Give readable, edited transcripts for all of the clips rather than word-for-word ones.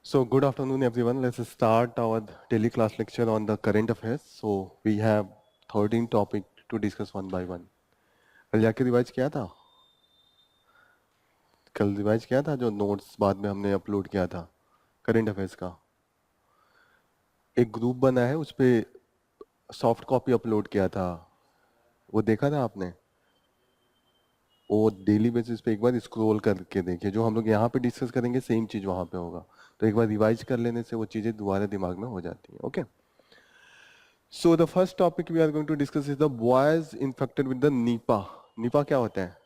So good afternoon everyone. Let's start our daily class lecture on the current affairs. So we have 13 topic to discuss one by one. कल जाके revise किया था? कल revise किया था जो notes बाद में हमने अपलोड किया था करंट अफेयर्स का. एक ग्रुप बना है उस पे सॉफ्ट कॉपी अपलोड किया था. वो देखा था आपने? वो डेली बेसिस पे एक बार स्क्रॉल करके देखिए. जो हम लोग यहाँ पे डिस्कस करेंगे सेम चीज वहां पे होगा. तो एक बार रिवाइज कर लेने से वो चीजें दोबारा दिमाग में हो जाती हैं. Okay. So the first topic we are going to discuss is the boys infected with the Nipah. Nipah क्या होता है?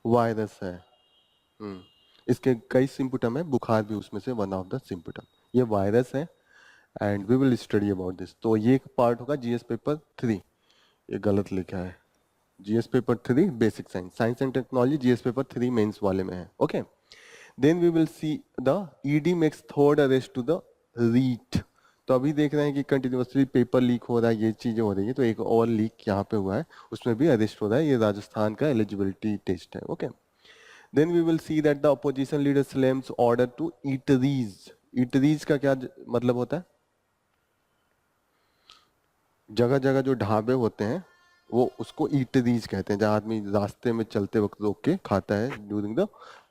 वायरस है. इसके कई सिम्पटम है. बुखार भी उसमें से वन ऑफ द सिम्पटम. ये वायरस है and we will study about this. तो ये एक पार्ट होगा जीएस पेपर 3. ये गलत लिखा है. GS paper 3 basic science, science and technology GS paper 3 mains वाले में है. Okay. Then we will see the ED makes third arrest to the raid. तो अभी देख रहे हैं कि कंटिन्यूसली पेपर लीक हो रहा है, ये चीजें हो रही है. तो एक और लीक यहाँ पे हुआ है, उसमें भी अरेस्ट हो रहा है. ये राजस्थान का एलिजिबिलिटी टेस्ट है. Okay. Then we will see that the opposition leader slams order to eateries. Eateries का क्या मतलब होता है? जगह जगह जो ढाबे होते हैं वो उसको ईटरीज कहते हैं, जहाँ आदमी रास्ते में चलते वक्त रोक के खाता है ड्यूरिंग द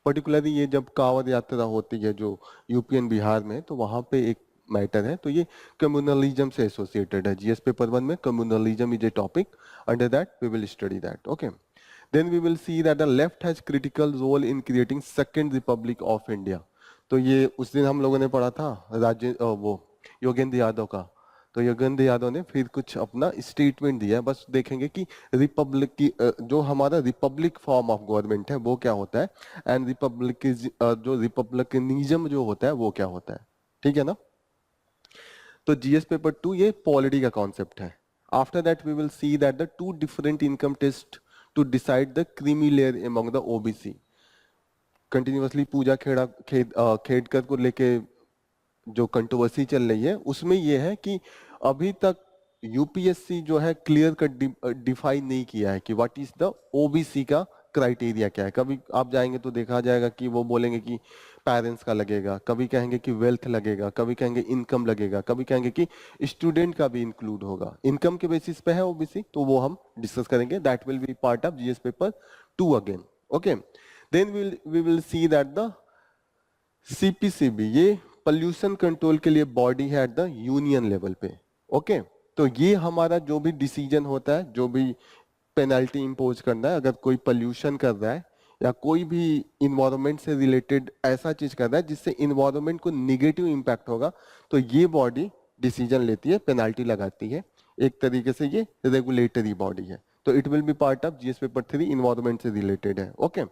पर्टिकुलरली. ये जब कांवड़ यात्रा होती है जो यूपी एंड बिहार में, तो वहां पे एक मैटर है. तो ये कम्युनलिज्म से एसोसिएटेड है. जीएस पेपर 1 में communalism is a topic. Under that we will study that. Okay. Then we will see that the left has critical role in creating second republic of India. तो ये उस दिन हम लोगों ने पढ़ा था वो योगेंद्र यादव का. तो योगेंद्र यादव ने फिर कुछ अपना स्टेटमेंट दिया है. बस देखेंगे कि रिपब्लिक की जो हमारा रिपब्लिक फॉर्म ऑफ गवर्नमेंट है वो क्या होता है, एंड रिपब्लिक जो रिपब्लिकनिज्म जो होता है वो क्या होता है. ठीक है ना? तो जीएस पेपर 2 ये पॉलिटी का कॉन्सेप्ट है. After that we will see that the two different income test to decide the creamy layer among the OBC. Continuously Puja Khedkar को लेके जो कंट्रोवर्सी चल रही है उसमें यह है कि अभी तक यूपीएससी जो है क्लियर कट डिफाइन नहीं किया है कि व्हाट इज द ओबीसी का क्राइटेरिया क्या है. कभी आप जाएंगे तो देखा जाएगा कि वो बोलेंगे कि पेरेंट्स का लगेगा, कभी कहेंगे कि वेल्थ लगेगा, कभी कहेंगे इनकम लगेगा, कभी कहेंगे कि स्टूडेंट का भी इंक्लूड होगा. इनकम के बेसिस पे है ओबीसी, तो वो हम डिस्कस करेंगे. That will be part of GS paper 2 again. Okay. Then we will see that the CPCB ये पॉल्यूशन कंट्रोल के लिए बॉडी है एट द यूनियन लेवल पे. ओके. तो ये हमारा जो भी डिसीजन होता है, जो भी पेनल्टी इंपोज करना है, अगर कोई पॉल्यूशन कर रहा है या कोई भी इन्वायरमेंट से रिलेटेड ऐसा चीज कर रहा है जिससे इन्वायरमेंट को निगेटिव इंपैक्ट होगा, तो ये बॉडी डिसीजन लेती है, पेनल्टी लगाती है. एक तरीके से ये रेगुलेटरी बॉडी है. तो it will be part of GS paper 3, environment से रिलेटेड है. Okay.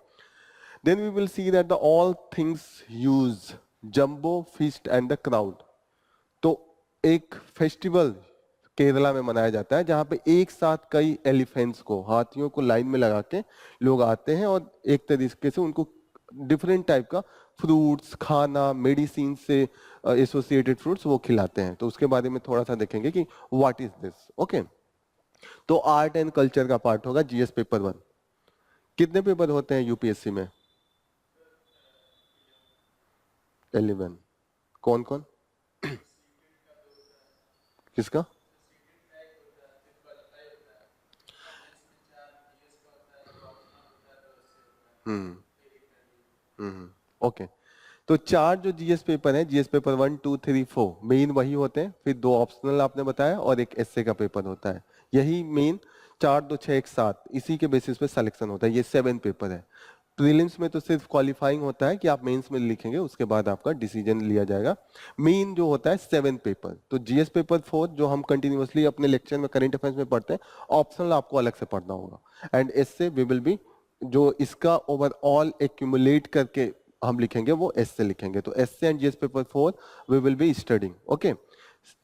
Then we will see that the all things use jumbo feast and the crowd. तो एक फेस्टिवल केरला में मनाया जाता है जहां पे एक साथ कई एलिफेंट्स को, हाथियों को लाइन में लगा के लोग आते हैं और एक तरीके से उनको डिफरेंट टाइप का फ्रूट्स, खाना, मेडिसिन से एसोसिएटेड फ्रूट्स वो खिलाते हैं. तो उसके बारे में थोड़ा सा देखेंगे कि व्हाट इज दिस. ओके. तो आर्ट एंड कल्चर का पार्ट होगा जीएस पेपर 1. कितने पेपर होते हैं यूपीएससी में? 11. कौन कौन? किसका? हम्म. ओके. तो 4 जो जीएस पेपर है, जीएस पेपर 1, 2, 3, 4 मेन वही होते हैं. फिर 2 ऑप्शनल आपने बताया और एक एसए का पेपर होता है. यही मेन 4, 2, 6, 1, 7 इसी के बेसिस पे सिलेक्शन होता है. ये 7 पेपर है. प्रीलिम्स में तो सिर्फ क्वालिफाइंग होता है कि आप मेंस में लिखेंगे, उसके बाद आपका डिसीजन लिया जाएगा. मेन जो होता है 7 पेपर. तो जीएस पेपर 4 जो हम कंटिन्यूअसली अपने लेक्चर में करंट अफेयर्स में पढ़ते हैं, ऑप्शनल आपको अलग से पढ़ना होगा. And essay we will be जो इसका ओवरऑल एक्यूमुलेट करके हम लिखेंगे वो एस से लिखेंगे. तो essay and GS paper 4 we will be studying. Okay.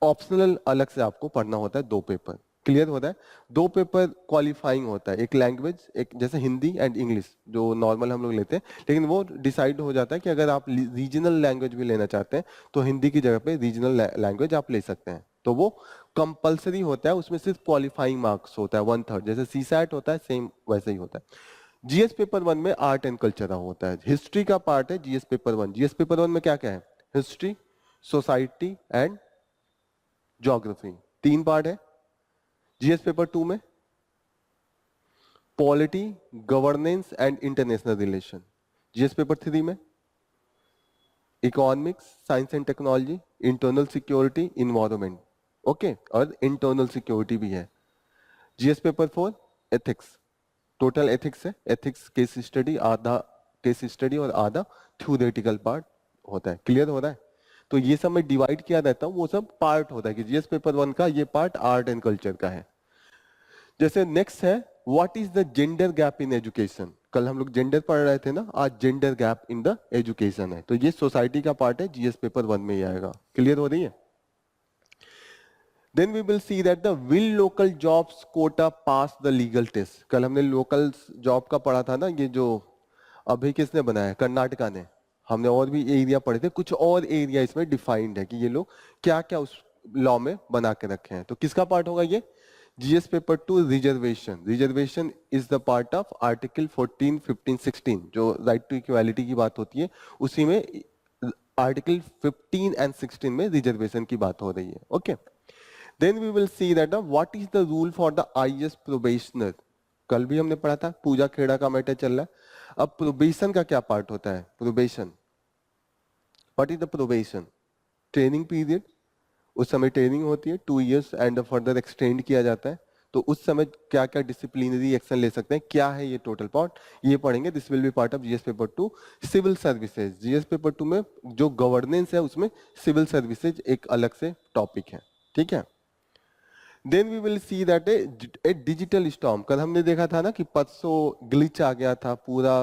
Optional अलग से आपको पढ़ना होता है. 2 पेपर क्लियर होता है. 2 पेपर क्वालिफाइंग होता है. एक लैंग्वेज, एक जैसे हिंदी एंड इंग्लिश जो नॉर्मल हम लोग लेते हैं, लेकिन वो डिसाइड हो जाता है कि अगर आप रीजनल लैंग्वेज भी लेना चाहते हैं तो हिंदी की जगह पे रीजनल लैंग्वेज आप ले सकते हैं. तो वो कंपलसरी होता है. उसमें सिर्फ क्वालिफाइंग मार्क्स होता है 1/3. जैसे सीसैट होता है सेम वैसे ही होता है. जीएस पेपर वन में आर्ट एंड कल्चर होता है, हिस्ट्री का पार्ट है GS paper one. GS paper one में क्या क्या है? History, society and geography, 3 part है। जीएस पेपर टू में polity, governance and international relation. GS paper three में economics, science and technology, internal security, environment, okay, और internal security भी है। GS paper four ethics, total ethics है, ethics case study, आधा case study और आधा theoretical part होता है। क्लियर हो रहा है? तो ये सब मैं डिवाइड किया रहता हूँ, वो सब पार्ट होता है कि जीएस पेपर वन का ये पार्ट आर्ट एंड कल्चर का है। जैसे नेक्स्ट है what is the gender gap in education. कल हम लोग जेंडर पढ़ रहे थे ना, आज gender gap in the education है। तो ये सोसाइटी का पार्ट है, जीएस पेपर वन में ही आएगा। क्लियर हो रही है? Then we will see that the will local jobs quota pass the legal test। कल हमने लोकल जॉब का पढ़ा था ना, ये जो अभी किसने बनाया? कर्नाटका ने। हमने और भी एरिया पढ़े थे, कुछ और एरिया इसमें डिफाइंड है कि ये लोग क्या क्या उस लॉ में बना के रखे हैं। तो किसका पार्ट होगा ये? GS paper to reservation. Reservation is the part of article 14, 15, 16 जो राइट टू इक्वालिटी की बात होती है, उसी में आर्टिकल 15 एंड 16 में रिजर्वेशन की बात हो रही है। Okay, Then we will see that what is the rule for the IAS probationer। कल भी हमने पढ़ा था, पूजा खेड़ा का मैटर चल रहा है। अब प्रोबेशन का क्या पार्ट होता है? Probation, what is the probation? Training period, उस समय ट्रेनिंग होती है 2 इयर्स एंड फर्दर एक्सटेंड किया जाता है। तो उस समय क्या क्या डिसिप्लिनरी एक्शन ले सकते हैं, क्या है ये टोटल पार्ट, ये पढ़ेंगे। This will be part of GS paper two. Civil services, GS paper two में जो गवर्नेंस है उसमें सिविल सर्विसेज एक अलग से टॉपिक है, ठीक है। Then we will see that a digital storm. कल हमने देखा था ना कि परसों ग्लिच आ गया था, पूरा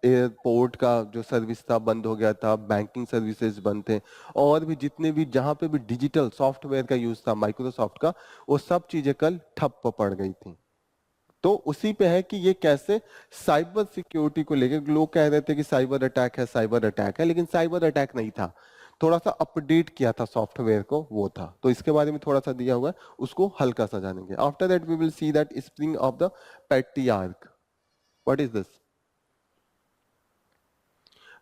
एयरपोर्ट का जो सर्विस था बंद हो गया था, बैंकिंग सर्विसेज बंद थे, और भी जितने भी जहां पे भी डिजिटल सॉफ्टवेयर का यूज था माइक्रोसॉफ्ट का, वो सब चीजें कल ठप्प पड़ गई थी। तो उसी पे है कि ये कैसे साइबर सिक्योरिटी को लेकर लोग कह रहे थे कि साइबर अटैक है, साइबर अटैक है, लेकिन साइबर अटैक नहीं था, थोड़ा सा अपडेट किया था सॉफ्टवेयर को, वो था। तो इसके बारे में थोड़ा सा दिया हुआ है, उसको हल्का सा जानेंगे। After that we will see that spring of the patriarch. What is this?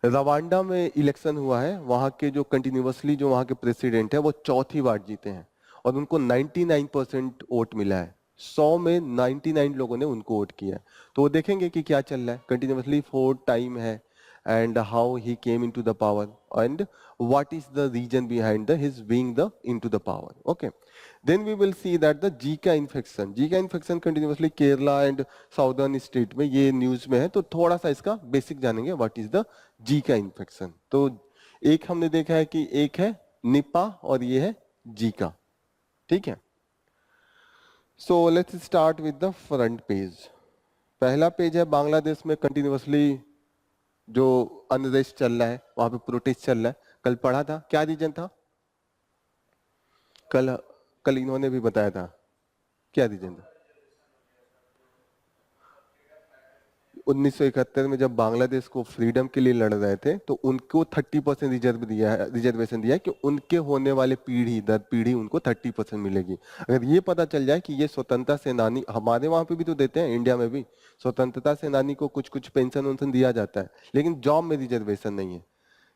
Rwanda में इलेक्शन हुआ है, वहां के जो कंटिन्यूअसली जो वहां के प्रेसिडेंट है वो चौथी बार जीते हैं और उनको 99% वोट मिला है। 100 में 99 लोगों ने उनको वोट किया है। तो वो देखेंगे कि क्या चल रहा है, कंटिन्यूअसली 4 टाइम है, and how he came into the power and what is the reason behind his being into the power. Okay, then we will see that the Zika infection continuously Kerala and southern state में ये news में है। तो थोड़ा सा इसका basic जानेंगे, what is the Zika infection। तो एक हमने देखा है कि एक है निपा और ये है जीका, ठीक है। So let's start with the front page। पहला पेज है बांग्लादेश में कंटिन्यूअसली जो अनरेस्ट चल रहा है, वहां पे प्रोटेस्ट चल रहा है। कल पढ़ा था, क्या रीजन था? कल कल इन्होंने भी बताया था, क्या रीजन था? 1971 में जब बांग्लादेश को फ्रीडम के लिए लड़ रहे थे तो उनको 30% रिजर्वेशन दिया है कि उनके होने वाले पीढ़ी दर पीढ़ी उनको 30% मिलेगी। अगर ये पता चल जाए कि ये स्वतंत्रता सेनानी, हमारे वहां पे भी तो देते हैं, इंडिया में भी स्वतंत्रता सेनानी को कुछ कुछ पेंशन वेंशन दिया जाता है, लेकिन जॉब में रिजर्वेशन नहीं है,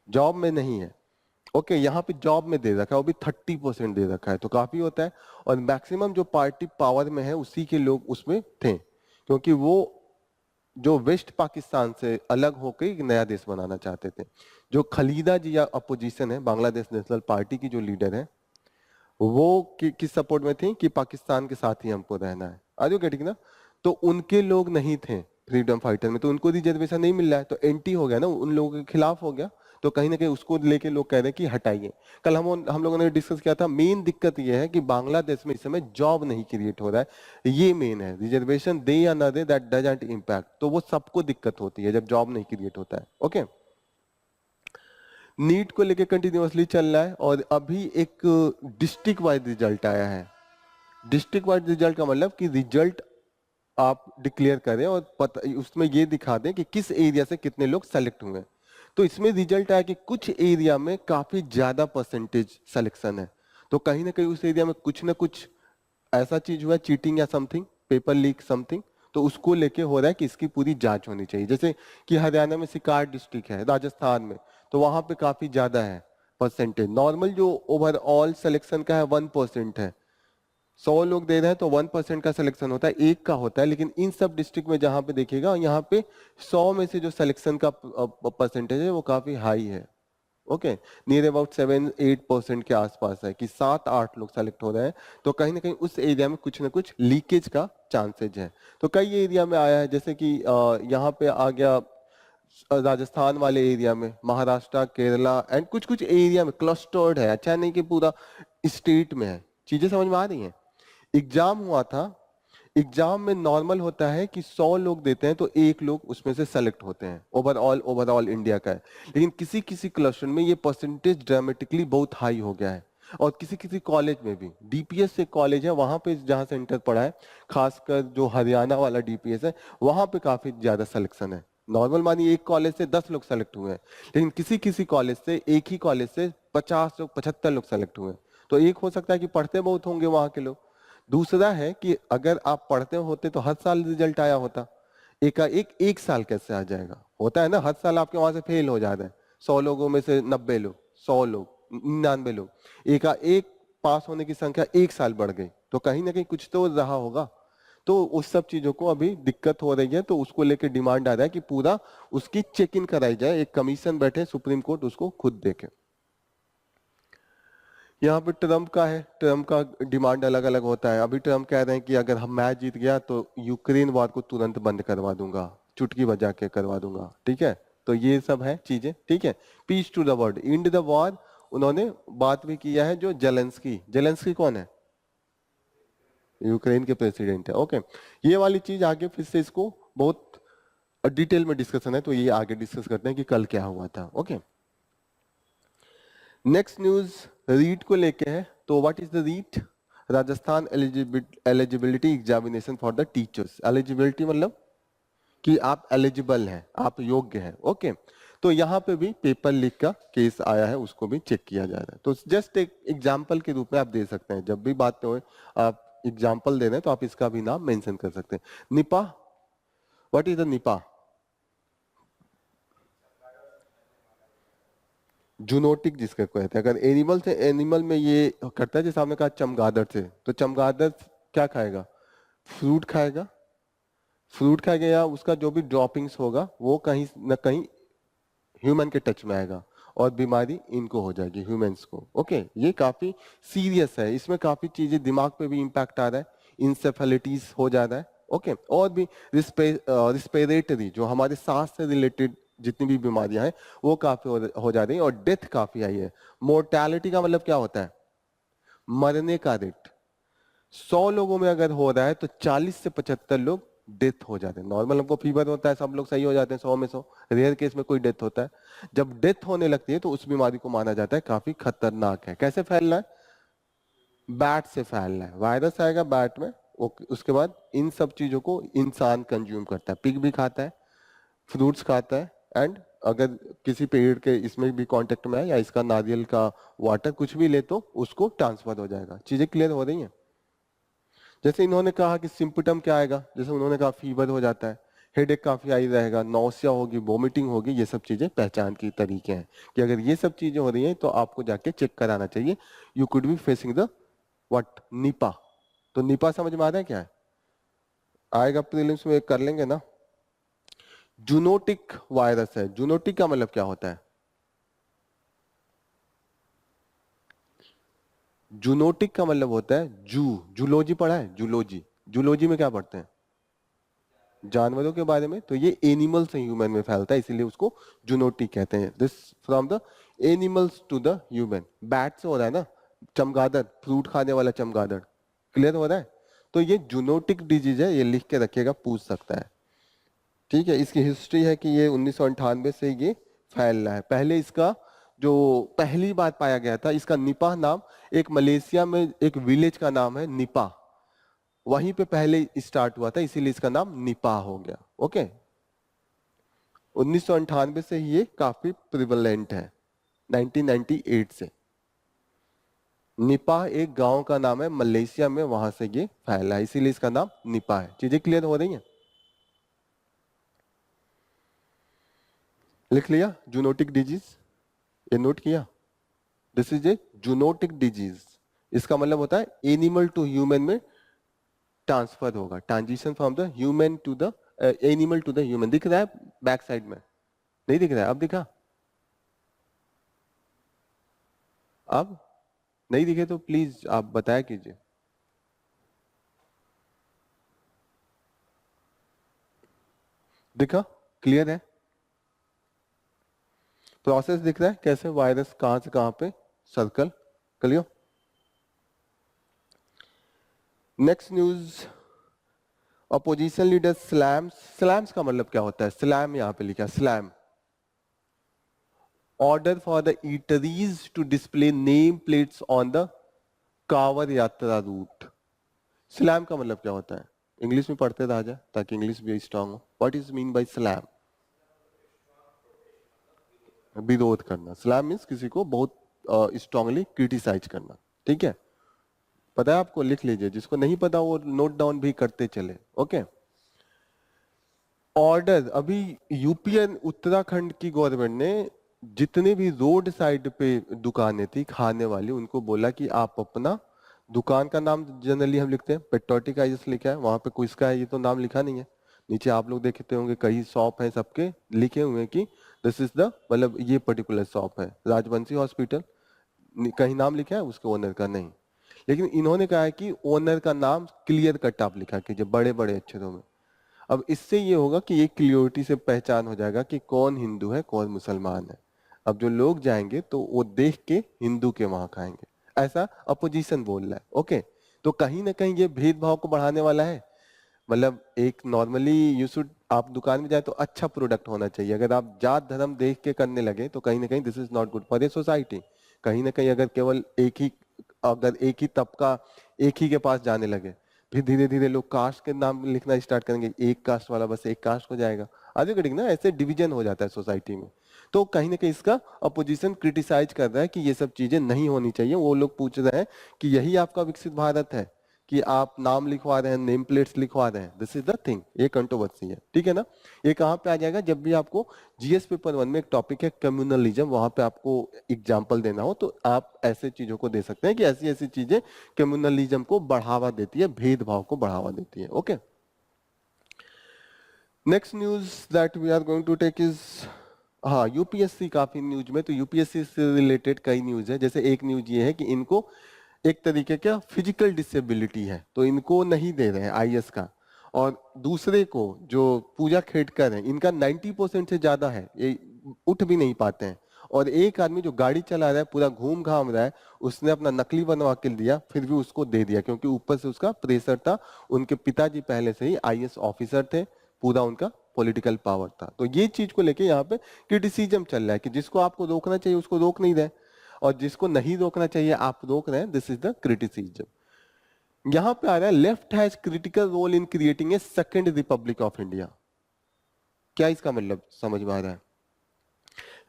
जॉब में नहीं है। ओके, यहाँ पे जॉब में दे रखा है, वो भी 30% दे रखा है, तो काफी होता है। और मैक्सिमम जो पार्टी पावर में है उसी के लोग उसमें थे, क्योंकि वो जो वेस्ट पाकिस्तान से अलग होकर एक नया देश बनाना चाहते थे। जो खलीदा जिया अपोजिशन है, बांग्लादेश नेशनल पार्टी की जो लीडर है, वो किस सपोर्ट में थी कि पाकिस्तान के साथ ही हमको रहना है। आज वो ठीक ना, तो उनके लोग नहीं थे फ्रीडम फाइटर में, तो उनको रिजर्वेशन नहीं मिल रहा है, तो एंटी हो गया ना, उन लोगों के खिलाफ हो गया। तो कहीं ना कहीं उसको लेके लोग कह रहे हैं कि हटाइए। कल हम लोगों ने डिस्कस किया था, मेन दिक्कत ये है कि बांग्लादेश में इस समय जॉब नहीं क्रिएट हो रहा है, ये मेन है। रिजर्वेशन दे या ना दे, दैट डजंट इम्पैक्ट, तो वो सबको दिक्कत होती है जब जॉब नहीं क्रिएट होता है। ओके, नीट को लेके कंटिन्यूअसली चल रहा है और अभी एक डिस्ट्रिक्ट वाइज रिजल्ट आया है। डिस्ट्रिक्ट वाइज रिजल्ट का मतलब कि रिजल्ट आप डिक्लेयर करें और उसमें ये दिखा दें कि किस एरिया से कितने लोग सेलेक्ट हुए। तो इसमें रिजल्ट आया कि कुछ एरिया में काफी ज्यादा परसेंटेज सिलेक्शन है, तो कहीं ना कहीं उस एरिया में कुछ ना कुछ ऐसा चीज हुआ, चीटिंग या समथिंग, पेपर लीक समथिंग, तो उसको लेके हो रहा है कि इसकी पूरी जांच होनी चाहिए। जैसे कि हरियाणा में सिकार डिस्ट्रिक्ट है, राजस्थान में, तो वहां पे काफी ज्यादा है परसेंटेज। नॉर्मल जो ओवरऑल सिलेक्शन का है 1% है। 100 लोग दे रहे हैं तो 1% का सिलेक्शन होता है, एक का होता है। लेकिन इन सब डिस्ट्रिक्ट में जहां पे देखिएगा, यहाँ पे 100 में से जो सिलेक्शन का परसेंटेज है वो काफी हाई है। ओके, नियर अबाउट 7-8% के आसपास है कि 7-8 लोग सेलेक्ट हो रहे हैं। तो कहीं ना कहीं उस एरिया में कुछ ना कुछ लीकेज का चांसेज है। तो कई एरिया में आया है, जैसे कि यहाँ पे आ गया राजस्थान वाले एरिया में, महाराष्ट्र, केरला एंड कुछ कुछ एरिया में क्लस्टर्ड है। अच्छा नहीं कि पूरा स्टेट में है। चीजें समझ में आ रही हैं? एग्जाम हुआ था, एग्जाम में नॉर्मल होता है कि 100 लोग देते हैं तो एक लोग उसमें से सेलेक्ट होते हैं, ओवरऑल इंडिया का है। लेकिन किसी किसी क्लस्टर में ये परसेंटेज ड्रामेटिकली बहुत हाई हो गया है। और किसी किसी कॉलेज में भी, डीपीएस से कॉलेज है वहां पे जहां सेंटर पड़ा है, खासकर जो हरियाणा वाला डीपीएस है, वहां पे काफी ज्यादा सिलेक्शन है। नॉर्मल मानिए एक कॉलेज से 10 लोग सेलेक्ट हुए हैं, लेकिन किसी किसी कॉलेज से, एक ही कॉलेज से 50 लोग, 75 लोग सेलेक्ट हुए हैं। तो एक हो सकता है कि पढ़ते बहुत होंगे वहां के लोग। दूसरा है कि अगर आप पढ़ते होते तो हर साल रिजल्ट आया होता। एक साल कैसे आ जाएगा? होता है ना, हर साल आपके वहां से फेल हो जाते हैं। 100 लोगों में से 90 लोग, 100 लोग, 99 लोग, एक पास होने की संख्या एक साल बढ़ गई। तो कहीं ना कहीं कुछ तो रहा होगा। तो उस सब चीजों को अभी दिक्कत हो रही है, तो उसको लेकर डिमांड आ रहा है कि पूरा उसकी चेक इन कराई जाए। एक कमीशन बैठे सुप्रीम कोर्ट, उसको खुद देखे। यहाँ पे ट्रम्प का है, ट्रम्प का डिमांड अलग अलग होता है। अभी ट्रम्प कह रहे हैं कि अगर हम मैच जीत गया तो यूक्रेन वॉर को तुरंत बंद करवा दूंगा, चुटकी बजा के करवा दूंगा। ठीक है, तो ये सब है चीजें। ठीक है, peace to the world, and the war. उन्होंने बात भी किया है। जो जेलेंस्की, जेलेंस्की कौन है? यूक्रेन के प्रेसिडेंट है। ओके, ये वाली चीज आगे फिर से इसको बहुत डिटेल में डिस्कशन है, तो ये आगे डिस्कस करते हैं कि कल क्या हुआ था। ओके, नेक्स्ट न्यूज रीट को लेके है। तो what is the REET? Rajasthan eligibility examination for the teachers. Eligibility मतलब कि आप एलिजिबल हैं, आप योग्य हैं। ओके, तो यहाँ पे भी पेपर लीक का केस आया है, उसको भी चेक किया जा रहा है। तो जस्ट एक एग्जाम्पल के रूप में आप दे सकते हैं, जब भी बात हो आप एग्जाम्पल दे रहे हैं तो आप इसका भी नाम मेंशन कर सकते हैं। Nipah, what is the Nipah? Zoonotic जिसका कहते हैं। अगर एनिमल से एनिमल में ये करता है, जैसे आपने कहा चमगादड़ से, तो चमगादड़ क्या खाएगा? फ्रूट खाएगा, फ्रूट खाएगा, या उसका जो भी ड्रॉपिंग्स होगा वो कहीं ना कहीं ह्यूमन के टच में आएगा और बीमारी इनको हो जाएगी, ह्यूमंस को। ओके, ये काफी सीरियस है, इसमें काफी चीजें, दिमाग पे भी इंपैक्ट आ रहा है, इंसेफेलिटीज हो जा रहा है। ओके, और भी रिस्पिरेटरी, जो हमारे सांस से रिलेटेड जितनी भी बीमारियां हैं वो काफी हो जा रही है, और डेथ काफी आई है। मोर्टेलिटी का मतलब क्या होता है? मरने का रेट। 100 लोगों में अगर हो रहा है तो 40 से 75 लोग डेथ हो जाते हैं। नॉर्मल हमको फीवर होता है, सब लोग सही हो जाते हैं, 100 में 100। रेयर केस में कोई डेथ होता है। जब डेथ होने लगती है तो उस बीमारी को माना जाता है काफी खतरनाक है। कैसे फैलना है? बैट से फैलना है। वायरस आएगा बैट में, उसके बाद इन सब चीजों को इंसान कंज्यूम करता है। पिग भी खाता है, फ्रूट्स खाता है, एंड अगर किसी पेड़ के इसमें भी कांटेक्ट में है, या इसका नारियल का वाटर कुछ भी ले, तो उसको ट्रांसफर हो जाएगा। चीजें क्लियर हो रही हैं? जैसे इन्होंने कहा कि सिम्पटम क्या आएगा, जैसे उन्होंने कहा फीवर हो जाता है, हेडेक काफी आई रहेगा, नौसिया होगी, वोमिटिंग होगी। ये सब चीजें पहचान की तरीके हैं कि अगर ये सब चीजें हो रही हैं तो आपको जाके चेक कराना चाहिए। You could be facing the what? Nipah. तो निपा समझ में आ रहा है क्या है? आएगा प्रीलिम्स में, कर लेंगे ना। जूनोटिक वायरस है। जूनोटिक का मतलब क्या होता है? जूनोटिक का मतलब होता है जूलॉजी पढ़ा है? जूलॉजी, जूलॉजी में क्या पढ़ते हैं? जानवरों के बारे में। तो ये एनिमल से ह्यूमन में फैलता है, इसीलिए उसको जूनोटिक कहते हैं। This from the animals to the human. Bat से हो रहा है ना, चमगादड़, फ्रूट खाने वाला चमगादड़। क्लियर हो रहा है? तो ये जूनोटिक डिजीज है, ये लिख के रखिएगा, पूछ सकता है। ठीक है, इसकी हिस्ट्री है कि ये 1998 से ये फैल रहा है। पहले इसका जो पहली बार पाया गया था, इसका निपाह नाम, एक मलेशिया में एक विलेज का नाम है निपाह, वहीं पे पहले स्टार्ट हुआ था, इसीलिए इसका नाम निपाह हो गया। ओके, 1998 से ये काफी प्रिवलेंट है, 1998 से। निपाह एक गांव का नाम है मलेशिया में, वहां से ये फैला है, इसीलिए इसका नाम निपाह है। चीजें क्लियर हो रही हैं? लिख लिया, जूनोटिक डिजीज, ये नोट किया? This is a zoonotic disease. इसका मतलब होता है एनिमल टू ह्यूमन में ट्रांसफर होगा, transition from the human to the animal to the human. दिख रहा है बैक साइड में? नहीं दिख रहा है? अब दिखा? अब नहीं दिखे तो प्लीज आप बताया कीजिए। दिखा? क्लियर है? प्रोसेस दिख रहा है कैसे वायरस कहां से कहां पे सर्कल कर लियो। Next news, opposition leader slams. Slams का मतलब क्या होता है? स्लैम यहां पे लिखा है, slam order for the eateries to display name plates on the Kanwar Yatra route. Slam का मतलब क्या होता है? इंग्लिश में पढ़ते रह जाए ताकि इंग्लिश भी स्ट्रांग हो। What is mean by slam? विरोध करना। स्लैम मीन्स किसी को बहुत स्ट्रांगली क्रिटिसाइज करना। ठीक है, पता है आपको? लिख लीजिए, जिसको नहीं पता वो नोट डाउन भी करते चले। ओके, ऑर्डर अभी यूपी एंड उत्तराखंड की गवर्नमेंट ने जितने भी रोड साइड पे दुकानें थी खाने वाली, उनको बोला कि आप अपना दुकान का नाम, जनरली हम लिखते हैं पेट्रोटिक आइजस लिखा है, वहां पे कोई इसका है ये तो नाम लिखा नहीं है। नीचे आप लोग देखते होंगे कई शॉप हैं, सबके लिखे हुए हैं कि दिस इज द, मतलब ये पर्टिकुलर शॉप है राजवंशी हॉस्पिटल, कहीं नाम लिखा है उसके ओनर का नहीं। लेकिन इन्होंने कहा है कि ओनर का नाम क्लियर कट आप लिखा कीजिए बड़े बड़े अक्षरों में। अब इससे ये होगा कि एक क्लियरिटी से पहचान हो जाएगा कि कौन हिंदू है कौन मुसलमान है। अब जो लोग जाएंगे तो वो देख के हिंदू के वहां खाएंगे, ऐसा अपोजिशन बोल रहा है। ओके, तो कहीं ना कहीं ये भेदभाव को बढ़ाने वाला है। मतलब एक नॉर्मली यू शुड, आप दुकान में जाए तो अच्छा प्रोडक्ट होना चाहिए। अगर आप जात धर्म देख के करने लगे तो कहीं ना कहीं this is not good for a society. कहीं ना कहीं अगर केवल एक ही, अगर एक ही तबका एक ही के पास जाने लगे, फिर धीरे धीरे लोग कास्ट के नाम लिखना स्टार्ट करेंगे, एक कास्ट वाला बस एक कास्ट हो जाएगा, आगे करेंगे ना, ऐसे डिवीजन हो जाता है सोसाइटी में। तो कहीं ना कहीं इसका अपोजिशन क्रिटिसाइज कर रहा है कि ये सब चीजें नहीं होनी चाहिए। वो लोग पूछ रहे हैं कि यही आपका विकसित भारत है कि आप नाम लिखवा रहे हैं, नेम प्लेट्स लिखवा रहे हैं? दिस इज द थिंग, ये कंट्रोवर्सी है। ठीक है ना? ये कहाँ पे आ जाएगा? जब भी आपको जीएस पेपर 1 में एक टॉपिक है कम्युनलिज्म, वहां पे आपको एग्जाम्पल देना हो तो आप ऐसे चीजों को दे सकते हैं कि ऐसी ऐसी चीजें कम्युनलिज्म को बढ़ावा देती है, भेदभाव को बढ़ावा देती है। Okay, next news that we are going to take is, हाँ यूपीएससी, काफी न्यूज में तो यूपीएससी से रिलेटेड कई न्यूज है। जैसे एक न्यूज ये है कि इनको एक तरीके का फिजिकल डिसेबिलिटी है तो इनको नहीं दे रहे हैं आईएएस का। और दूसरे को जो पूजा खेड़कर है, इनका 90% से ज्यादा है, ये उठ भी नहीं पाते हैं। और एक आदमी जो गाड़ी चला रहा है पूरा घूम घाम रहा है, उसने अपना नकली बनवा के दिया, फिर भी उसको दे दिया क्योंकि ऊपर से उसका प्रेशर था। उनके पिताजी पहले से ही आईएएस ऑफिसर थे, पूरा उनका पॉलिटिकल पावर था। तो ये चीज को लेके यहाँ पे क्रिटिसिज्म चल रहा है कि जिसको आपको रोकना चाहिए उसको रोक नहीं रहे, और जिसको नहीं रोकना चाहिए आप रोक रहे हैं। This is the criticism. यहां पे आ रहा है left has critical role in creating a second republic of India. क्या इसका मतलब समझ में आ रहा है?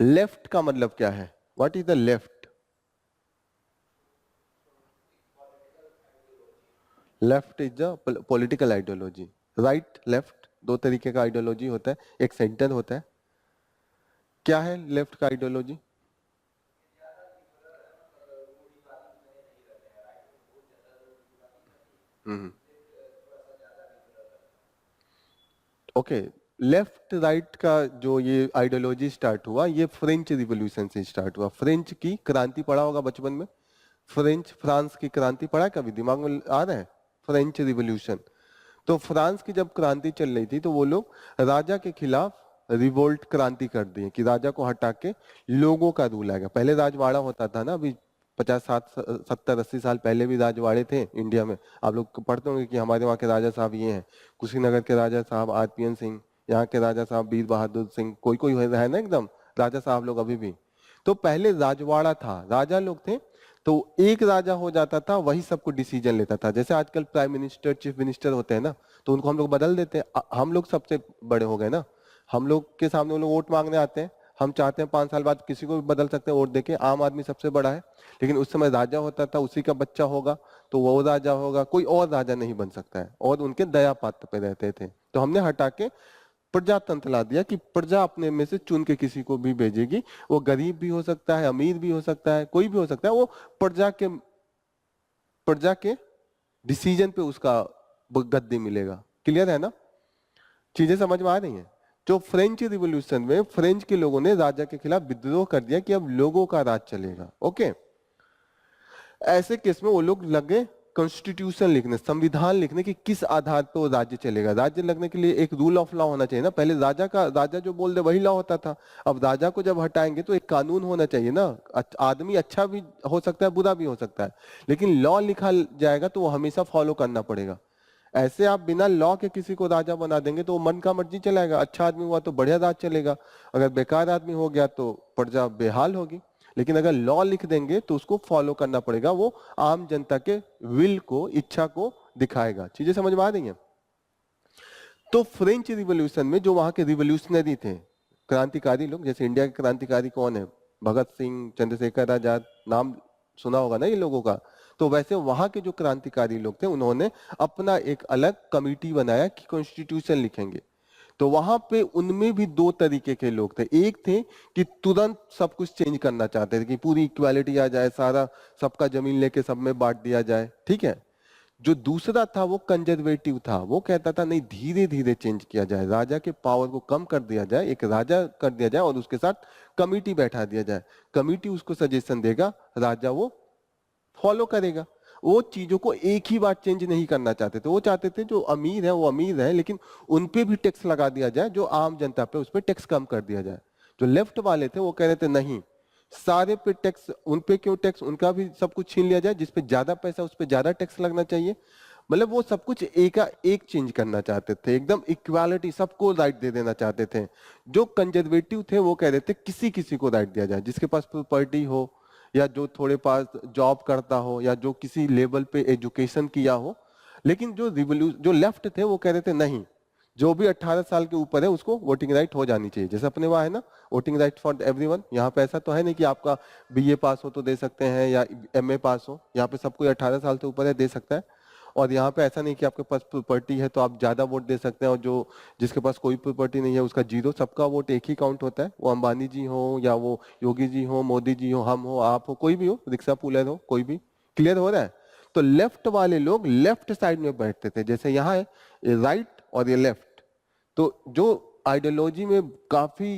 लेफ्ट का मतलब क्या है? What is the left? Left is the political ideology. Right left दो तरीके का आइडियोलॉजी होता है, एक सेंटर होता है। क्या है लेफ्ट का आइडियोलॉजी? हम्म, ओके। लेफ्ट राइट का जो ये आइडियोलॉजी स्टार्ट हुआ, ये फ्रेंच रिवॉल्यूशन से स्टार्ट हुआ। फ्रेंच की क्रांति पढ़ा होगा बचपन में, फ्रेंच फ्रांस की क्रांति पढ़ा है कभी? दिमाग में आ रहा है? French revolution. तो फ्रांस की जब क्रांति चल रही थी तो वो लोग राजा के खिलाफ रिवोल्ट क्रांति कर दिए कि राजा को हटा के लोगों का रूल आएगा। पहले राजवाड़ा होता था ना, अभी 50 60 70 80 साल पहले भी राजवाड़े थे इंडिया में। आप लोग पढ़ते होंगे कि हमारे वहाँ के राजा साहब ये हैं, कुशीनगर के राजा साहब आरपीएन सिंह, यहाँ के राजा साहब वीर बहादुर सिंह, कोई कोई है ना एकदम राजा साहब लोग अभी भी। तो पहले राजवाड़ा था, राजा लोग थे, तो एक राजा हो जाता था, वही सबको डिसीजन लेता था। जैसे आजकल प्राइम मिनिस्टर चीफ मिनिस्टर होते हैं ना, तो उनको हम लोग बदल देते हैं। हम लोग सबसे बड़े हो गए ना, हम लोग के सामने वो लोग वोट मांगने आते हैं, हम चाहते हैं 5 साल बाद किसी को भी बदल सकते हैं वोट देके। आम आदमी सबसे बड़ा है। लेकिन उस समय राजा होता था, उसी का बच्चा होगा तो वो राजा होगा, कोई और राजा नहीं बन सकता है, और उनके दया पात्र पे रहते थे। तो हमने हटा के प्रजातंत्र ला दिया कि प्रजा अपने में से चुन के किसी को भी भेजेगी, वो गरीब भी हो सकता है, अमीर भी हो सकता है, कोई भी हो सकता है, वो प्रजा के डिसीजन पे उसका गद्दी मिलेगा। क्लियर है ना? चीजें समझ में आ रही हैं? जो फ्रेंच रिवॉल्यूशन में फ्रेंच के लोगों ने राजा के खिलाफ विद्रोह कर दिया कि अब लोगों का राज चलेगा। ओके, ऐसे केस में वो लोग लगे कॉन्स्टिट्यूशन लिखने, संविधान लिखने कि किस आधार पर वो राज्य चलेगा। राज्य लगने के लिए एक रूल ऑफ लॉ होना चाहिए ना। पहले राजा जो बोल दे वही लॉ होता था। अब राजा को जब हटाएंगे तो एक कानून होना चाहिए ना। आदमी अच्छा भी हो सकता है, बुरा भी हो सकता है, लेकिन लॉ लिखा जाएगा तो वो हमेशा फॉलो करना पड़ेगा। ऐसे आप बिना लॉ के किसी को राजा बना देंगे तो वो मन का मर्जी चलाएगा। अच्छा आदमी हुआ तो बढ़िया राज चलेगा, अगर बेकार आदमी हो गया तो प्रजा बेहाल होगी। लेकिन अगर लॉ लिख देंगे तो उसको फॉलो करना पड़ेगा, वो आम जनता के विल को, इच्छा को दिखाएगा। चीजें समझ में आ रही हैं? तो फ्रेंच रिवॉल्यूशन में जो वहां के रिवॉल्यूशनरी थे, क्रांतिकारी लोग, जैसे इंडिया के क्रांतिकारी कौन है, भगत सिंह, चंद्रशेखर आजाद, नाम सुना होगा ना ये लोगों का। तो वैसे वहां के जो क्रांतिकारी लोग थे उन्होंने अपना एक अलग कमिटी बनाया कि कॉन्स्टिट्यूशन लिखेंगे। तो वहां पे उनमें भी दो तरीके के लोग थे। एक थे कि तुरंत सब कुछ चेंज करना चाहते थे कि पूरी इक्वालिटी आ जाए, सारा सबका जमीन लेके सब में बांट दिया जाए, ठीक है। जो दूसरा था वो कंजर्वेटिव था, वो कहता था नहीं, धीरे धीरे चेंज किया जाए, राजा के पावर को कम कर दिया जाए, एक राजा कर दिया जाए और उसके साथ कमिटी बैठा दिया जाए। कमिटी उसको सजेशन देगा, राजा वो फॉलो करेगा। वो चीजों को एक ही बार चेंज नहीं करना चाहते थे। वो चाहते थे जो अमीर है वो अमीर है, लेकिन उन पे भी टैक्स लगा दिया जाए, जो आम जनता पे उस पे टैक्स कम कर दिया जाए। जो लेफ्ट वाले थे वो कह रहे थे नहीं, सारे पे टैक्स, उन पे क्यों टैक्स, उनका भी सब कुछ छीन लिया जाए, जिसपे ज्यादा पैसा उस पे ज्यादा टैक्स लगना चाहिए। मतलब वो सब कुछ एक चेंज करना चाहते थे, एकदम इक्वालिटी, सबको राइट दे देना चाहते थे। जो कंजर्वेटिव थे वो कह रहे थे किसी किसी को राइट दिया जाए, जिसके पास प्रॉपर्टी हो, या जो थोड़े पास जॉब करता हो, या जो किसी लेवल पे एजुकेशन किया हो। लेकिन जो लेफ्ट थे वो कह रहे थे नहीं, जो भी 18 साल के ऊपर है उसको वोटिंग राइट हो जानी चाहिए। जैसे अपने वहां है ना, वोटिंग राइट फॉर एवरीवन। यहाँ पे ऐसा तो है नहीं कि आपका बीए पास हो तो दे सकते हैं या एमए पास हो, यहाँ पे सबको 18 साल से ऊपर है दे सकता है। और यहाँ पे ऐसा नहीं कि आपके पास प्रॉपर्टी है तो आप ज्यादा वोट दे सकते हैं, और जो जिसके पास कोई प्रॉपर्टी नहीं है उसका जीरो। सबका वोट एक ही काउंट होता है, वो अंबानी जी हो या वो योगी जी हो, मोदी जी हो, हम हो, आप हो, कोई भी हो, रिक्शा पुलर हो, कोई भी। क्लियर हो रहा है? तो लेफ्ट वाले लोग लेफ्ट साइड में बैठते थे, जैसे यहाँ है राइट और ये लेफ्ट। तो जो आइडियोलॉजी में काफी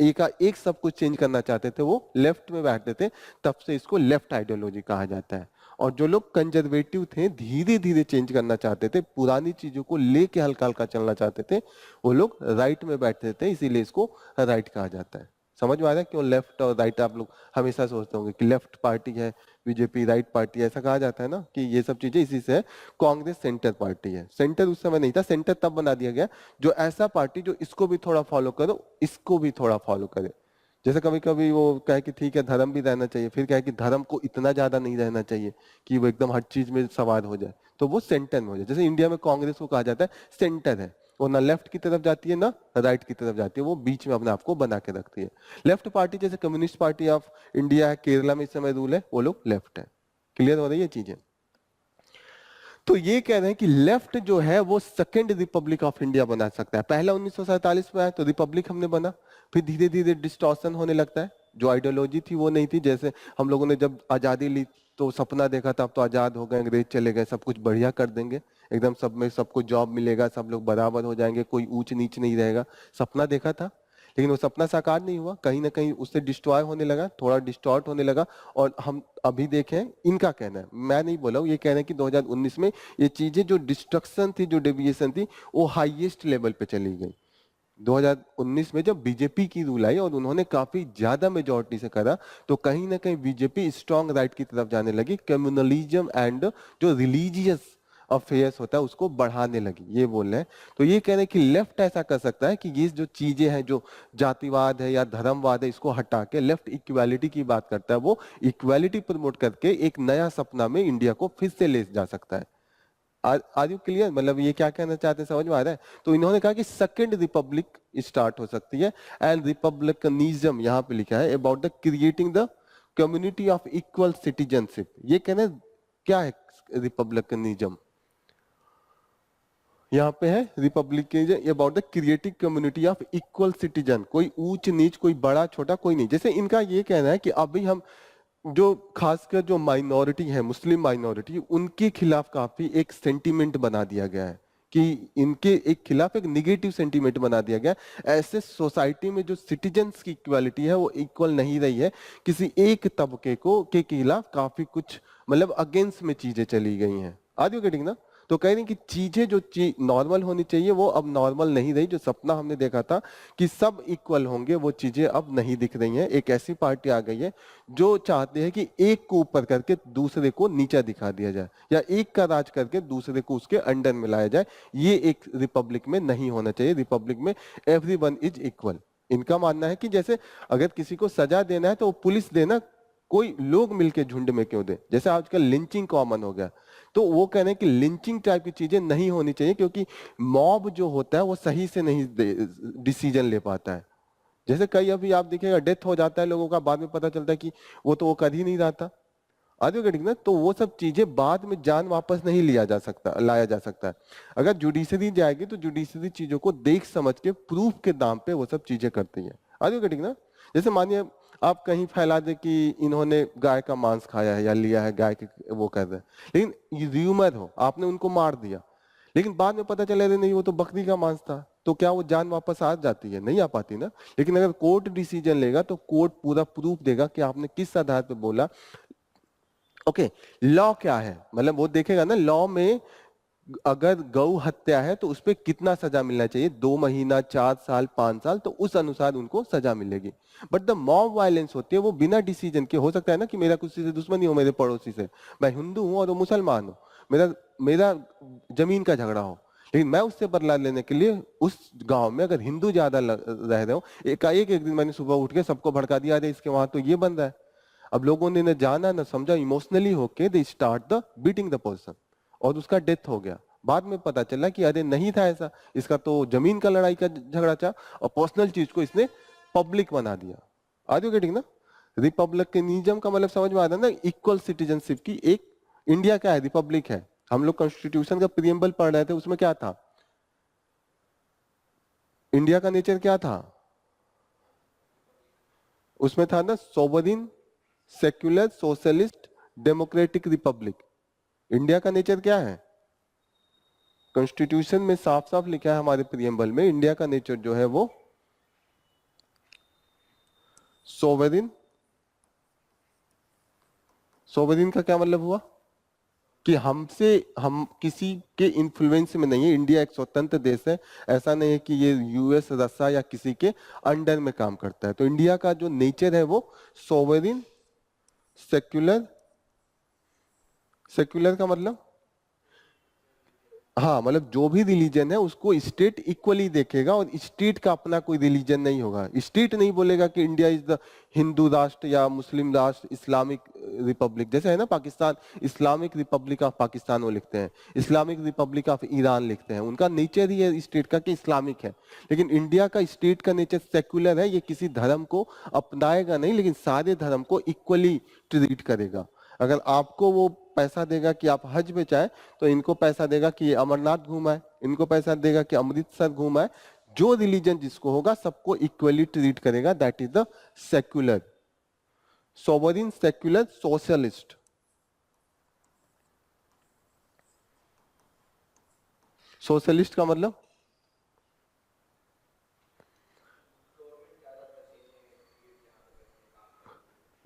एक सब कुछ चेंज करना चाहते थे वो लेफ्ट में बैठते थे, तब से इसको लेफ्ट आइडियोलॉजी कहा जाता है। और जो लोग कंजर्वेटिव थे, धीरे धीरे चेंज करना चाहते थे, पुरानी चीजों को लेके हल्का हल्का चलना चाहते थे, वो लोग राइट में बैठते थे, इसीलिए इसको राइट कहा जाता है। समझ में आ रहा है क्यों लेफ्ट और राइट आप लोग हमेशा सोचते होंगे कि लेफ्ट पार्टी है बीजेपी, राइट पार्टी है, ऐसा कहा जाता है ना, कि ये सब चीजें इसी से है। कांग्रेस सेंटर पार्टी है, सेंटर उस समय नहीं था, सेंटर तब बना दिया गया जो ऐसा पार्टी जो इसको भी थोड़ा फॉलो करो, इसको भी थोड़ा फॉलो करे। जैसे कभी कभी वो कहे कि ठीक है धर्म भी रहना चाहिए, फिर कहे कि धर्म को इतना ज्यादा नहीं रहना चाहिए कि वो एकदम हर चीज में सवार हो जाए, तो वो सेंटर में हो जाए। जैसे इंडिया में कांग्रेस को कहा जाता है सेंटर है, वो ना लेफ्ट की तरफ जाती है ना राइट की तरफ जाती है, वो बीच में अपने आप को बना के रखती है। लेफ्ट पार्टी जैसे कम्युनिस्ट पार्टी ऑफ इंडिया है, केरला में इस समय रूल है, वो लोग लेफ्ट है। क्लियर हो रही है चीजें? तो ये कह रहे हैं कि लेफ्ट जो है वो सेकेंड रिपब्लिक ऑफ इंडिया बना सकता है। पहला 1947 में आया तो रिपब्लिक हमने बना, फिर धीरे धीरे डिस्टॉर्शन होने लगता है, जो आइडियोलॉजी थी वो नहीं थी। जैसे हम लोगों ने जब आजादी ली तो सपना देखा था अब तो आजाद हो गए, अंग्रेज चले गए, सब कुछ बढ़िया कर देंगे, एकदम सब में सबको जॉब मिलेगा, सब लोग बराबर हो जाएंगे, कोई ऊंच नीच नहीं रहेगा, सपना देखा था। लेकिन वो सपना साकार नहीं हुआ, कहीं ना कहीं उससे डिस्ट्रॉय होने लगा, थोड़ा डिस्टॉर्ट होने लगा। और हम अभी देखें, इनका कहना है, मैं नहीं बोला हूं, ये कह रहे हैं कि 2019 में ये चीजें जो डिस्ट्रक्शन थी, जो डेविएशन थी, वो हाईएस्ट लेवल पे चली गई। 2019 में जब बीजेपी की रूल आई और उन्होंने काफी ज्यादा मेजोरिटी से करा, तो कहीं ना कहीं बीजेपी स्ट्रॉन्ग राइट की तरफ जाने लगी, कम्युनलिज्म एंड जो रिलीजियस अफेयर्स होता है उसको बढ़ाने लगी, ये बोल रहे हैं। तो ये कह रहे हैं कि लेफ्ट ऐसा कर सकता है कि ये जो चीजें हैं, जो जातिवाद है या धर्मवाद है, इसको हटा के लेफ्ट इक्वालिटी की बात करता है, वो इक्वालिटी प्रमोट करके एक नया सपना में इंडिया को फिर से ले जा सकता है। Are you clear? मतलब ये क्या कहना चाहते हैं, समझ में आ रहा है? तो इन्होंने कहा कि सेकेंड रिपब्लिक स्टार्ट हो सकती है, एंड रिपब्लिकनिज्म यहाँ पे लिखा है about the creating the community of equal citizenship. ये कहना क्या है रिपब्लिकनिज्म? यहाँ पे है republicanism about the creative community of equal citizen, कोई ऊंच नीच, कोई बड़ा छोटा कोई नहीं। जैसे इनका ये कहना है कि अभी हम जो खासकर जो माइनॉरिटी है, मुस्लिम माइनॉरिटी, उनके खिलाफ काफी एक सेंटीमेंट बना दिया गया है कि इनके एक खिलाफ एक निगेटिव सेंटीमेंट बना दिया गया है। ऐसे सोसाइटी में जो सिटीजन्स की इक्वालिटी है वो इक्वल नहीं रही है, किसी एक तबके को के खिलाफ काफी कुछ मतलब अगेंस्ट में चीजें चली गई हैं। आर यू गेटिंग ना? तो कह रहे हैं कि चीजें जो चीज नॉर्मल होनी चाहिए वो अब नॉर्मल नहीं रही। जो सपना हमने देखा था कि सब इक्वल होंगे, वो चीजें अब नहीं दिख रही हैं। एक ऐसी पार्टी आ गई है जो चाहते हैं कि एक को ऊपर करके दूसरे को नीचा दिखा दिया जाए, या एक का राज करके दूसरे को उसके अंडर में लाया जाए। ये एक रिपब्लिक में नहीं होना चाहिए। रिपब्लिक में एवरीवन इज इक्वल। इनका मानना है कि जैसे अगर किसी को सजा देना है तो वो पुलिस देना, कोई लोग मिलके झुंड में क्यों दे। जैसे आजकल लिंचिंग कॉमन हो गया, तो वो कह रहे हैं कि लिंचिंग टाइप की चीजें नहीं होनी चाहिए, क्योंकि मॉब जो होता है वो सही से नहीं डिसीजन ले पाता है। जैसे कई अभी आप देखिएगा डेथ हो जाता है लोगों का, बाद में पता चलता है कि वो कर ही नहीं रहा था। आगे कटिंग ना, तो वो सब चीजें बाद में जान वापस नहीं लाया जा सकता है। अगर जुडिशरी जाएगी तो जुडिशरी चीजों को देख समझ के प्रूफ के दाम पे वो सब चीजें करती है। आगे कटिंग ना, जैसे मानिए आप कहीं फैला दे कि इन्होंने गाय का मांस खाया है या लिया है गाय के, वो कर रहे हैं, लेकिन र्यूमर हो, आपने उनको मार दिया, लेकिन बाद में पता चले नहीं वो तो बकरी का मांस था, तो क्या वो जान वापस आ जाती है? नहीं आ पाती ना। लेकिन अगर कोर्ट डिसीजन लेगा तो कोर्ट पूरा प्रूफ देगा कि आपने किस आधार पर बोला। ओके, लॉ क्या है, मतलब वो देखेगा ना लॉ में, अगर गौ हत्या है तो उसपे कितना सजा मिलना चाहिए, 2 महीना, 4 साल, 5 साल, तो उस अनुसार उनको सजा मिलेगी। बट द मॉब वायलेंस होती है वो बिना डिसीजन के। हो सकता है ना कि मेरा किसी से दुश्मनी हो, मेरे पड़ोसी से, मैं हिंदू हूं और वो मुसलमान हूं, मेरा मेरा जमीन का झगड़ा हो, लेकिन मैं उससे बदला लेने के लिए उस गांव में अगर हिंदू ज्यादा रह रहे हो, एक दिन मैंने सुबह उठ के सबको भड़का दिया, अरे इसके वहां तो ये बन रहा है। अब लोगों ने न जाना न समझा, इमोशनली होके they start the beating the person, और उसका डेथ हो गया। बाद में पता चला कि अरे नहीं था ऐसा, इसका तो जमीन का लड़ाई का झगड़ा था, और पर्सनल चीज को इसने पब्लिक बना दिया। आर यू गेटिंग ना? रिपब्लिकनिज्म का मतलब समझ में आ रहा है ना, इक्वल सिटीजनशिप की एक। इंडिया क्या है? रिपब्लिक है। हम लोग कॉन्स्टिट्यूशन का प्रियम्बल पढ़ रहे थे, उसमें क्या था? इंडिया का नेचर क्या था? उसमें था ना sovereign, secular, socialist, democratic Republic. India का नेचर क्या है? कॉन्स्टिट्यूशन में साफ साफ लिखा है हमारे प्रियम्बल में, इंडिया का नेचर जो है वो सोवरिन। सोवरिन का क्या मतलब हुआ? कि हम किसी के इन्फ्लुएंस में नहीं है। इंडिया एक स्वतंत्र देश है, ऐसा नहीं है कि ये यूएस, रसिया या किसी के अंडर में काम करता है। तो इंडिया का जो नेचर है वो सोवरिन, सेक्युलर। सेक्युलर का मतलब, हाँ, मतलब जो भी रिलीजन है उसको स्टेट इक्वली देखेगा, और स्टेट का अपना कोई रिलीजन नहीं होगा। स्टेट नहीं बोलेगा कि इंडिया इज द हिंदू राष्ट्र या मुस्लिम राष्ट्र, इस्लामिक रिपब्लिक। जैसे है ना Pakistan, Islamic Republic of Pakistan वो लिखते हैं, इस्लामिक रिपब्लिक ऑफ ईरान लिखते हैं। उनका नेचर ही है स्टेट का कि इस्लामिक है। लेकिन इंडिया का स्टेट का नेचर सेक्युलर है, ये किसी धर्म को अपनाएगा नहीं, लेकिन सारे धर्म को इक्वली ट्रीट करेगा। अगर आपको वो पैसा देगा कि आप हज पे जाए, तो इनको पैसा देगा कि ये अमरनाथ घुमाए, इनको पैसा देगा कि अमृतसर घुमाए। जो रिलीजन जिसको होगा सबको इक्वली ट्रीट करेगा। That is the secular, sovereign, secular, socialist. Socialist का मतलब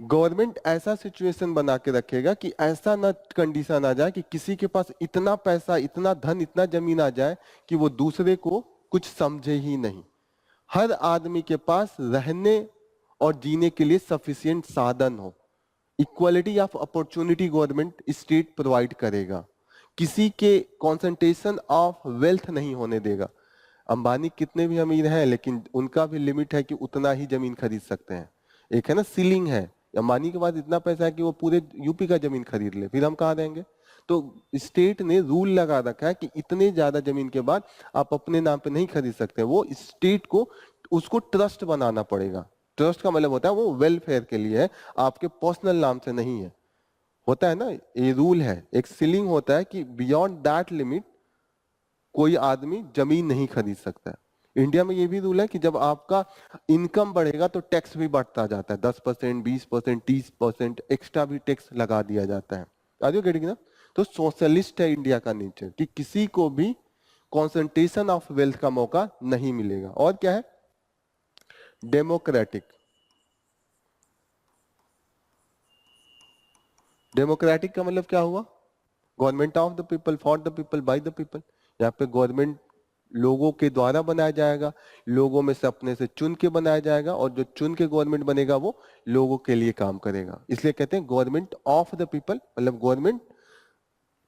गवर्नमेंट ऐसा सिचुएशन बना के रखेगा कि ऐसा ना कंडीशन आ जाए कि किसी के पास इतना पैसा, इतना धन, इतना जमीन आ जाए कि वो दूसरे को कुछ समझे ही नहीं। हर आदमी के पास रहने और जीने के लिए सफिशिएंट साधन हो। Equality of opportunity government state provide करेगा। किसी के कंसंट्रेशन ऑफ वेल्थ नहीं होने देगा। अंबानी कितने भी अमीर हैं, लेकिन उनका भी लिमिट है कि उतना ही जमीन खरीद सकते हैं। एक है ना सीलिंग है, अंबानी के पास इतना पैसा है कि वो पूरे यूपी का जमीन खरीद ले, फिर हम कहाँ देंगे? तो स्टेट ने रूल लगा रखा है कि इतने ज्यादा जमीन के बाद आप अपने नाम पे नहीं खरीद सकते। वो स्टेट को उसको ट्रस्ट बनाना पड़ेगा। ट्रस्ट का मतलब होता है वो वेलफेयर के लिए है, आपके पर्सनल नाम से नहीं है। होता है ना, ये रूल है, एक सीलिंग होता है कि बियॉन्ड दैट लिमिट कोई आदमी जमीन नहीं खरीद सकता है। इंडिया में ये भी रूल है कि जब आपका इनकम बढ़ेगा तो टैक्स भी बढ़ता जाता है, 10%, 20%, 30% एक्स्ट्रा भी टैक्स लगा दिया जाता है। आर यू गेटिंग ना? तो सोशलिस्ट है इंडिया का नेचर कि किसी को भी कॉन्सेंट्रेशन ऑफ वेल्थ का मौका नहीं मिलेगा। और क्या है? डेमोक्रेटिक। डेमोक्रेटिक का मतलब क्या हुआ? Government of the people, for the people, by the people. यहाँ पे गवर्नमेंट लोगों के द्वारा बनाया जाएगा, लोगों में से अपने से चुन के बनाया जाएगा, और जो चुन के गवर्नमेंट बनेगा वो लोगों के लिए काम करेगा। इसलिए कहते हैं गवर्नमेंट ऑफ द पीपल, मतलब गवर्नमेंट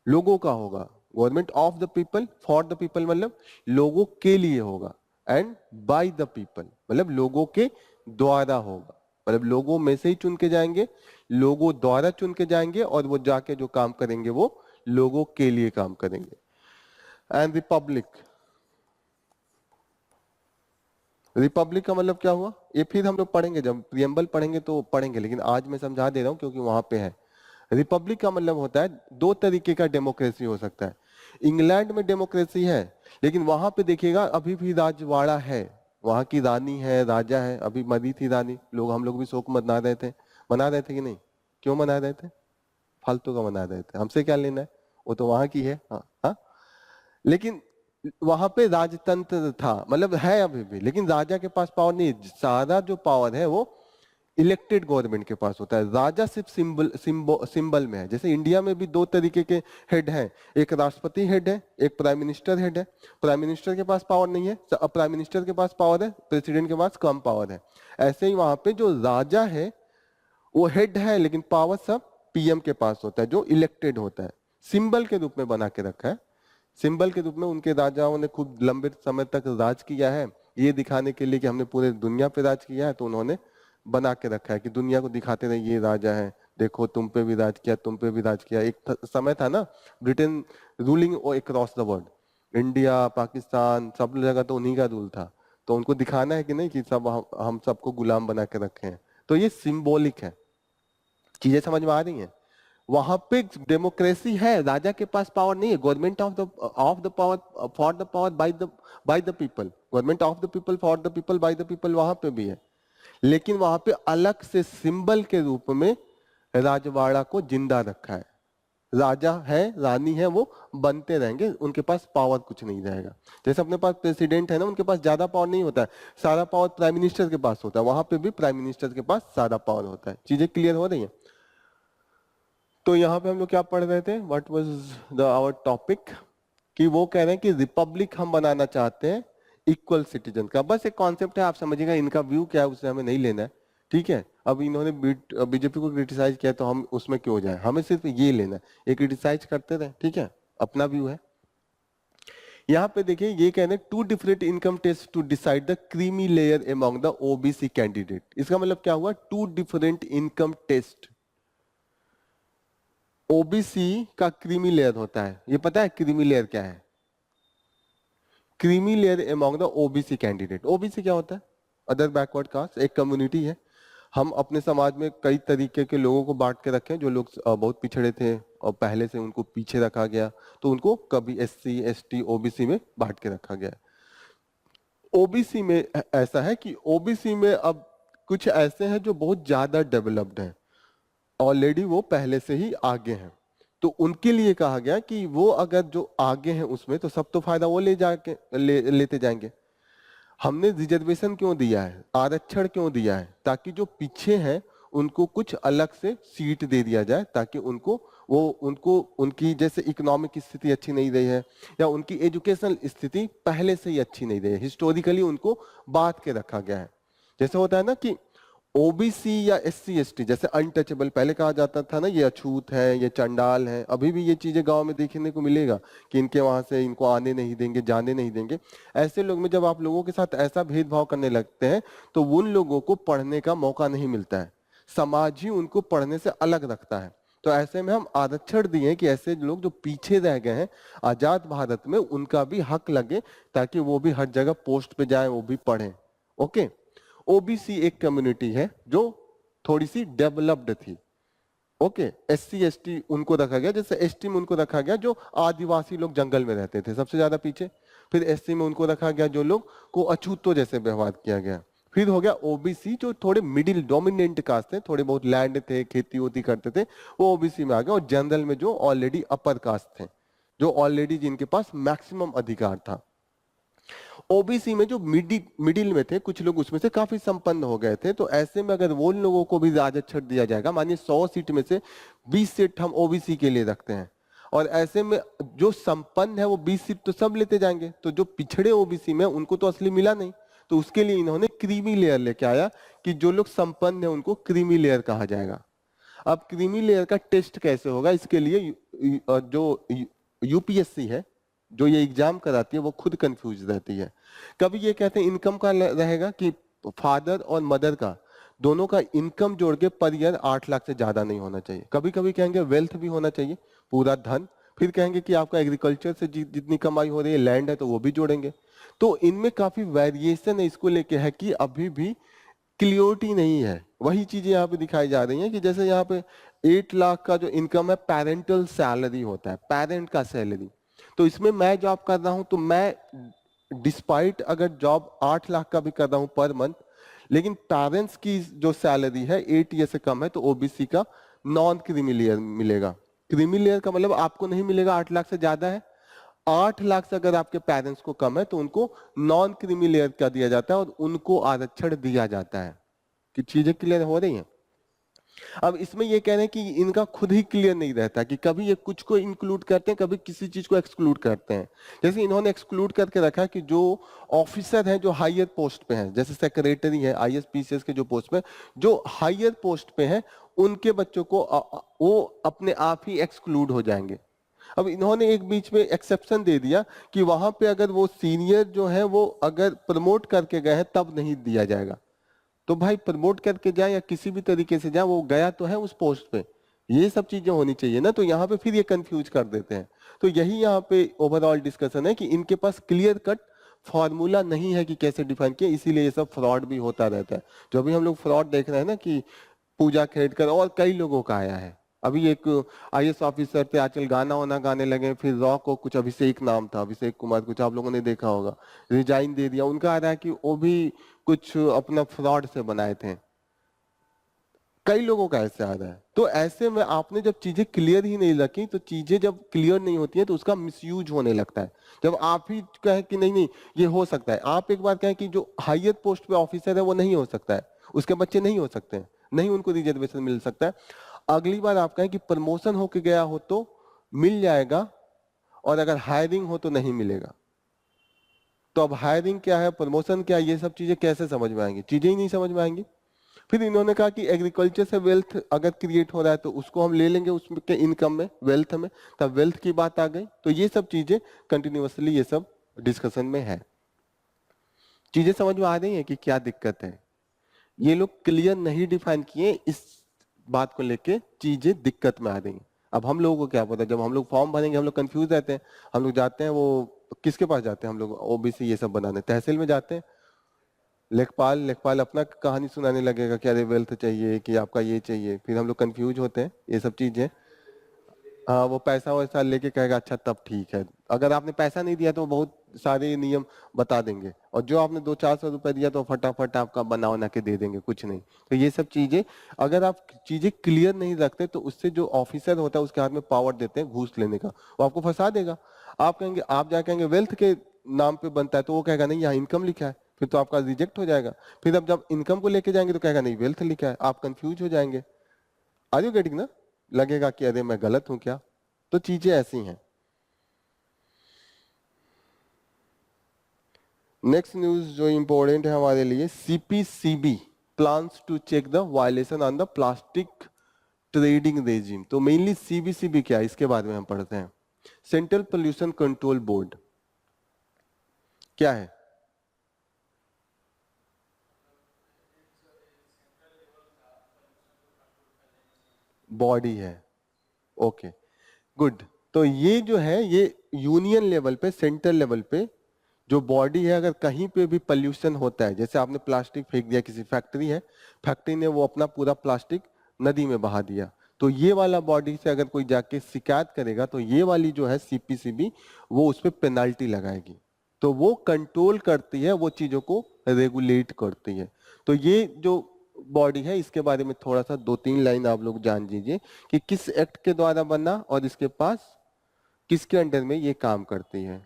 लोगों का होगा। Government of the people, for the people मतलब लोगों के लिए होगा, एंड बाय द पीपल मतलब लोगों के द्वारा होगा। मतलब लोगों में से ही चुन के जाएंगे, लोगों द्वारा चुन के जाएंगे, और वो जाके जो काम करेंगे वो लोगों के लिए काम करेंगे। And Republic. रिपब्लिक का मतलब क्या हुआ? ये फिर हम लोग पढ़ेंगे, जब प्रियम्बल पढ़ेंगे तो पढ़ेंगे, लेकिन आज मैं समझा दे रहा हूं क्योंकि वहां पे है। रिपब्लिक का मतलब होता है दो तरीके का डेमोक्रेसी हो सकता है। इंग्लैंड में डेमोक्रेसी है, लेकिन वहां पे देखिएगा अभी भी राजवाड़ा है, वहां की रानी है, राजा है, अभी मरी थी रानी, लोग हम लोग भी शोक मना रहे थे। मना रहे थे कि नहीं? क्यों मना रहे थे? फालतू का मना रहे थे, हमसे क्या लेना है, वो तो वहां की है। हाँ हाँ। लेकिन वहां पे राजतंत्र था, मतलब है अभी भी, लेकिन राजा के पास पावर नहीं है। सारा जो पावर है वो इलेक्टेड गवर्नमेंट के पास होता है। राजा सिर्फ सिंबल में है। जैसे इंडिया में भी दो तरीके के हेड हैं, एक राष्ट्रपति हेड है, एक प्राइम मिनिस्टर हेड है। प्राइम मिनिस्टर के पास पावर नहीं है, अब प्राइम मिनिस्टर के पास पावर है, प्रेसिडेंट के पास कम पावर है। ऐसे ही वहां पे जो राजा है वो हेड है, लेकिन पावर सब पीएम के पास होता है जो इलेक्टेड होता है। सिंबल के रूप में बना के रखा है, सिंबल के रूप में उनके राजाओं ने खूब लंबे समय तक राज किया है, ये दिखाने के लिए कि हमने पूरे दुनिया पे राज किया है, तो उन्होंने बना के रखा है कि दुनिया को दिखाते रहे ये राजा है, देखो तुम पे भी राज किया, तुम पे भी राज किया। एक समय था ना Britain ruling across the world, India, Pakistan, सब जगह तो उन्हीं का रूल था। तो उनको दिखाना है कि नहीं कि सब हम सबको गुलाम बना के रखे हैं। तो ये सिंबॉलिक है। चीजें समझ में आ रही हैं? वहां पे डेमोक्रेसी है, राजा के पास पावर नहीं है। Government of the power, for the power, by the people. Government of the people, for the people, by the people वहां पे भी है, लेकिन वहां पे अलग से सिंबल के रूप में राजवाड़ा को जिंदा रखा है। राजा है, रानी है, वो बनते रहेंगे, उनके पास पावर कुछ नहीं रहेगा। जैसे अपने पास प्रेसिडेंट है ना, उनके पास ज्यादा पावर नहीं होता है, सारा पावर प्राइम मिनिस्टर के पास होता है। वहां पे भी प्राइम मिनिस्टर के पास सारा पावर होता है। चीजें क्लियर हो रही है? तो यहाँ पे हम लोग क्या पढ़ रहे थे, what was the our topic, कि वो कह रहे हैं कि रिपब्लिक हम बनाना चाहते हैं इक्वल सिटीजन का। बस एक कॉन्सेप्ट है, आप समझिएगा, इनका व्यू क्या है उसे हमें नहीं लेना है, ठीक है। अब इन्होंने बीजेपी को क्रिटिसाइज किया तो हम उसमें क्यों जाए, हमें सिर्फ ये लेना है, ये क्रिटिसाइज करते रहे, ठीक है, अपना व्यू है। यहाँ पे देखिए ये कह रहे हैं two different income test to decide the creamy layer among the OBC candidate. इसका मतलब क्या हुआ? Two different income test. OBC का क्रीमी लेयर होता है, ये पता है क्रीमी लेयर क्या है? Creamy layer among the OBC candidate. OBC क्या होता है? अदर बैकवर्ड कास्ट, एक कम्युनिटी है। हम अपने समाज में कई तरीके के लोगों को बांट के रखे हैं, जो लोग बहुत पिछड़े थे और पहले से उनको पीछे रखा गया, तो उनको कभी एससी, एसटी, ओबीसी में बांट के रखा गया। ओबीसी में ऐसा है कि ओबीसी में अब कुछ ऐसे हैं जो बहुत ज्यादा डेवलप्ड हैं, ऑलरेडी वो पहले से ही आगे हैं, तो उनके लिए कहा गया कि वो अगर जो आगे हैं उसमें, तो सब तो फायदा वो लेते जाएंगे। हमने रिजर्वेशन क्यों दिया है, आरक्षण क्यों दिया है? ताकि जो पीछे हैं उनको कुछ अलग से सीट दे दिया जाए, ताकि उनको उनकी जैसे इकोनॉमिक स्थिति अच्छी नहीं रही है, या उनकी एजुकेशनल स्थिति पहले से ही अच्छी नहीं रही है, हिस्टोरिकली उनको बांट के रखा गया है। जैसे होता है ना कि ओबीसी या एससी एसटी, जैसे अनटचेबल पहले कहा जाता था ना, ये अछूत है, ये चंडाल है, अभी भी ये चीजें गांव में देखने को मिलेगा कि इनके वहां से इनको आने नहीं देंगे, जाने नहीं देंगे। ऐसे लोग में जब आप लोगों के साथ ऐसा भेदभाव करने लगते हैं, तो उन लोगों को पढ़ने का मौका नहीं मिलता है, समाज ही उनको पढ़ने से अलग रखता है। तो ऐसे में हम आरक्षण दिए कि ऐसे लोग जो पीछे रह गए हैं आजाद भारत में, उनका भी हक लगे, ताकि वो भी हर जगह पोस्ट पे जाए, वो भी पढ़े। ओके। ओबीसी एक कम्युनिटी है जो थोड़ी सी डेवलप्ड थी, ओके, SC ST उनको रखा गया, जैसे ST में उनको रखा गया जो आदिवासी लोग जंगल में रहते थे सबसे ज्यादा पीछे। फिर SC में उनको रखा गया जो लोग को अछूतों जैसे व्यवहार किया गया। फिर हो गया OBC जो थोड़े मिडिल डोमिनेंट कास्ट थे, थोड़े बहुत लैंड थे, खेती वोती करते थे, वो OBC में आ गया। और जनरल में जो ऑलरेडी अपर कास्ट थे, जो ऑलरेडी जिनके पास मैक्सिमम अधिकार था। ओबीसी में जो मिडिल में थे कुछ लोग, उसमें से काफी संपन्न हो गए थे, तो ऐसे में अगर वो लोगों को भी राजद छट दिया जाएगा, मानिए 100 सीट में से 20 सीट हम ओबीसी के लिए रखते हैं, और ऐसे में जो संपन्न है वो 20 सीट तो सब लेते जाएंगे, तो जो पिछड़े ओबीसी में उनको तो असली मिला नहीं, तो उसके लिए इन्होंने क्रीमी लेयर लेके आया कि जो लोग संपन्न है उनको क्रीमी लेयर कहा जाएगा। अब क्रीमी लेयर का टेस्ट कैसे होगा, इसके लिए जो यूपीएससी है जो ये एग्जाम कराती है वो खुद कंफ्यूज रहती है। कभी ये कहते हैं इनकम का रहेगा कि फादर और मदर का दोनों का इनकम जोड़ के पर ईयर 8 लाख से ज्यादा नहीं होना चाहिए। कभी कभी कहेंगे वेल्थ भी होना चाहिए, पूरा धन। फिर कहेंगे कि आपका एग्रीकल्चर से जितनी कमाई हो रही है, लैंड है तो वो भी जोड़ेंगे। तो इनमें काफी वेरिएशन है, इसको लेके है कि अभी भी क्लियरिटी नहीं है। वही चीजें यहाँ पे दिखाई जा रही हैं कि जैसे यहाँ पे 8 लाख का जो इनकम है पेरेंटल सैलरी होता है, पेरेंट का सैलरी। तो इसमें मैं जॉब कर रहा हूं तो मैं डिस्पाइट अगर जॉब 8 लाख का भी कर रहा हूं पर मंथ, लेकिन पेरेंट्स की जो सैलरी है 8 ईयर से कम है, तो ओबीसी का नॉन क्रीमी लेयर मिलेगा। क्रीमी लेयर का मतलब आपको नहीं मिलेगा 8 लाख से ज्यादा है, 8 लाख से अगर आपके पेरेंट्स को कम है तो उनको नॉन क्रीमी लेयर का दिया जाता है और उनको आरक्षण दिया जाता है। कि चीजें क्लियर हो रही हैं? अब इसमें ये कह रहे हैं कि इनका खुद ही क्लियर नहीं रहता कि कभी ये कुछ को इंक्लूड करते हैं, कभी किसी चीज को एक्सक्लूड करते हैं। जैसे इन्होंने एक्सक्लूड करके रखा कि जो ऑफिसर हैं जो हायर पोस्ट पे हैं, जैसे सेक्रेटरी है, आईएएस पीसीएस के जो पोस्ट पे, जो हायर पोस्ट पे हैं, उनके बच्चों को वो अपने आप ही एक्सक्लूड हो जाएंगे। अब इन्होंने एक बीच में एक्सेप्शन दे दिया कि वहां पे अगर वो सीनियर जो है वो अगर प्रमोट करके गए हैं तब नहीं दिया जाएगा। तो भाई प्रमोट करके जाए या किसी भी तरीके से जाए, वो गया तो है उस पोस्ट पे, ये सब चीजें होनी चाहिए ना। तो यहाँ पे फिर ये कंफ्यूज कर देते हैं। तो यही यहाँ पे ओवरऑल डिस्कशन है कि इनके पास क्लियर कट फॉर्मूला नहीं है कि कैसे डिफाइन किया, इसीलिए ये सब फ्रॉड भी होता रहता है। जो अभी हम लोग फ्रॉड देख रहे हैं ना कि पूजा खेड़कर और कई लोगों का आया है। अभी एक आईएएस ऑफिसर थे, आजकल गाना वाना गाने लगे, फिर रॉ को कुछ अभिषेक नाम था, अभिषेक कुमार, कुछ आप लोगों ने देखा होगा, रिजाइन दे दिया। उनका आ रहा है कि वो भी कुछ अपना फ्रॉड से बनाए थे। कई लोगों का ऐसे आ रहा है। तो ऐसे में आपने जब चीजें क्लियर ही नहीं रखी, तो चीजें जब क्लियर नहीं होती हैं तो उसका मिसयूज होने लगता है। जब आप ही कहें कि नहीं नहीं ये हो सकता है, आप एक बार कहें कि जो हाईएस्ट पोस्ट पे ऑफिसर है वो नहीं हो सकता है, उसके बच्चे नहीं हो सकते हैं, नहीं उनको रिजर्वेशन मिल सकता है। अगली बार आप कहें कि प्रमोशन होके गया हो तो मिल जाएगा, और अगर हायरिंग हो तो नहीं मिलेगा। तो अब हायरिंग क्या है, प्रमोशन क्या है, ये सब चीजें कैसे समझ में आएंगी? चीजें ही नहीं समझ में आएंगी। फिर इन्होंने कहा कि एग्रीकल्चर से वेल्थ अगर क्रिएट हो रहा है तो उसको हम ले लेंगे उसके इनकम में, वेल्थ में, तब वेल्थ की बात आ गई। तो ये सब चीजें कंटिन्यूअसली ये सब डिस्कशन में है। चीजें समझ में आ रही है कि क्या दिक्कत है? ये लोग क्लियर नहीं डिफाइन किए, इस बात को लेके चीजें दिक्कत में आ रही हैं। अब हम लोगों को क्या पता, जब हम लोग फॉर्म भरेंगे हम लोग कंफ्यूज रहते हैं। हम लोग जाते हैं, वो किसके पास जाते हैं हम लोग, ओबीसी ये सब बनाने, तहसील में जाते हैं, लेखपाल लेखपाल अपना कहानी सुनाने लगेगा कि अरे वेल्थ चाहिए कि आपका ये चाहिए। फिर हम लोग कंफ्यूज होते हैं, ये सब चीजें। हाँ, वो पैसा वैसा लेके कहेगा अच्छा तब ठीक है। अगर आपने पैसा नहीं दिया तो बहुत सारे नियम बता देंगे, और जो आपने 200-400 रुपए दिया तो फटाफट आपका बना बना के दे देंगे, कुछ नहीं। तो ये सब चीजें अगर आप चीजें क्लियर नहीं रखते तो उससे जो ऑफिसर होता है उसके हाथ में पावर देते हैं घूस लेने का, वो आपको फंसा देगा। आप कहेंगे, आप जा कहेंगे वेल्थ के नाम पे बनता है, तो वो कहेगा नहीं यहाँ इनकम लिखा है, फिर तो आपका रिजेक्ट हो जाएगा। फिर अब जब इनकम को लेके जाएंगे तो कहेगा नहीं वेल्थ लिखा है, आप कंफ्यूज हो जाएंगे। आर यू गेटिंग ना? लगेगा कि अरे मैं गलत हूं क्या। तो चीजें ऐसी हैं। नेक्स्ट न्यूज जो इंपॉर्टेंट है हमारे लिए, CPCB plans to check the violation on the plastic trading regime. तो मेनली सीबीसीबी क्या है इसके बारे में हम पढ़ते हैं। सेंट्रल पोल्यूशन कंट्रोल बोर्ड क्या है? बॉडी है। Okay, good. तो ये जो है ये यूनियन लेवल पे, सेंट्रल लेवल पे जो बॉडी है, अगर कहीं पे भी पोल्यूशन होता है, जैसे आपने प्लास्टिक फेंक दिया, किसी फैक्ट्री है, फैक्ट्री ने वो अपना पूरा प्लास्टिक नदी में बहा दिया, तो ये वाला बॉडी से अगर कोई जाके शिकायत करेगा तो ये वाली जो है सीपीसीबी वो उस पर पेनाल्टी लगाएगी। तो वो कंट्रोल करती है, वो चीजों को रेगुलेट करती है। तो ये जो बॉडी है इसके बारे में थोड़ा सा 2-3 लाइन आप लोग जान लीजिए कि किस एक्ट के द्वारा बना और इसके पास किसके अंडर में ये काम करती है।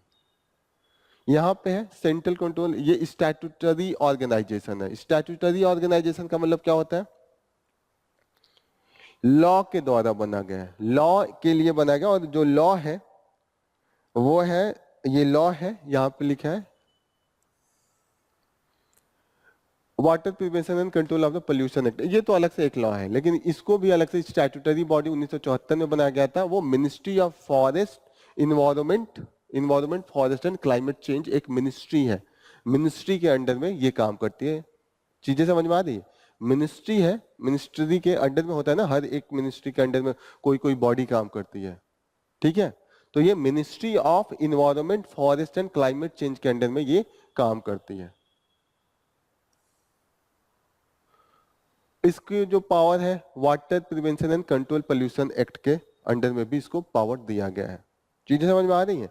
यहाँ पे है सेंट्रल कंट्रोल, ये स्टैट्यूटरी ऑर्गेनाइजेशन है। स्टैट्यूटरी ऑर्गेनाइजेशन का मतलब क्या होता है? लॉ के द्वारा बना गया है, लॉ के लिए बना गया। और जो लॉ है वो है, ये लॉ है यहाँ पे लिखा है water prevention and control of the pollution act. ये तो अलग से एक लॉ है, लेकिन इसको भी अलग से स्टैट्यूटरी बॉडी 1974 में बनाया गया था। वो ministry of forest environment forest and climate change एक मिनिस्ट्री है। मिनिस्ट्री के अंडर में ये काम करती है। चीजें समझ में आ रही है? मिनिस्ट्री है, मिनिस्ट्री के अंडर में होता है ना, हर एक मिनिस्ट्री के अंडर में कोई कोई बॉडी काम करती है, ठीक है। तो ये ministry of environment forest and climate change के अंडर में ये काम करती है। इसकी जो पावर है water prevention and control pollution act के अंडर में भी इसको पावर दिया गया है। चीजें समझ में आ रही हैं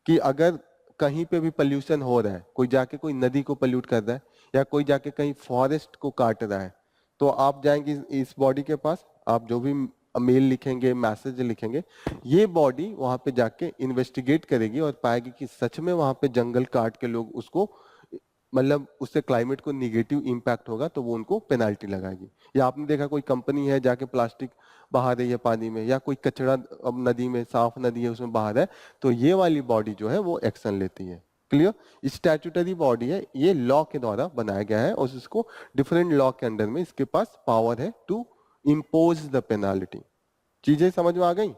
कि अगर कहीं पे भी पोल्यूशन हो रहा है, कोई जाके कोई नदी को पोल्यूट कर रहा है या कोई जाके कहीं फॉरेस्ट को काट रहा है, तो आप जाएंगे इस बॉडी के पास, आप जो भी मेल लिखेंगे, मैसेज लिखेंगे, ये बॉडी वहां पे जाके इन्वेस्टिगेट करेगी और पाएगी कि सच में वहां पे जंगल काट के लोग उसको, मतलब उससे क्लाइमेट को निगेटिव इंपैक्ट होगा तो वो उनको पेनाल्टी लगाएगी। या आपने देखा कोई कंपनी है जाके प्लास्टिक बहा रही है पानी में, या कोई कचरा अब नदी में, साफ नदी है उसमें बहा रहा है, तो ये वाली बॉडी जो है वो एक्शन लेती है। क्लियर? स्टैट्यूटरी बॉडी है, ये लॉ के द्वारा बनाया गया है और इसको डिफरेंट लॉ के अंडर में इसके पास पावर है टू इम्पोज द पेनाल्टी। चीजें समझ में आ गई?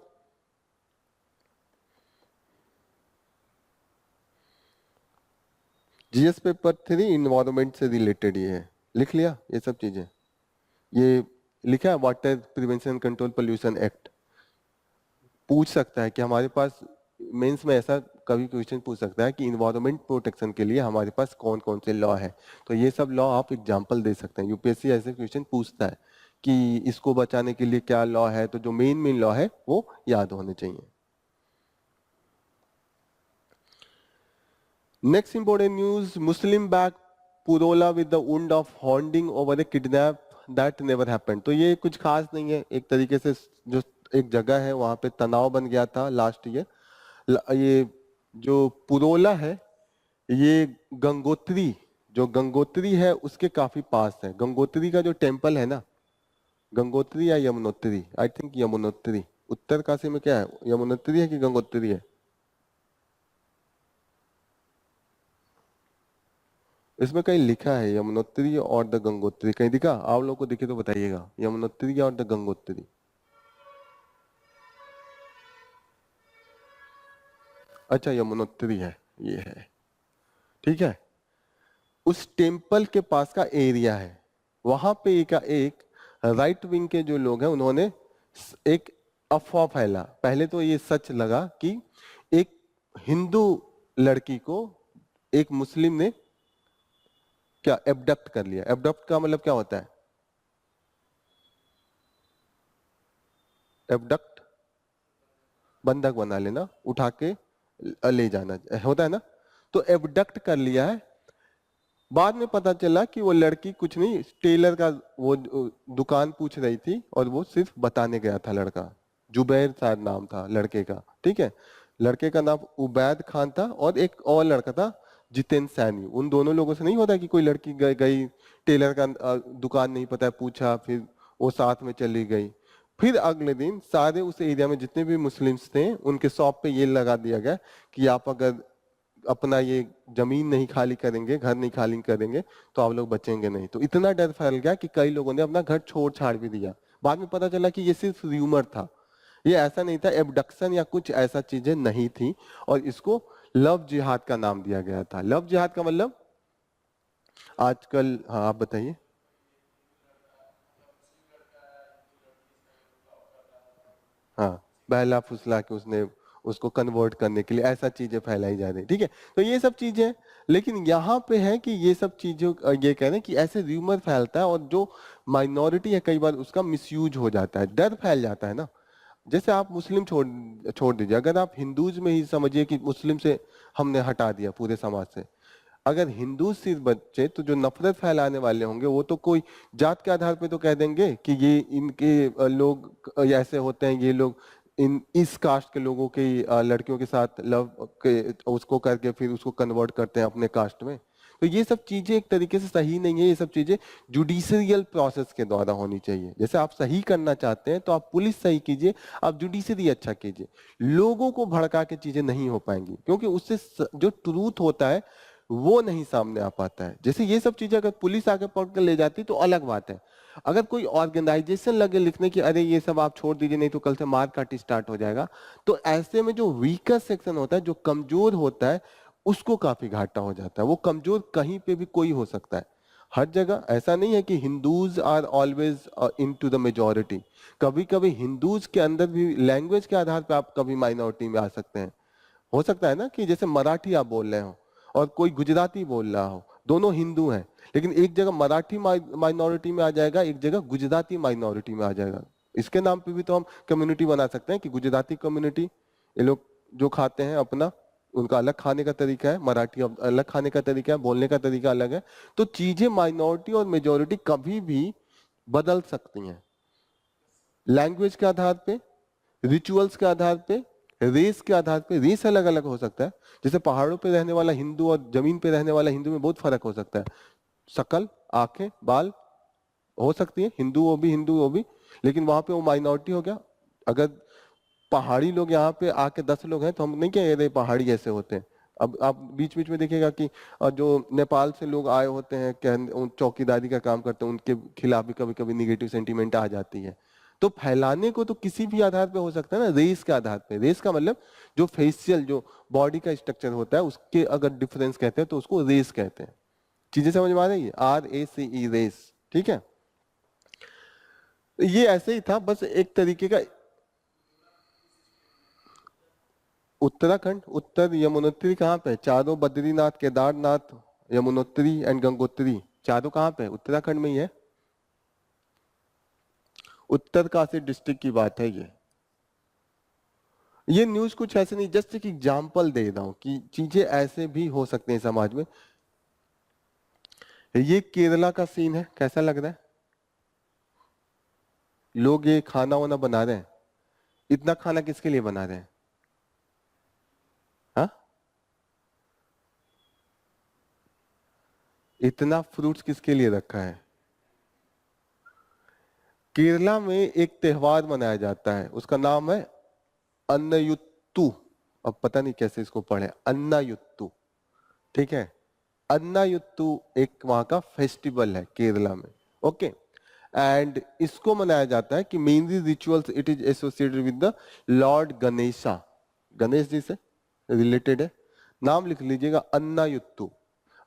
जीएस पेपर 3 इन्वायरमेंट से रिलेटेड ये है, लिख लिया ये सब चीजें। ये लिखा है water prevention control pollution act. पूछ सकता है कि हमारे पास मेंस में ऐसा कभी क्वेश्चन पूछ सकता है कि इन्वायरमेंट प्रोटेक्शन के लिए हमारे पास कौन कौन से लॉ है, तो ये सब लॉ आप एग्जांपल दे सकते हैं। यूपीएससी ऐसे क्वेश्चन पूछता है कि इसको बचाने के लिए क्या लॉ है, तो जो मेन मेन लॉ है वो याद होने चाहिए। Next important news, Muslim back Purola with the wound of hounding over a kidnap that never happened। तो ये कुछ खास नहीं है, एक तरीके से जो एक जगह है वहां पे तनाव बन गया था लास्ट ईयर। ये जो पुरोला है ये गंगोत्री, जो गंगोत्री है उसके काफी पास है। गंगोत्री का जो टेम्पल है ना, गंगोत्री या यमुनोत्री, आई थिंक यमुनोत्री, उत्तरकाशी में क्या है, यमुनोत्री है कि गंगोत्री है? इसमें कहीं लिखा है यमुनोत्री और द गंगोत्री, कहीं दिखा? आप लोगों को दिखे तो बताइएगा, यमुनोत्री और द गंगोत्री। अच्छा यमुनोत्री है, ये है, ठीक है। उस टेम्पल के पास का एरिया है, वहां पे एक राइट विंग के जो लोग हैं उन्होंने एक अफवाह फैला। पहले तो ये सच लगा कि एक हिंदू लड़की को एक मुस्लिम ने क्या एबडक्ट कर लिया। एबडक्ट का मतलब क्या होता है? एबडक्ट बंधक बना लेना, उठा के ले जाना होता है ना। तो एबडक्ट कर लिया है। बाद में पता चला कि वो लड़की कुछ नहीं, टेलर का वो दुकान पूछ रही थी और वो सिर्फ बताने गया था लड़का। जुबैर शायद नाम था लड़के का, ठीक है। लड़के का नाम उबैद खान था और एक और लड़का था जितेंद्र सैनी। उन दोनों लोगों से नहीं होता कि कोई लड़की गई टेलर का दुकान नहीं पता है, पूछा, फिर वो साथ में चली गई। फिर अगले दिन सारे उस एरिया में जितने भी मुस्लिम्स थे उनके शॉप पे ये लगा दिया गया कि आप अगर अपना ये जमीन नहीं खाली करेंगे, घर नहीं खाली करेंगे तो आप लोग बचेंगे नहीं। तो इतना डर फैल गया कि कई लोगों ने अपना घर छोड़ छाड़ भी दिया। बाद में पता चला कि ये सिर्फ र्यूमर था, ये ऐसा नहीं था, एबडक्शन या कुछ ऐसा चीजें नहीं थी। और इसको लव जिहाद का नाम दिया गया था। लव जिहाद का मतलब आजकल, हाँ आप बताइए। हाँ, बहला फुसला के उसने उसको कन्वर्ट करने के लिए, ऐसा चीजें फैलाई जा रही है, ठीक है। तो ये सब चीजें हैं। लेकिन यहाँ पे है कि ये सब चीजों ये कह रहे हैं कि ऐसे र्यूमर फैलता है और जो माइनॉरिटी है कई बार उसका मिसयूज हो जाता है, डर फैल जाता है ना। जैसे आप मुस्लिम छोड़ छोड़ दीजिए, अगर आप हिंदूज में ही समझिए कि मुस्लिम से हमने हटा दिया पूरे समाज से, अगर हिंदू सिर्फ बच्चे तो जो नफरत फैलाने वाले होंगे वो तो कोई जात के आधार पे तो कह देंगे कि ये इनके लोग ऐसे होते हैं, ये लोग इन इस कास्ट के लोगों के लड़कियों के साथ लव के उसको करके फिर उसको कन्वर्ट करते हैं अपने कास्ट में। तो ये सब चीजें एक तरीके से सही नहीं है। ये सब चीजें जुडिशियल प्रोसेस के द्वारा होनी चाहिए। जैसे आप सही करना चाहते हैं तो आप पुलिस सही कीजिए, आप जुडिशरी अच्छा कीजिए। लोगों को भड़का के चीजें नहीं हो पाएंगी, क्योंकि उससे जो ट्रूथ होता है वो नहीं सामने आ पाता है। जैसे ये सब चीजें अगर पुलिस आके पकड़ कर ले जाती तो अलग बात है। अगर कोई ऑर्गेनाइजेशन लगे लिखने की अरे ये सब आप छोड़ दीजिए नहीं तो कल से मार काटी स्टार्ट हो जाएगा, तो ऐसे में जो वीकर सेक्शन होता है, जो कमजोर होता है, उसको काफी घाटा हो जाता है। वो कमजोर कहीं पे भी कोई हो सकता है, हर जगह। ऐसा नहीं है कि Hindus are always into the majority. कभी कभी हिंदूज के अंदर भी लैंग्वेज के आधार पर आप कभी माइनॉरिटी में आ सकते हैं। हो सकता है ना कि जैसे मराठी आप बोल रहे हो और कोई गुजराती बोल रहा हो, दोनों हिंदू हैं, लेकिन एक जगह मराठी माइनॉरिटी में आ जाएगा, एक जगह गुजराती माइनॉरिटी में आ जाएगा। इसके नाम पे भी तो हम कम्युनिटी बना सकते हैं कि गुजराती कम्युनिटी, ये लोग जो खाते हैं अपना, उनका अलग खाने का तरीका है, मराठी अलग खाने का तरीका है, बोलने का तरीका अलग है। तो चीजें माइनॉरिटी और मेजोरिटी कभी भी बदल सकती हैं, लैंग्वेज के आधार पे, रिचुअल्स के आधार पे, रेस के आधार पे। रेस अलग अलग हो सकता है। जैसे पहाड़ों पे रहने वाला हिंदू और जमीन पे रहने वाला हिंदू में बहुत फर्क हो सकता है। शकल, आंखें, बाल हो सकती है, हिंदू वो भी हिंदू वो भी, लेकिन वहां पे वो माइनॉरिटी हो गया। अगर पहाड़ी लोग यहाँ पे आके 10 लोग हैं तो हम नहीं कह रहे पहाड़ी ऐसे होते हैं। अब आप बीच बीच में देखिएगा कि जो नेपाल से लोग आए होते हैं, चौकीदारी का काम करते हैं, उनके खिलाफ भी कभी कभी निगेटिव सेंटीमेंट आ जाती है। तो फैलाने को तो किसी भी आधार पे हो सकता है ना, रेस के आधार पे। रेस का मतलब जो फेशियल, जो बॉडी का स्ट्रक्चर होता है उसके अगर डिफरेंस कहते हैं तो उसको रेस कहते हैं। चीजें समझ में आ रही है? RACE, रेस, ठीक है। ये ऐसे ही था, बस एक तरीके का। उत्तराखंड, उत्तर यमुनोत्री कहाँ पे? चारों, बद्रीनाथ, केदारनाथ, यमुनोत्री एंड गंगोत्री, चारों कहाँ पे? उत्तराखंड में ही है। उत्तरकाशी डिस्ट्रिक्ट की बात है ये न्यूज कुछ ऐसे नहीं, जस्ट एक एग्जाम्पल दे रहा हूं कि चीजें ऐसे भी हो सकते हैं समाज में। ये केरला का सीन है, कैसा लग रहा है? लोग ये खाना वाना बना रहे हैं। इतना खाना किसके लिए बना रहे हैं? हाँ, इतना फ्रूट्स किसके लिए रखा है? केरला में एक त्योहार मनाया जाता है, उसका नाम है अन्नयुत्तु। अब पता नहीं कैसे इसको पढ़े, अन्नायुत्तु, ठीक है। अन्नायुत्तु एक वहां का फेस्टिवल है केरला में, ओके। एंड इसको मनाया जाता है कि mainly rituals it is associated with the lord Ganesha, Ganesh ji से रिलेटेड है। नाम लिख लीजिएगा, अन्नायुत्तु।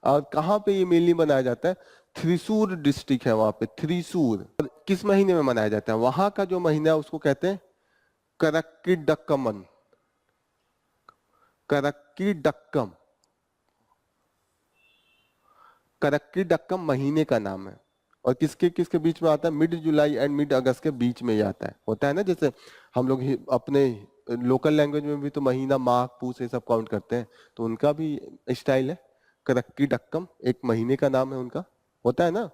और कहाँ पे ये मेनली मनाया जाता है? थ्रिसूर डिस्ट्रिक्ट है वहां पे, थ्रिसूर। और किस महीने में मनाया जाता है? वहां का जो महीना है उसको कहते हैं करक्कीडक्कमन, करक्कीडक्कम। करक्कीडक्कम महीने का नाम है। और किसके किसके बीच में आता है? मिड जुलाई एंड मिड अगस्त के बीच में ही आता है। होता है ना, जैसे हम लोग अपने लोकल लैंग्वेज में भी तो महीना, माह, पूस ये सब काउंट करते हैं, तो उनका भी स्टाइल है। करक्कीडक्कम एक महीने का नाम है उनका, होता है ना।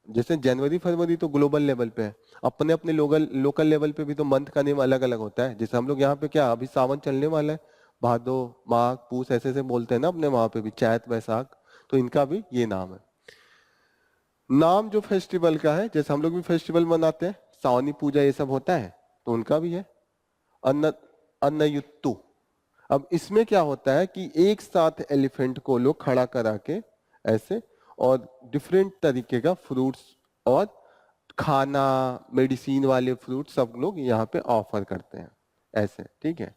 जैसे जनवरी फरवरी तो ग्लोबल लेवल पे है, अपने अपने लोकल लोकल लेवल पे भी तो मंथ का नेम अलग अलग होता है। जैसे हम लोग यहाँ पे क्या, अभी सावन चलने वाला है, भादो, माघ, पूस ऐसे ऐसे बोलते हैं ना अपने वहां पे भी, चैत, वैसाख। तो इनका भी ये नाम है। नाम जो फेस्टिवल का है, जैसे हम लोग भी फेस्टिवल मनाते हैं, सावनी पूजा ये सब होता है, तो उनका भी है अन्न अन्नयुत्तु। अब इसमें क्या होता है कि एक साथ एलिफेंट को लोग खड़ा करा के ऐसे, और डिफरेंट तरीके का फ्रूट्स और खाना, मेडिसिन वाले फ्रूट सब लोग यहाँ पे ऑफर करते हैं ऐसे, ठीक है।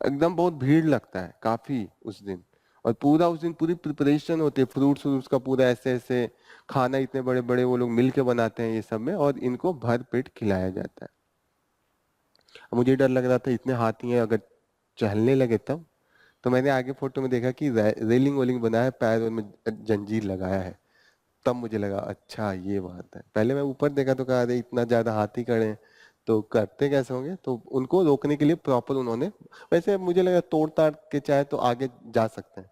एकदम बहुत भीड़ लगता है काफी उस दिन, और पूरा उस दिन पूरी प्रिपरेशन होती है, फ्रूट्स फ्रूट्स का पूरा ऐसे ऐसे खाना, इतने बड़े बड़े वो लोग मिल के बनाते हैं ये सब में, और इनको भर पेट खिलाया जाता है। मुझे डर लग रहा था इतने हाथी हैं, अगर चहलने लगे तब। तो मैंने आगे फोटो में देखा कि रेलिंग वेलिंग बनाया है, पैर में जंजीर लगाया है। तब मुझे लगा अच्छा ये बात है। पहले मैं ऊपर देखा तो कहा अरे इतना ज्यादा हाथी खड़े हैं तो करते कैसे होंगे, तो उनको रोकने के लिए प्रॉपर उन्होंने, वैसे मुझे लगा तोड़ ताड़ के चाहे तो आगे जा सकते हैं।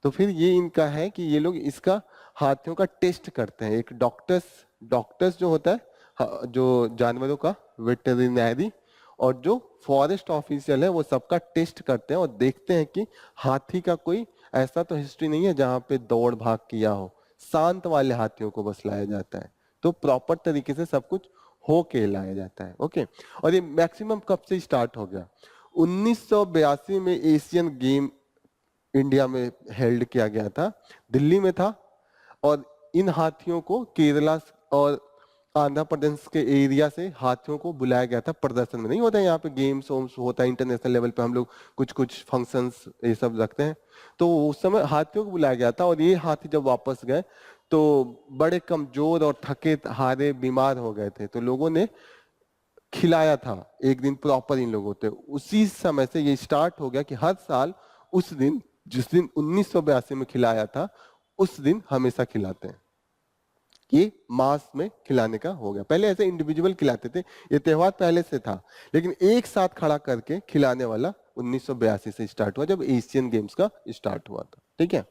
तो फिर ये इनका है कि ये लोग इसका हाथियों का टेस्ट करते हैं। एक डॉक्टर्स डॉक्टर्स जो होता है जो जानवरों का वेटरिनरी, और जो फॉरेस्ट ऑफिशियल है वो सबका टेस्ट करते हैं और देखते हैं कि हाथी का कोई ऐसा तो हिस्ट्री नहीं है जहाँ पे दौड़ भाग किया हो। शांत वाले हाथियों को बस लाया जाता है, तो प्रॉपर तरीके से सब कुछ हो के लाया जाता है। ओके। और ये मैक्सिमम कब से स्टार्ट हो गया? 1982 में एशियन गेम इंडिया में हेल्ड किया गया था, दिल्ली में था। और इन हाथियों को केरला और आंध्र प्रदेश के एरिया से हाथियों को बुलाया गया था प्रदर्शन में। नहीं होता है यहाँ पे गेम्स वोम्स होता है इंटरनेशनल लेवल पे, हम लोग कुछ कुछ फंक्शंस ये सब रखते हैं, तो उस समय हाथियों को बुलाया गया था। और ये हाथी जब वापस गए तो बड़े कमजोर और थके हारे बीमार हो गए थे, तो लोगों ने खिलाया था एक दिन प्रॉपर इन लोगों को। उसी समय से ये स्टार्ट हो गया कि हर साल उस दिन, जिस दिन 1982 में खिलाया था, उस दिन हमेशा खिलाते हैं। ये मास में खिलाने का हो गया। पहले ऐसे इंडिविजुअल खिलाते थे, ये त्योहार पहले से था, लेकिन एक साथ खड़ा करके खिलाने वाला 1982 से स्टार्ट हुआ, जब एशियन गेम्स का स्टार्ट हुआ था। ठीक है।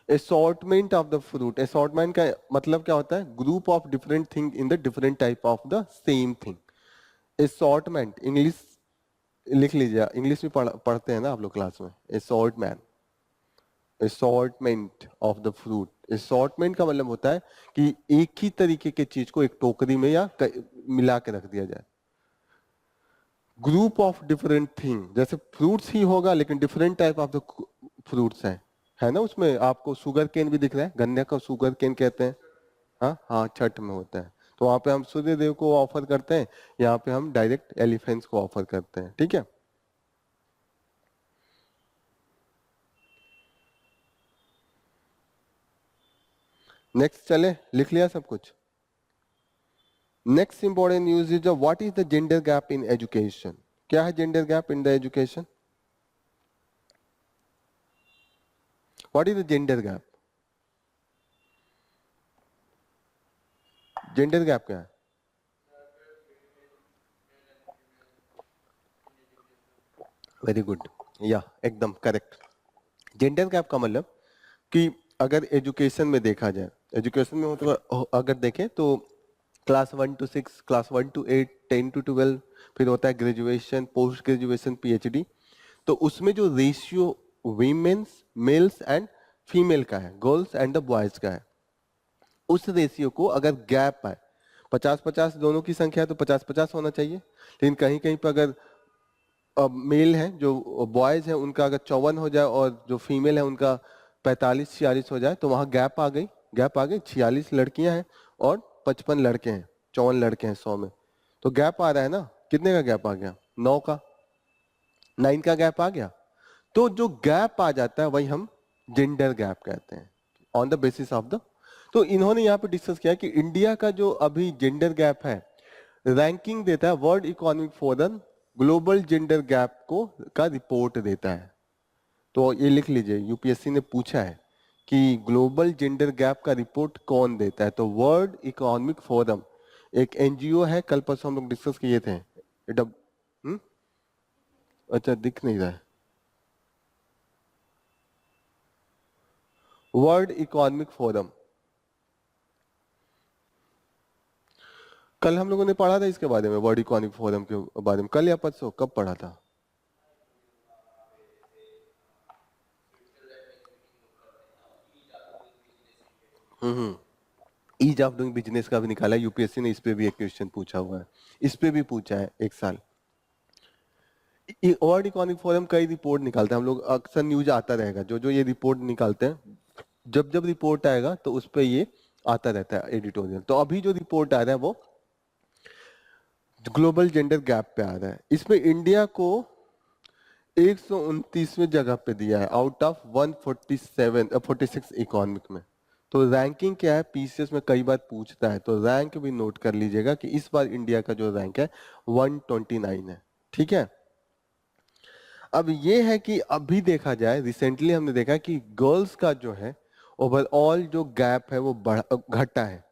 Assortment of the fruit, assortment का मतलब क्या होता है? Group of different thing in the different type of the same thing. Assortment English लिख लीजिए, इंग्लिश में पढ़ते हैं ना आप लोग क्लास में। Assortment, assortment of the fruit. Assortment का मतलब होता है कि एक ही तरीके के चीज को एक टोकरी में या मिला के रख दिया जाए। ग्रुप ऑफ डिफरेंट थिंग, जैसे फ्रूट्स ही होगा लेकिन different type of the fruits हैं, है ना। उसमें आपको शुगर केन भी दिख रहा है, गन्ने का शुगर केन कहते हैं। हाँ हाँ, छठ में होता है। तो वहां पे हम सूर्य देव को ऑफर करते हैं, यहाँ पे हम डायरेक्ट एलिफेंट्स को ऑफर करते हैं। ठीक है। नेक्स्ट चले, लिख लिया सब कुछ। Next important news is what is the gender gap in education. क्या है gender gap in the education? What is the gender gap? Gender gap क्या है? वेरी गुड, या एकदम करेक्ट। जेंडर गैप का मतलब कि अगर एजुकेशन में देखा जाए, एजुकेशन में मतलब अगर देखें तो class 1 to 6, class 1 to 8, 10 to 12, फिर होता है ग्रेजुएशन, पोस्ट ग्रेजुएशन, पीएचडी। तो उसमें जो ratio women's, males and female का है, गर्ल्स एंड द बॉयज का है, उस रेशियो को अगर गैप है 50-50 दोनों की संख्या है तो 50-50 होना चाहिए। लेकिन कहीं कहीं पर अगर मेल है, जो बॉयज है उनका अगर 54 हो जाए और जो फीमेल है उनका 45-46 हो जाए तो वहां गैप आ गई। गैप आ गई, 46 लड़कियां हैं और 55 लड़के हैं, 54 लड़के हैं 100 में। तो गैप आ रहा है ना, कितने का गैप आ गया? 9 का, 9 का गैप आ गया। तो जो गैप आ जाता है वही हम जेंडर गैप कहते हैं, on the basis of the. तो इन्होंने यहाँ पे डिस्कस किया कि इंडिया का जो अभी जेंडर गैप है, रैंकिंग देता है world economic forum, global gender gap को का रिपोर्ट देता है। तो ये लिख लीजिए, यूपीएससी ने पूछा है कि ग्लोबल जेंडर गैप का रिपोर्ट कौन देता है, तो वर्ल्ड इकोनॉमिक फोरम एक एनजीओ है, कल परसों हम लोग डिस्कस किए थे। हम्म? अच्छा, दिख नहीं रहा है। वर्ल्ड इकोनॉमिक फोरम, कल हम लोगों ने पढ़ा था इसके बारे में, वर्ल्ड इकोनॉमिक फोरम के बारे में, कल या परसों, कब पढ़ा था? हम्म। ईज ऑफ डूइंग बिजनेस का भी निकाला यूपीएससी ने, इस पे भी एक क्वेश्चन पूछा हुआ है, इस पे भी पूछा है एक साल। वर्ल्ड इकोनॉमिक फोरम कई रिपोर्ट निकालते हैं, हम लोग अक्सर न्यूज आता रहेगा, जो जो ये रिपोर्ट निकालते हैं, जब जब रिपोर्ट आएगा तो उस पर ये आता रहता है एडिटोरियल। तो अभी जो रिपोर्ट आ रहा है वो ग्लोबल जेंडर गैप पे आ रहा है। इसमें इंडिया को 129वें जगह पे दिया है आउट ऑफ 147 46 इकोनॉमिक में। तो रैंकिंग क्या है, पीसीएस में कई बार पूछता है, तो रैंक भी नोट कर लीजिएगा कि इस बार इंडिया का जो रैंक है 129 है। ठीक है। अब ये है कि अभी देखा जाए, रिसेंटली हमने देखा कि गर्ल्स का जो है ओवरऑल जो गैप है वो घटा है।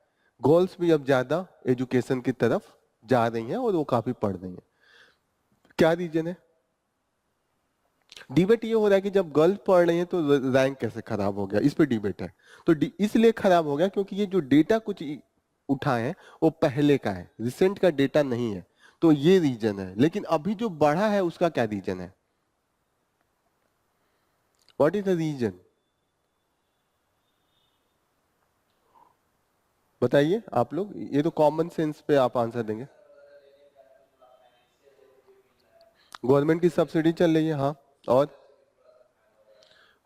गर्ल्स भी अब ज्यादा एजुकेशन की तरफ जा रही हैं और वो काफी पढ़ रही हैं। क्या रीजन है? डिबेट ये हो रहा है कि जब गर्ल्स पढ़ रही हैं तो रैंक कैसे खराब हो गया, इस पे डिबेट है। तो इसलिए खराब हो गया क्योंकि ये जो डेटा कुछ उठाए हैं वो पहले का है, रिसेंट का डेटा नहीं है। तो ये रीजन है। लेकिन अभी जो बढ़ा है उसका क्या रीजन है? What is the reason? बताइए आप लोग, ये तो कॉमन सेंस पे आप आंसर देंगे। गवर्नमेंट की सब्सिडी चल रही है, हाँ। और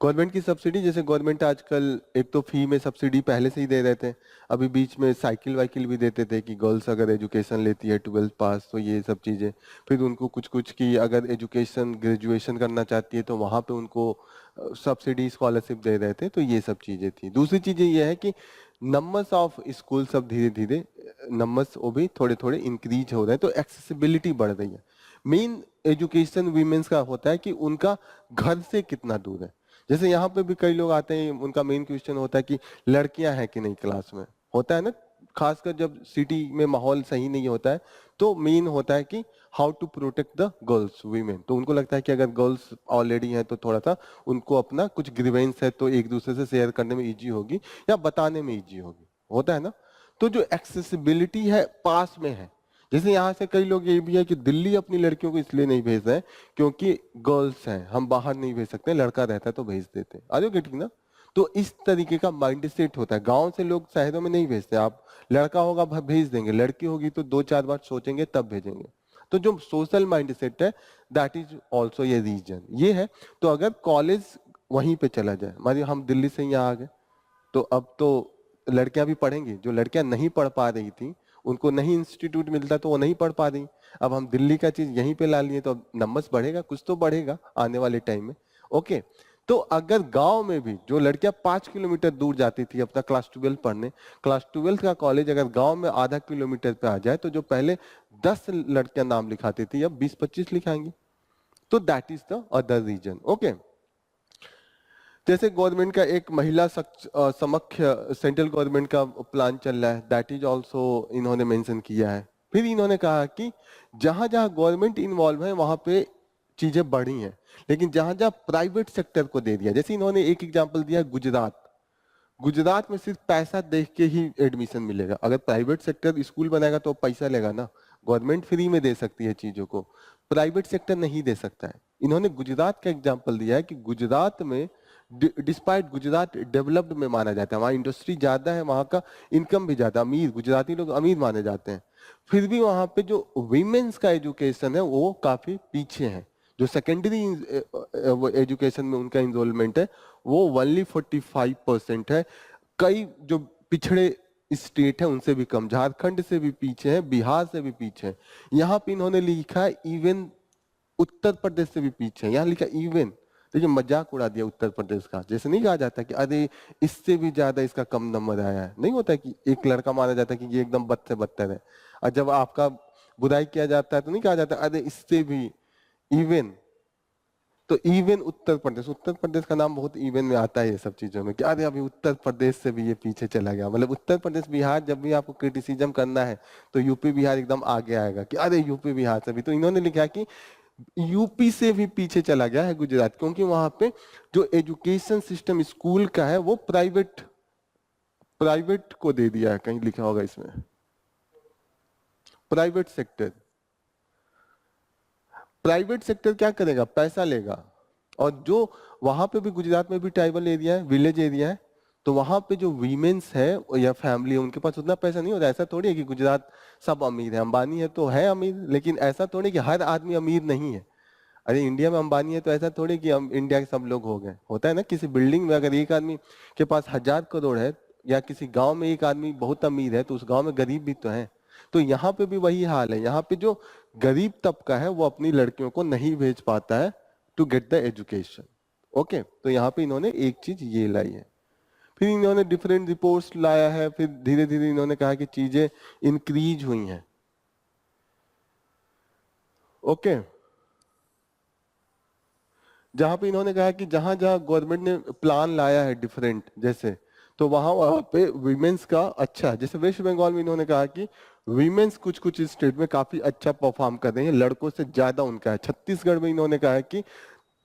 गवर्नमेंट की सब्सिडी, जैसे गवर्नमेंट आजकल एक तो फी में सब्सिडी पहले से ही दे रहे थे, अभी बीच में साइकिल वाइकिल भी देते थे कि गर्ल्स अगर एजुकेशन लेती है 12th पास तो ये सब चीज़ें। फिर उनको कुछ कुछ की अगर एजुकेशन ग्रेजुएशन करना चाहती है तो वहाँ पे उनको सब्सिडी स्कॉलरशिप दे रहे थे। तो ये सब चीज़ें थी। दूसरी चीज़ें ये है कि नंबर्स ऑफ स्कूल सब धीरे धीरे नंबर्स वो भी थोड़े थोड़े इंक्रीज हो रहे हैं, तो एक्सेसिबिलिटी बढ़ रही है। मेन एजुकेशन वीमेंस का होता है कि उनका घर से कितना दूर है। जैसे यहाँ पे भी कई लोग आते हैं, उनका मेन क्वेश्चन होता है कि लड़कियां हैं कि नहीं क्लास में, होता है ना। खासकर जब सिटी में माहौल सही नहीं होता है तो मेन होता है कि how to protect the girls women. तो उनको लगता है कि अगर गर्ल्स ऑलरेडी हैं तो थोड़ा सा उनको अपना कुछ ग्रीवेंस है तो एक दूसरे से शेयर करने में इजी होगी या बताने में इजी होगी, होता है ना। तो जो एक्सेसिबिलिटी है पास में है। जैसे यहाँ से कई लोग ये भी है कि दिल्ली अपनी लड़कियों को इसलिए नहीं भेज रहे हैं क्योंकि गर्ल्स हैं, हम बाहर नहीं भेज सकते, लड़का रहता है तो भेज देते हैं। आर यू गेटिंग ना? तो इस तरीके का माइंड सेट होता है। गांव से लोग शहरों में नहीं भेजते। आप लड़का होगा भेज देंगे, लड़की होगी तो दो चार बार सोचेंगे तब भेजेंगे। तो जो सोशल माइंड सेट है, दैट इज ऑल्सो ये रीजन ये है। तो अगर कॉलेज वहीं पे चला जाए, मान हम दिल्ली से यहाँ आ गए, तो अब तो लड़कियां भी पढ़ेंगी। जो लड़कियां नहीं पढ़ पा रही थी, उनको नहीं इंस्टीट्यूट मिलता तो वो नहीं पढ़ पा रही। अब हम दिल्ली का चीज यहीं पे ला लिए तो अब नंबर्स बढ़ेगा, कुछ तो बढ़ेगा आने वाले टाइम में। ओके। तो अगर गांव में भी जो लड़कियां 5 किलोमीटर दूर जाती थी अपना क्लास 12 पढ़ने, क्लास 12 का कॉलेज अगर गांव में आधा किलोमीटर पे आ जाए, तो जो पहले 10 लड़कियां नाम लिखाती थी अब 20-25 लिखाएंगी। तो that is the other reason. Okay. जैसे गवर्नमेंट का एक महिला समक्ष सेंट्रल गवर्नमेंट का प्लान चल रहा है, दैट इज ऑल्सो इन्होंने मेंशन किया है। फिर इन्होंने कहा कि जहां जहां गवर्नमेंट इन्वॉल्व है वहां पे चीजें बढ़ी हैं, लेकिन जहां जहां प्राइवेट सेक्टर को दे दिया, जैसे इन्होंने एक एग्जांपल दिया गुजरात। गुजरात में सिर्फ पैसा देख के ही एडमिशन मिलेगा। अगर प्राइवेट सेक्टर स्कूल बनाएगा तो पैसा लेगा ना। गवर्नमेंट फ्री में दे सकती है चीजों को, प्राइवेट सेक्टर नहीं दे सकता है। इन्होंने गुजरात का एग्जांपल दिया है कि गुजरात में डिस्पाइट गुजरात डेवलप्ड में माना जाता है, वहाँ इंडस्ट्री ज्यादा है, वहाँ का इनकम भी ज्यादा, अमीर गुजराती लोग अमीर माने जाते हैं, फिर भी वहाँ पे जो वीमेन्स का एजुकेशन है वो काफी पीछे है। जो सेकेंडरी एजुकेशन में उनका इनरोलमेंट है वो ओनली 45% है। कई जो पिछड़े स्टेट है उनसे भी कम, झारखंड से भी पीछे है, बिहार से भी पीछे है। यहाँ पे इन्होंने लिखा है इवन उत्तर प्रदेश से भी पीछे है, यहाँ लिखा इवन। देखिए मजाक उड़ा दिया उत्तर प्रदेश का। जैसे नहीं कहा जाता कि अरे इससे भी ज्यादा इसका कम नंबर आया है, नहीं होता कि एक लड़का माना जाता है कि ये एकदम बद से बदतर है, और जब आपका बुराई किया जाता है तो नहीं कहा जाता अरे इससे भी इवन। तो इवन उत्तर प्रदेश का नाम बहुत इवन में आता है ये सब चीजों में कि अरे अभी उत्तर प्रदेश से भी ये पीछे चला गया। मतलब उत्तर प्रदेश बिहार जब भी आपको क्रिटिसिज्म करना है तो यूपी बिहार एकदम आगे आएगा कि अरे यूपी बिहार से भी। तो इन्होंने लिखा कि यूपी से भी पीछे चला गया है गुजरात, क्योंकि वहां पे जो एजुकेशन सिस्टम स्कूल का है वो प्राइवेट प्राइवेट को दे दिया है। कहीं लिखा होगा इसमें प्राइवेट सेक्टर। प्राइवेट सेक्टर क्या करेगा, पैसा लेगा। और जो वहां पे भी गुजरात में भी ट्राइबल एरिया है, विलेज एरिया है, तो वहां पे जो वीमेन्स है या फैमिली है उनके पास उतना पैसा नहीं होता। ऐसा थोड़ी है कि गुजरात सब अमीर है, अंबानी है तो है अमीर, लेकिन ऐसा थोड़ी कि हर आदमी अमीर नहीं है। अरे इंडिया में अंबानी है तो ऐसा थोड़ी कि हम इंडिया के सब लोग हो गए। होता है ना किसी बिल्डिंग में अगर एक आदमी के पास 1000 करोड़ है, या किसी गांव में एक आदमी बहुत अमीर है, तो उस गांव में गरीब भी तो है। तो यहाँ पे भी वही हाल है। यहाँ पे जो गरीब तबका है वो अपनी लड़कियों को नहीं भेज पाता है to get the education. Okay. तो यहाँ पे इन्होंने एक चीज ये लाई है। फिर इन्होंने डिफरेंट रिपोर्ट्स लाया है, फिर धीरे धीरे इन्होंने कहा कि चीजें इंक्रीज हुई हैं। ओके, जहां पे इन्होंने कहा कि जहां जहां गवर्नमेंट ने प्लान लाया है डिफरेंट, जैसे तो वहां वहां पे वीमेंस का अच्छा, जैसे वेस्ट बंगाल में इन्होंने कहा कि वीमेंस कुछ कुछ स्टेट में काफी अच्छा परफॉर्म कर रहे हैं, लड़कों से ज्यादा उनका है। छत्तीसगढ़ में इन्होंने कहा है कि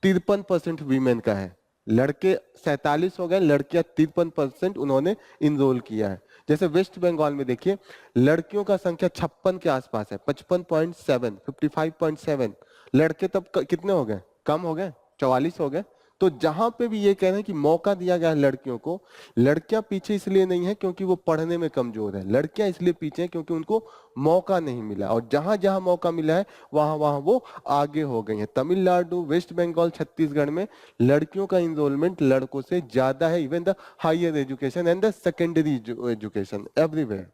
53% वीमेन का है, लड़के 47 हो गए, लड़कियां 53% उन्होंने इनरोल किया है। जैसे वेस्ट बंगाल में देखिए लड़कियों का संख्या 56 के आसपास है, 55.7, 55.7। लड़के तब कितने हो गए, कम हो गए, 44 हो गए। तो जहां पे भी ये कह रहे हैं कि मौका दिया गया है लड़कियों को, लड़कियां पीछे इसलिए नहीं है क्योंकि वो पढ़ने में कमजोर है, लड़कियां इसलिए पीछे हैं क्योंकि उनको मौका नहीं मिला, और जहां जहां मौका मिला है वहां वहां वो आगे हो गई है। तमिलनाडु, वेस्ट बंगाल, छत्तीसगढ़ में लड़कियों का इनरोलमेंट लड़कों से ज्यादा है, even the higher education and the secondary education everywhere.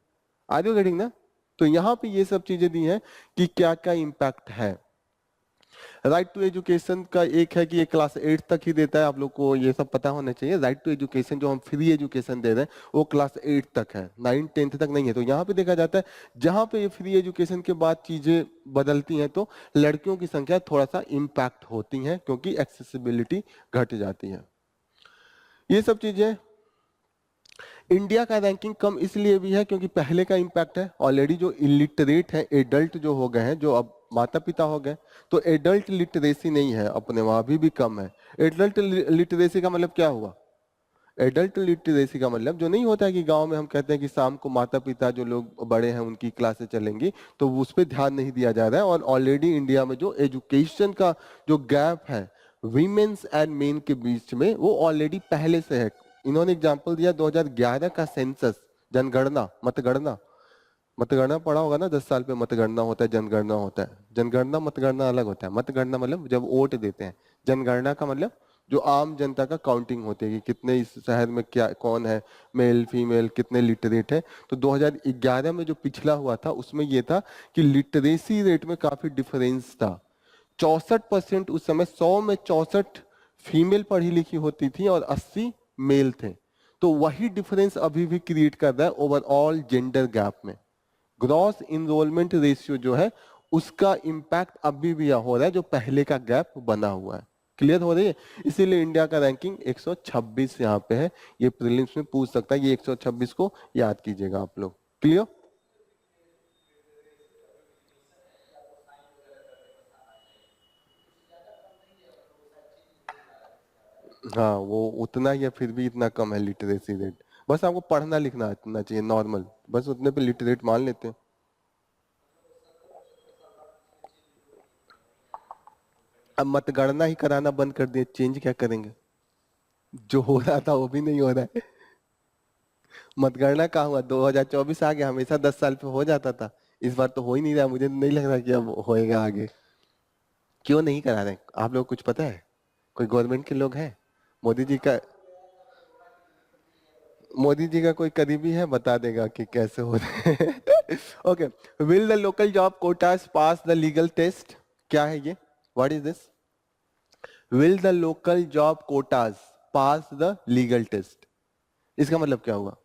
Are you getting ना? तो यहाँ पे ये सब चीजें दी हैं कि क्या क्या इम्पैक्ट है। राइट टू एजुकेशन का एक है कि ये क्लास 8 तक ही देता है, आप लोग को ये सब पता होना चाहिए। राइट टू एजुकेशन जो हम फ्री एजुकेशन दे रहे हैं वो क्लास 8 तक है, 9 10th तक नहीं है। तो यहाँ पे देखा जाता है जहाँ पे ये फ्री एजुकेशन के बाद चीजें बदलती हैं तो लड़कियों की संख्या थोड़ा सा इम्पैक्ट होती है क्योंकि एक्सेसिबिलिटी घट जाती है। ये सब चीजें। इंडिया का रैंकिंग कम इसलिए भी है क्योंकि पहले का इम्पैक्ट है, ऑलरेडी जो इलिटरेट है, एडल्ट जो हो गए हैं, जो अब माता पिता हो गए, तो एडल्ट लिटरेसी नहीं है अपने वहां भी कम है। एडल्ट लिटरेसी का मतलब क्या हुआ? एडल्ट लिटरेसी का मतलब जो नहीं होता है कि गांव में हम कहते हैं कि शाम को माता पिता जो लोग बड़े हैं उनकी क्लासेस चलेंगी, तो उस पर ध्यान नहीं दिया जा रहा है। और ऑलरेडी इंडिया में जो एजुकेशन का जो गैप है वीमेन्स एंड मेन के बीच में, वो ऑलरेडी पहले से है। इन्होंने एग्जाम्पल दिया 2011 का सेंसस, जनगणना, मतगणना। मतगणना पढ़ा होगा ना, 10 साल पे मतगणना होता है, जनगणना होता है। जनगणना मतगणना अलग होता है। मतगणना मतलब जब वोट देते हैं, जनगणना का मतलब जो आम जनता का काउंटिंग होती है कि कितने इस शहर में क्या कौन है, मेल फीमेल, कितने लिटरेट है। तो 2011 में जो पिछला हुआ था उसमें ये था कि लिटरेसी रेट में काफी डिफरेंस था। 64% उस समय, 100 में 64 फीमेल पढ़ी लिखी होती थी और 80 मेल थे। तो वही डिफरेंस अभी भी क्रिएट कर रहा है ओवरऑल जेंडर गैप में। ग्रॉस इनरोलमेंट रेशियो जो है उसका इंपैक्ट अभी भी हो रहा है, जो पहले का गैप बना हुआ है। क्लियर हो रही है? इसीलिए इंडिया का रैंकिंग 126 यहाँ पे है। ये प्रीलिम्स में पूछ सकता है, ये 126 को याद कीजिएगा आप लोग। क्लियर? हाँ, वो उतना ही है, फिर भी इतना कम है लिटरेसी रेट। बस आपको पढ़ना लिखना आना चाहिए नॉर्मल, बस उतने पे लिटरेट मान लेते हैं। अब मतगणना ही कराना बंद कर दिए, चेंज क्या करेंगे? जो हो रहा था वो भी नहीं हो रहा है। मतगणना कहाँ हुआ? 2024 आ गया, हमेशा 10 साल पे हो जाता था। इस बार तो हो ही नहीं रहा, मुझे नहीं लग रहा कि अब होएगा आगे। क्यों नहीं करा रहे आप लोग, कुछ पता है? कोई गवर्नमेंट के लोग हैं? मोदी जी का, मोदी जी का कोई करीबी है, बता देगा कि कैसे हो रहे हैं। Okay, will the local job quotas pass the legal test? क्या है ये? What is this? Will the local job quotas pass the legal test? इसका मतलब क्या हुआ?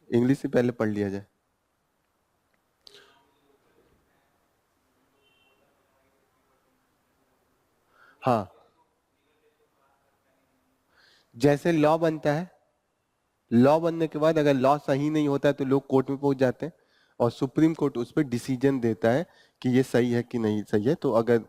इंग्लिश से पहले पढ़ लिया जाए। हाँ, जैसे लॉ बनता है, लॉ बनने के बाद अगर लॉ सही नहीं होता है तो लोग कोर्ट में पहुंच जाते हैं और सुप्रीम कोर्ट उस पर डिसीजन देता है कि ये सही है कि नहीं सही है। तो अगर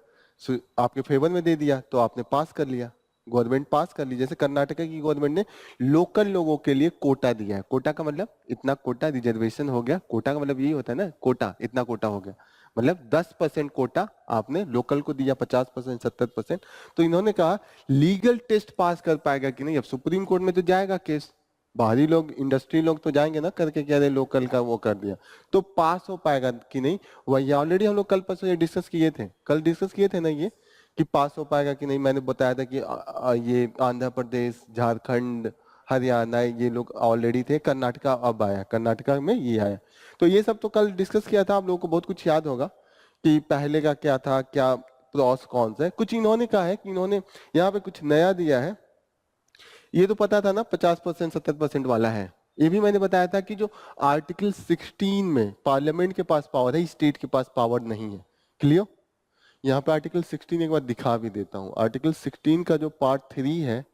आपके फेवर में दे दिया तो आपने पास कर लिया, गवर्नमेंट पास कर ली। जैसे कर्नाटका की गवर्नमेंट ने लोकल लोगों के लिए कोटा दिया है। कोटा का मतलब इतना कोटा रिजर्वेशन हो गया। कोटा का मतलब यही होता है ना, कोटा, इतना कोटा हो गया, मतलब 10% कोटा आपने लोकल को दिया, 50%, 70%। तो इन्होंने कहा लीगल टेस्ट पास कर पाएगा कि नहीं। अब सुप्रीम कोर्ट में तो जाएगा केस, बाहरी लोग, इंडस्ट्री लोग तो जाएंगे ना करके, कह रहे लोकल का वो कर दिया, तो पास हो पाएगा कि नहीं। वही ऑलरेडी हम लोग कल परसों ये डिस्कस किए थे, कल डिस्कस किए थे ना ये, कि पास हो पाएगा कि नहीं। मैंने बताया था कि ये आंध्र प्रदेश, झारखंड, हरियाणा ये लोग ऑलरेडी थे, कर्नाटका अब आया, कर्नाटका में ये आया। तो ये सब तो कल डिस्कस किया था, आप लोगों को बहुत कुछ याद होगा कि पहले का क्या था, क्या प्रॉस कौन सा है। कुछ इन्होंने कहा है कि इन्होंने यहाँ पे कुछ नया दिया है। ये तो पता था ना 50% 70% वाला है। ये भी मैंने बताया था कि जो आर्टिकल 16 में पार्लियामेंट के पास पावर है, स्टेट के पास पावर नहीं है। क्लियर? यहाँ पे आर्टिकल 16 एक बार दिखा भी देता हूँ। आर्टिकल 16 का जो पार्ट 3 है,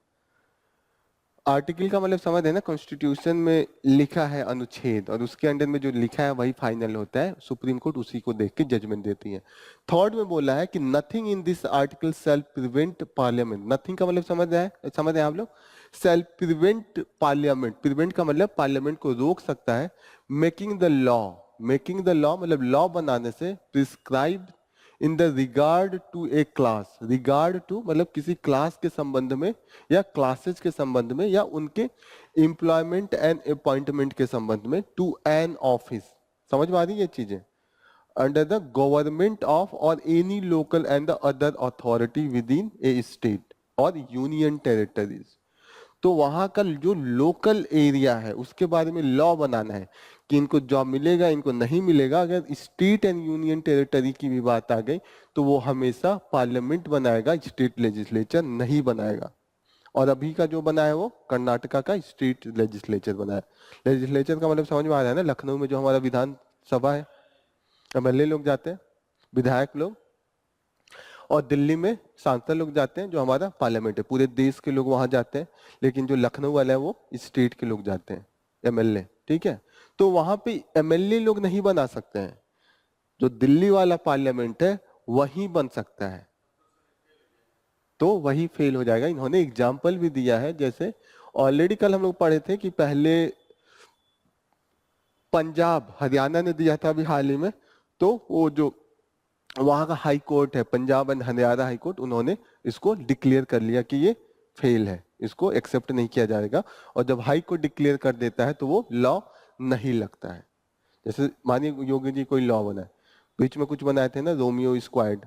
आर्टिकल का मतलब समझ है ना, कॉन्स्टिट्यूशन में लिखा है अनुच्छेद, और उसके अंडर में जो लिखा है वही फाइनल होता है। सुप्रीम कोर्ट उसी को देख के जजमेंट देती है। थर्ड में बोला है कि nothing in this article shall prevent parliament. Nothing का मतलब समझ है आप लोग? सेल प्रिवेंट पार्लियामेंट, प्रिवेंट का मतलब पार्लियामेंट को रोक सकता है। Making the law, making the law मतलब लॉ बनाने से, prescribe in the regard to a class, regard to मतलब किसी क्लास के संबंध में या क्लासेस के संबंध में या उनके एम्प्लॉयमेंट एंड अपॉइंटमेंट के संबंध में, टू एन ऑफिस। समझ में आ रही है ये चीजें? अंडर द गवर्नमेंट ऑफ और any local and the other authority with in A state और यूनियन टेरिटरीज। तो वहां का जो लोकल एरिया है उसके बारे में लॉ बनाना है कि इनको जॉब मिलेगा, इनको नहीं मिलेगा। अगर स्टेट एंड यूनियन टेरिटरी की भी बात आ गई तो वो हमेशा पार्लियामेंट बनाएगा, स्टेट लेजिस्लेचर नहीं बनाएगा। और अभी का जो बना है वो कर्नाटका का स्टेट लेजिस्लेचर बना है। लेजिस्लेचर का मतलब समझ में आ रहा है ना? लखनऊ में जो हमारा विधान सभा है, एमएलए लोग जाते हैं, विधायक लोग, और दिल्ली में सांसद लोग जाते हैं जो हमारा पार्लियामेंट है। पूरे देश के लोग वहां जाते हैं, लेकिन जो लखनऊ वाला है वो स्टेट के लोग जाते हैं, एमएलए। ठीक है? तो वहां पे एमएलए लोग नहीं बना सकते हैं, जो दिल्ली वाला पार्लियामेंट है वही बन सकता है। तो वही फेल हो जाएगा। इन्होंने एग्जाम्पल भी दिया है, जैसे ऑलरेडी कल हम लोग पढ़े थे कि पहले पंजाब हरियाणा ने दिया था अभी हाल ही में, तो वो जो वहां का हाई कोर्ट है, Punjab and Haryana high court, उन्होंने इसको डिक्लेयर कर लिया कि ये फेल है, इसको एक्सेप्ट नहीं किया जाएगा। और जब हाई कोर्ट डिक्लेयर कर देता है तो वो लॉ नहीं लगता है। जैसे मानिए योगी जी कोई लॉ बनाए, बीच में कुछ बनाए थे ना, रोमियो स्क्वाड,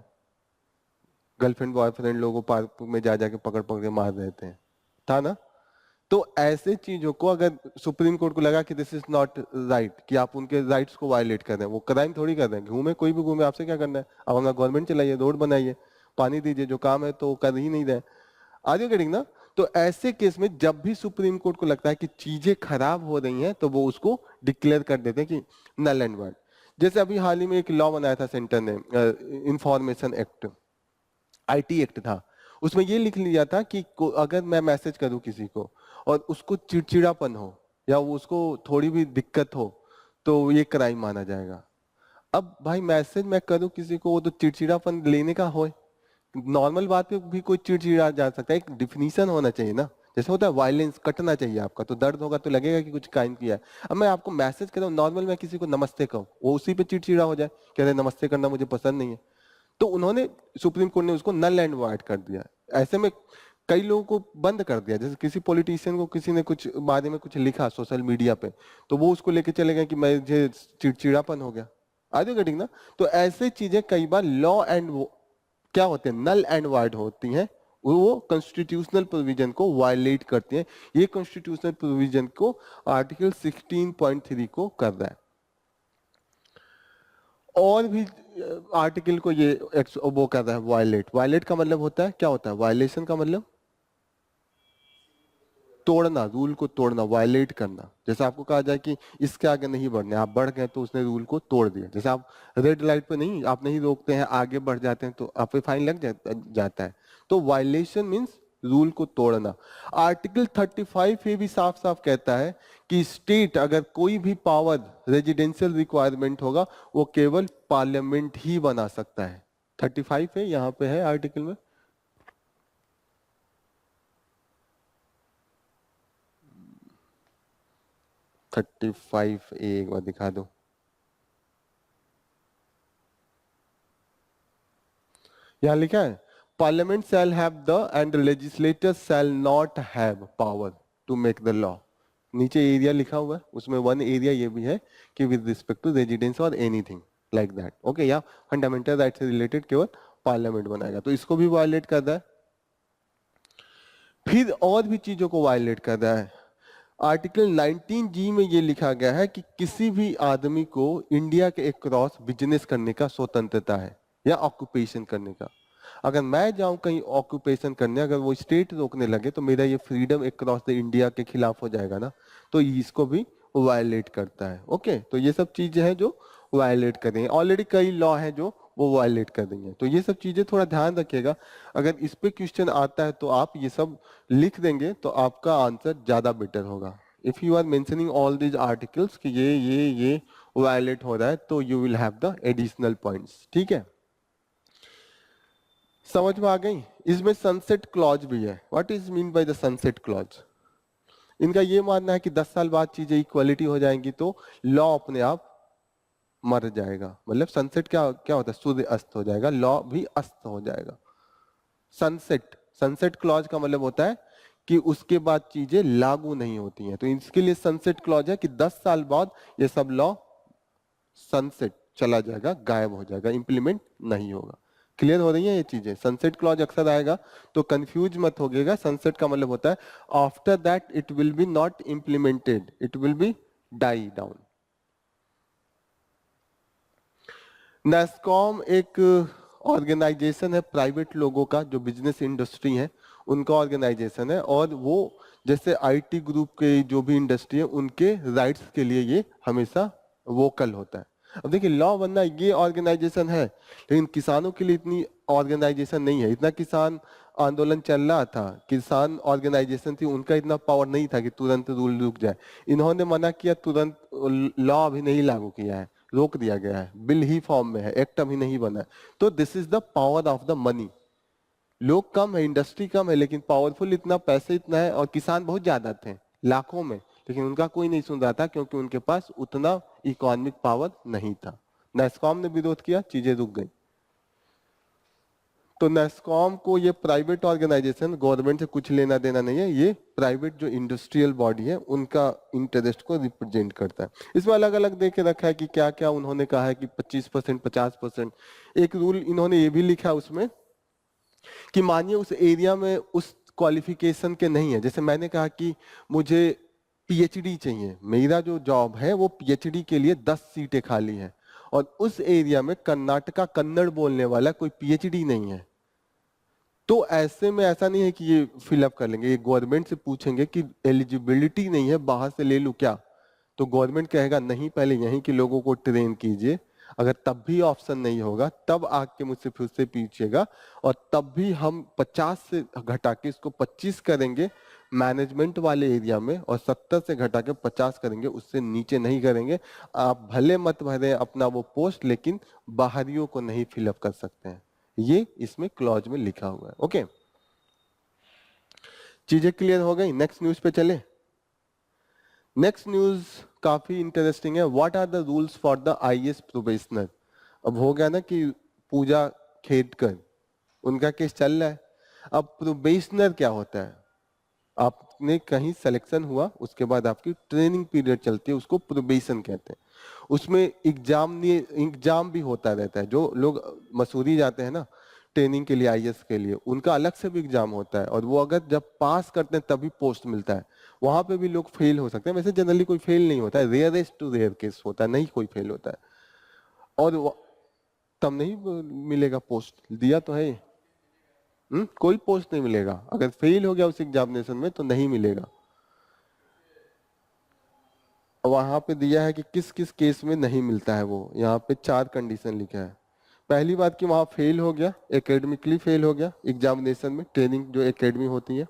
गर्लफ्रेंड बॉयफ्रेंड लोगों पार्क में जा जाके पकड़ पकड़ के मार रहे थे, था ना? तो ऐसे चीजों को अगर सुप्रीम कोर्ट को लगा कि दिस इज नॉट राइट, कि आप उनके राइट्स को वायलेट कर रहे हैं, वो क्राइम थोड़ी कर रहे हैं। घूमे कोई भी घूमे, आपसे क्या करना है? अब हमारा गवर्नमेंट चलाइए, रोड बनाइए, पानी दीजिए, जो काम है तो कर ही नहीं रहे। आर यू गेटिंग ना? तो ऐसे केस में जब भी सुप्रीम कोर्ट को लगता है कि चीजें खराब हो रही हैं तो वो उसको डिक्लेयर कर देते हैं कि नल एंड वाइड। जैसे अभी हाल ही में एक लॉ बनाया था सेंटर ने, इंफॉर्मेशन एक्ट, आईटी एक्ट था। उसमें ये लिख लिया था कि अगर मैं मैसेज करूं किसी को और उसको चिड़चिड़ापन हो या वो उसको थोड़ी भी दिक्कत हो तो ये क्राइम माना जाएगा। अब भाई मैसेज मैं करूं किसी को, वो तो चिड़चिड़ापन लेने का हो, नॉर्मल बात पे भी कोई चिड़चिड़ा जा सकता है, एक डिफिनीशन होना चाहिए ना। जैसे होता है वायलेंस, कटना चाहिए आपका, तो दर्द होगा तो लगेगा कि कुछ क्राइम किया है। अब मैं आपको मैसेज कर रहा हूँ नॉर्मल, मैं किसी को नमस्ते कहूँ, वो उसी पे चिड़चिड़ा हो जाए, कह रहे नमस्ते करना मुझे पसंद नहीं है, तो उन्होंने, सुप्रीम कोर्ट ने उसको नल एंड वाइड कर दिया। ऐसे में कई लोगों को बंद कर दिया। जैसे किसी पॉलिटिशियन को किसी ने कुछ बारे में कुछ लिखा सोशल मीडिया पे, तो वो उसको लेके चले गए कि मुझे चिड़चिड़ापन हो गया। आर यू गेटिंग ना? तो ऐसे चीजें कई बार लॉ एंड क्या होते हैं, नल एंड वाइड होती हैं, वो कॉन्स्टिट्यूशनल प्रोविजन को वायलेट करती हैं। ये कॉन्स्टिट्यूशनल प्रोविजन को आर्टिकल 16.3 को कर रहा है। और भी आर्टिकल को ये वो कर रहा है वायलेट। वायलेट का मतलब होता है, क्या होता है वायलेशन का मतलब? तोड़ना, रूल को तोड़ना, वायलेट करना। जैसे आपको कहा जाए कि इसके आगे नहीं बढ़ने, आप बढ़ गए तो उसने रूल को तोड़ दिया। जैसे आप रेड लाइट पे नहीं, आप नहीं रोकते हैं, आगे बढ़ जाते हैं तो आप पे फाइन लग जाता है। तो वायलेशन मीन्स रूल को तोड़ना। आर्टिकल 35 ये भी साफ साफ कहता है कि स्टेट अगर कोई भी पावर रेजिडेंशियल रिक्वायरमेंट होगा वो केवल पार्लियामेंट ही बना सकता है। 35 है, यहाँ पे है आर्टिकल में। 35 एक बार दिखा दो। यहां लिखा है parliament shall have the and legislator shall not have power to make the law. नीचे एरिया लिखा हुआ है, उसमें वन एरिया ये भी है कि विद रिस्पेक्ट टू रेजिडेंस और एनीथिंग लाइक दैट। ओके, या फंडामेंटल राइट से रिलेटेड केवल पार्लियामेंट बनाएगा, तो इसको भी वायलेट कर रहा है। फिर और भी चीजों को वायलेट कर रहा है। आर्टिकल 19G में ये लिखा गया है कि किसी भी आदमी को इंडिया के अक्रॉस बिजनेस करने का स्वतंत्रता है या ऑक्यूपेशन करने का। अगर मैं जाऊं कहीं ऑक्यूपेशन करने, अगर वो स्टेट रोकने लगे तो मेरा ये फ्रीडम एक क्रॉस द इंडिया के खिलाफ हो जाएगा ना, तो इसको भी वायलेट करता है। ओके, तो ये सब चीजें हैं जो वायलेट कर रही हैं। ऑलरेडी कई लॉ हैं जो वो वायलेट कर रही हैं, तो ये सब चीजें थोड़ा ध्यान रखिएगा। अगर इस पे क्वेश्चन आता है तो आप ये सब लिख देंगे तो आपका आंसर ज्यादा बेटर होगा। If you are mentioning all these articles कि ये वायलेट हो रहा है, तो you will have the additional points. ठीक है, समझ में आ गई। इसमें सनसेट क्लॉज भी है। What is mean by the sunset clause? इनका ये मानना है कि 10 साल बाद चीजें इक्वलिटी हो जाएंगी तो लॉ अपने आप मर जाएगा। मतलब सनसेट क्या क्या होता है? सूर्य अस्त हो जाएगा, लॉ भी अस्त हो जाएगा। सनसेट, सनसेट क्लॉज का मतलब होता है कि उसके बाद चीजें लागू नहीं होती हैं। तो इसके लिए सनसेट क्लॉज है कि 10 साल बाद ये सब लॉ सनसेट चला जाएगा, गायब हो जाएगा, इंप्लीमेंट नहीं होगा। क्लियर हो रही है ये चीजें? सनसेट क्लॉज अक्सर आएगा तो कंफ्यूज मत होगिएगा। सनसेट का मतलब होता है after that it will be not implemented, it will be die down. NASSCOM एक ऑर्गेनाइजेशन है प्राइवेट लोगों का, जो बिजनेस इंडस्ट्री है उनका ऑर्गेनाइजेशन है, और वो जैसे आईटी ग्रुप के जो भी इंडस्ट्री है उनके राइट्स के लिए ये हमेशा वोकल होता है। अब देखिए, लॉ बनना ये ऑर्गेनाइजेशन है, लेकिन किसानों के लिए इतनी ऑर्गेनाइजेशन नहीं है। इतना किसान आंदोलन चल रहा था, किसान ऑर्गेनाइजेशन थी, उनका इतना पावर नहीं था कि तुरंत रूल रुक जाए। इन्होंने मना किया, तुरंत लॉ अभी नहीं लागू किया है, रोक दिया गया है, बिल ही फॉर्म में है, एक्ट अभी नहीं बना है। तो this is the power of the money. लोग कम है, इंडस्ट्री कम है, लेकिन पावरफुल इतना, पैसे इतना है, और किसान बहुत ज्यादा थे, लाखों में, लेकिन उनका कोई नहीं सुन रहा था क्योंकि उनके पास उतना इकोनॉमिक पावर नहीं था। नेस्कॉम ने विरोध किया, चीजें रुक गई। तो नेस्कॉम को ये प्राइवेट ऑर्गेनाइजेशन, गवर्नमेंट से कुछ लेना देना नहीं है, ये प्राइवेट जो इंडस्ट्रियल बॉडी है उनका इंटरेस्ट को रिप्रेजेंट करता है। इसमें अलग अलग देके रखा है कि क्या क्या उन्होंने कहा है कि 25%, 50%। एक रूल इन्होंने ये भी लिखा है उसमें कि मानिए उस एरिया में उस क्वालिफिकेशन के नहीं है। जैसे मैंने कहा कि मुझे पीएचडी चाहिए, मेरा जो जॉब है वो पीएचडी के लिए 10 सीटें खाली हैं, और उस एरिया में कर्नाटका कन्नड़ बोलने वाला कोई पीएचडी नहीं है, तो ऐसे में ऐसा नहीं है कि ये फिलअप कर लेंगे। ये गवर्नमेंट से पूछेंगे कि एलिजिबिलिटी नहीं है, बाहर से ले लूं क्या? तो गवर्नमेंट कहेगा नहीं, पहले यहीं के लोगों को ट्रेन कीजिए। अगर तब भी ऑप्शन नहीं होगा, तब आके मुझसे फिर से पूछिएगा, और तब भी हम 50 से घटा के इसको 25 करेंगे मैनेजमेंट वाले एरिया में, और 70 से घटा के 50 करेंगे, उससे नीचे नहीं करेंगे। आप भले मत भरें अपना वो पोस्ट, लेकिन बाहरियों को नहीं फिलअप कर सकते हैं। ये इसमें क्लॉज में लिखा हुआ है। ओके, चीजें क्लियर हो गई? नेक्स्ट न्यूज पे चले। नेक्स्ट न्यूज काफी इंटरेस्टिंग है। What are the rules for the IAS probationer? अब हो गया ना कि पूजा खेडकर, उनका केस चल रहा है। अब प्रोबेशनर क्या होता है? आपने कहीं सिलेक्शन हुआ, उसके बाद आपकी ट्रेनिंग पीरियड चलती है, उसको प्रोबेशन कहते हैं। उसमें एग्जाम भी होता रहता है। जो लोग मसूरी जाते हैं ना ट्रेनिंग के लिए, आईएएस के लिए, उनका अलग से भी एग्जाम होता है, और वो अगर जब पास करते हैं तभी पोस्ट मिलता है। वहां पे भी लोग फेल हो सकते हैं। वैसे जनरली कोई फेल नहीं होता है, रेयरेस्ट टू रेयर केस होता है, नहीं कोई फेल होता है। और तब नहीं मिलेगा पोस्ट, दिया तो है। कोई पोस्ट नहीं मिलेगा अगर फेल हो गया उस एग्जामिनेशन में, तो नहीं मिलेगा। वहां पे दिया है कि किस किस केस में नहीं मिलता है वो। यहाँ पे 4 कंडीशन लिखा है। पहली बात कि वहां फेल हो गया, एकेडमिकली फेल हो गया एग्जामिनेशन में, ट्रेनिंग जो एकेडमी होती है,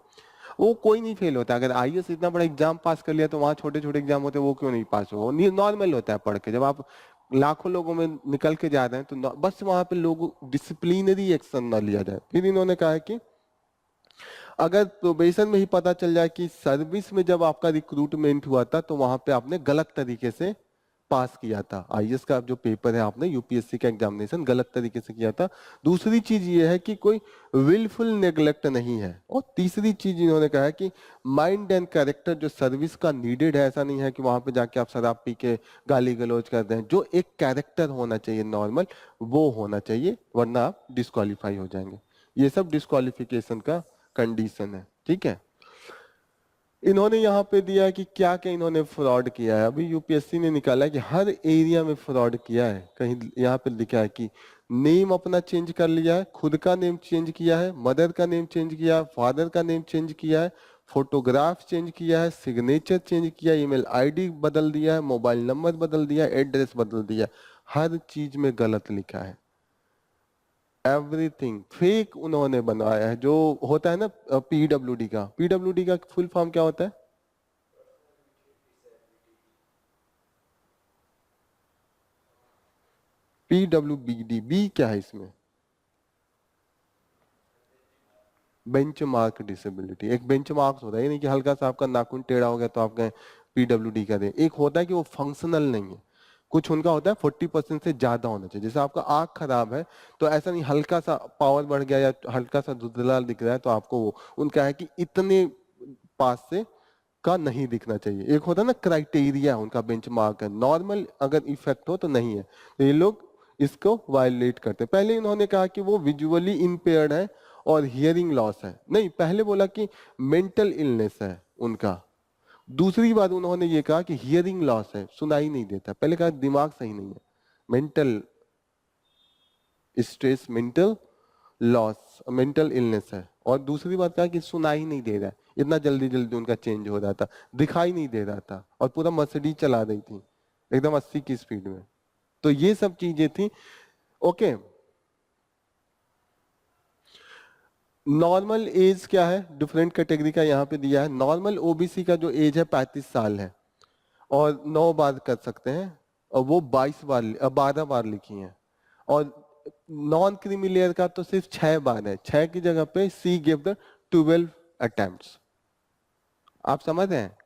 वो कोई नहीं फेल होता। अगर आईएएस इतना बड़ा एग्जाम पास कर लिया, तो वहां छोटे छोटे एग्जाम होते हैं, वो क्यों नहीं पास हो? नॉर्मल होता है पढ़ के। जब आप लाखों लोगों में निकल के जा रहे हैं, तो बस वहां पे लोग डिसिप्लिनरी एक्शन ना लिया जाए। फिर इन्होंने कहा है कि अगर प्रोबेशन में ही पता चल जाए कि सर्विस में जब आपका रिक्रूटमेंट हुआ था, तो वहां पे आपने गलत तरीके से पास किया था, आईएएस का जो पेपर है आपने यूपीएससी का एग्जामिनेशन गलत तरीके से किया था। दूसरी चीज ये है कि कोई विलफुल नेग्लेक्ट नहीं है। और तीसरी चीज इन्होंने कहा है कि माइंड एंड कैरेक्टर जो सर्विस का नीडेड है, ऐसा नहीं है कि वहां पे जाके आप शराब पी के गाली गलौज कर दें। जो एक कैरेक्टर होना चाहिए नॉर्मल, वो होना चाहिए, वरना आप डिस्कालीफाई हो जाएंगे। ये सब डिस्कालिफिकेशन का कंडीशन है। ठीक है, इन्होंने यहाँ पे दिया कि क्या क्या इन्होंने फ्रॉड किया है। अभी यूपीएससी ने निकाला है कि हर एरिया में फ्रॉड किया है। कहीं यहाँ पे लिखा है कि नेम अपना चेंज कर लिया है, खुद का नेम चेंज किया है, मदर का नेम चेंज किया है, फादर का नेम चेंज किया है, फोटोग्राफ चेंज किया है, सिग्नेचर चेंज किया, ईमेल आईडी बदल दिया है, मोबाइल नंबर बदल दिया, एड्रेस बदल दिया, हर चीज में गलत लिखा है। एवरीथिंग फेक उन्होंने बनवाया है। जो होता है ना पीडब्ल्यूडी का फुल फॉर्म क्या होता है? पीडब्ल्यूबीडी, बी क्या है इसमें? Benchmark disability. एक बेंचमार्क होता है, ये नहीं कि हल्का सा आपका नाखून टेढ़ा हो गया तो आप कहें पीडब्ल्यूडी का दें। एक होता है कि वो फंक्शनल नहीं है, कुछ उनका होता है 40% से ज्यादा होना चाहिए। जैसे आपका आंख खराब है तो ऐसा नहीं हल्का सा पावर बढ़ गया या हल्का सा धुंधला दिख रहा है तो आपको वो, उनका है कि इतने पास से का नहीं दिखना चाहिए। एक होता है ना क्राइटेरिया, उनका बेंचमार्क है, नॉर्मल अगर इफेक्ट हो तो नहीं है। तो ये लोग इसको वायलेट करते हैं। पहले इन्होंने कहा कि वो विजुअली इम्पेयर्ड है और हियरिंग लॉस है, नहीं पहले बोला कि मेंटल इलनेस है उनका। दूसरी बात उन्होंने ये कहा कि हियरिंग लॉस है, सुनाई नहीं देता। पहले कहा दिमाग सही नहीं है, mental stress, mental loss, mental illness है। और दूसरी बात कहा कि सुनाई नहीं दे रहा है, इतना जल्दी जल्दी उनका चेंज हो रहा था, दिखाई नहीं दे रहा था, और पूरा मर्सिडीज चला रही थी एकदम 80 की स्पीड में। तो ये सब चीजें थी। ओके, नॉर्मल एज क्या है? डिफरेंट कैटेगरी का यहाँ पे दिया है। नॉर्मल ओबीसी का जो एज है 35 साल है और 9 बार कर सकते हैं, और वो 12 बार लिखी है। और नॉन क्रीमी लेयर का तो सिर्फ 6 बार है, 6 की जगह पे सी गिव द 12 अटेम्प्ट्स। आप समझ रहे हैं?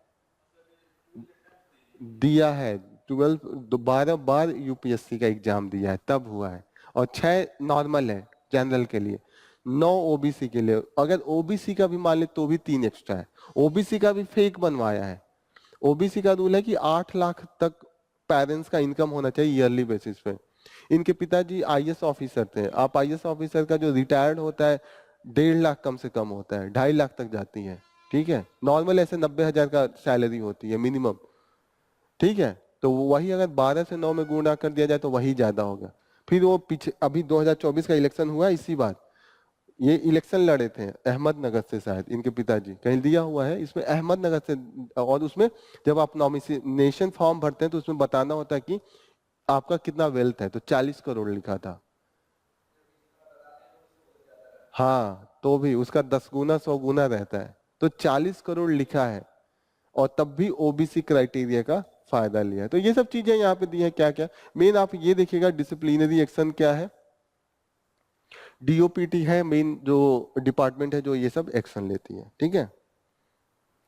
दिया है 12, 12 बार यूपीएससी का एग्जाम दिया है तब हुआ है। और 6 नॉर्मल है जनरल के लिए, 9 ओबीसी के लिए। अगर ओबीसी का भी मान ले तो भी 3 एक्स्ट्रा है। ओबीसी का भी फेक बनवाया है। ओबीसी का रूल है कि 8 लाख तक पेरेंट्स का इनकम होना चाहिए ईयरली बेसिस पे। इनके पिताजी आईएएस ऑफिसर थे। आप आईएएस ऑफिसर का जो रिटायर्ड होता है 1.5 लाख कम से कम होता है, 2.5 लाख तक जाती है। ठीक है, नॉर्मल ऐसे 90,000 का सैलरी होती है मिनिमम। ठीक है, तो वही अगर 12 से 9 में गुणा कर दिया जाए तो वही ज्यादा होगा। फिर वो पीछे अभी 2024 का इलेक्शन हुआ इसी बार, ये इलेक्शन लड़े थे अहमदनगर से, शायद इनके पिताजी कहीं दिया हुआ है इसमें अहमदनगर से। और उसमें जब आप नॉमिनेशन फॉर्म भरते हैं तो उसमें बताना होता है कि आपका कितना वेल्थ है, तो 40 करोड़ लिखा था। हाँ, तो भी उसका 10 गुना 100 गुना रहता है, तो 40 करोड़ लिखा है। और तब भी ओबीसी क्राइटेरिया का फायदा लिया है। तो ये सब चीजें यहाँ पे दी है। क्या क्या मेन आप ये देखिएगा, डिसिप्लिनरी एक्शन क्या है, डीओपीटी है मेन जो डिपार्टमेंट है जो ये सब एक्शन लेती है। ठीक है,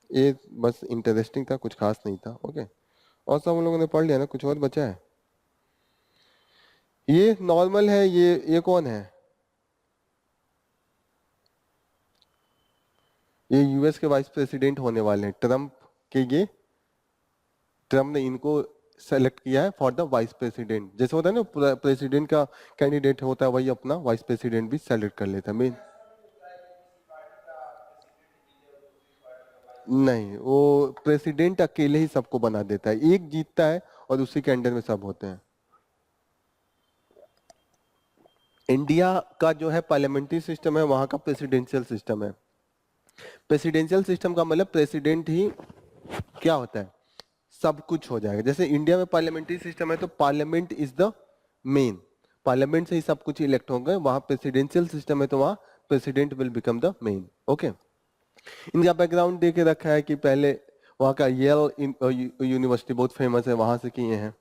ये बस इंटरेस्टिंग था, कुछ खास नहीं था। ओके, और सब हम लोगों ने पढ़ लिया ना, कुछ और बचा है? ये नॉर्मल है। ये कौन है? ये यूएस के वाइस प्रेसिडेंट होने वाले हैं, ट्रम्प के। ये ट्रम्प ने इनको सेलेक्ट किया है फॉर द वाइस प्रेसिडेंट। जैसे होता है ना प्रेसिडेंट का कैंडिडेट होता है, वही अपना वाइस प्रेसिडेंट भी सेलेक्ट कर लेता है मेन। नहीं, वो प्रेसिडेंट अकेले ही सबको बना देता है, एक जीतता है और उसी के अंडर में सब होते हैं। इंडिया का जो है पार्लियामेंट्री सिस्टम है, वहां का प्रेसिडेंशियल सिस्टम है। प्रेसिडेंशियल सिस्टम का मतलब प्रेसिडेंट ही क्या होता है, सब कुछ हो जाएगा। जैसे इंडिया में पार्लियामेंट्री सिस्टम है तो parliament is the main, parliament से ही सब कुछ इलेक्ट होंगे। वहां प्रेसिडेंशियल सिस्टम है तो वहां president will become the main. Okay, इनका बैकग्राउंड दे के रखा है कि पहले वहाँ का येल यूनिवर्सिटी बहुत फेमस है, वहां से किए हैं।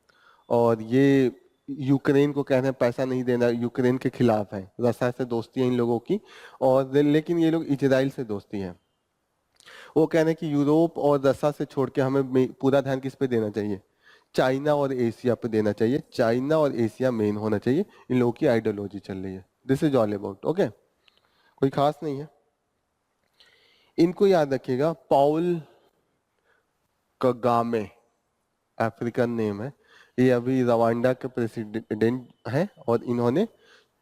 और ये यूक्रेन को कह रहे हैं पैसा नहीं देना, यूक्रेन के खिलाफ है। रसिया से दोस्ती है इन लोगों की, और लेकिन ये लोग इजराइल से दोस्ती है। वो कह रहे हैं कि यूरोप और रसिया से छोड़ के हमें पूरा ध्यान किस पे देना चाहिए, चाइना और एशिया पे देना चाहिए। चाइना और एशिया मेन होना चाहिए, इन लोगों की आइडियोलॉजी चल रही है। This is all about. Okay, कोई खास नहीं है। इनको याद रखिएगा, पाउल कगामे अफ्रीकन नेम है। ये अभी रवांडा के प्रेसिडेंट हैं और इन्होंने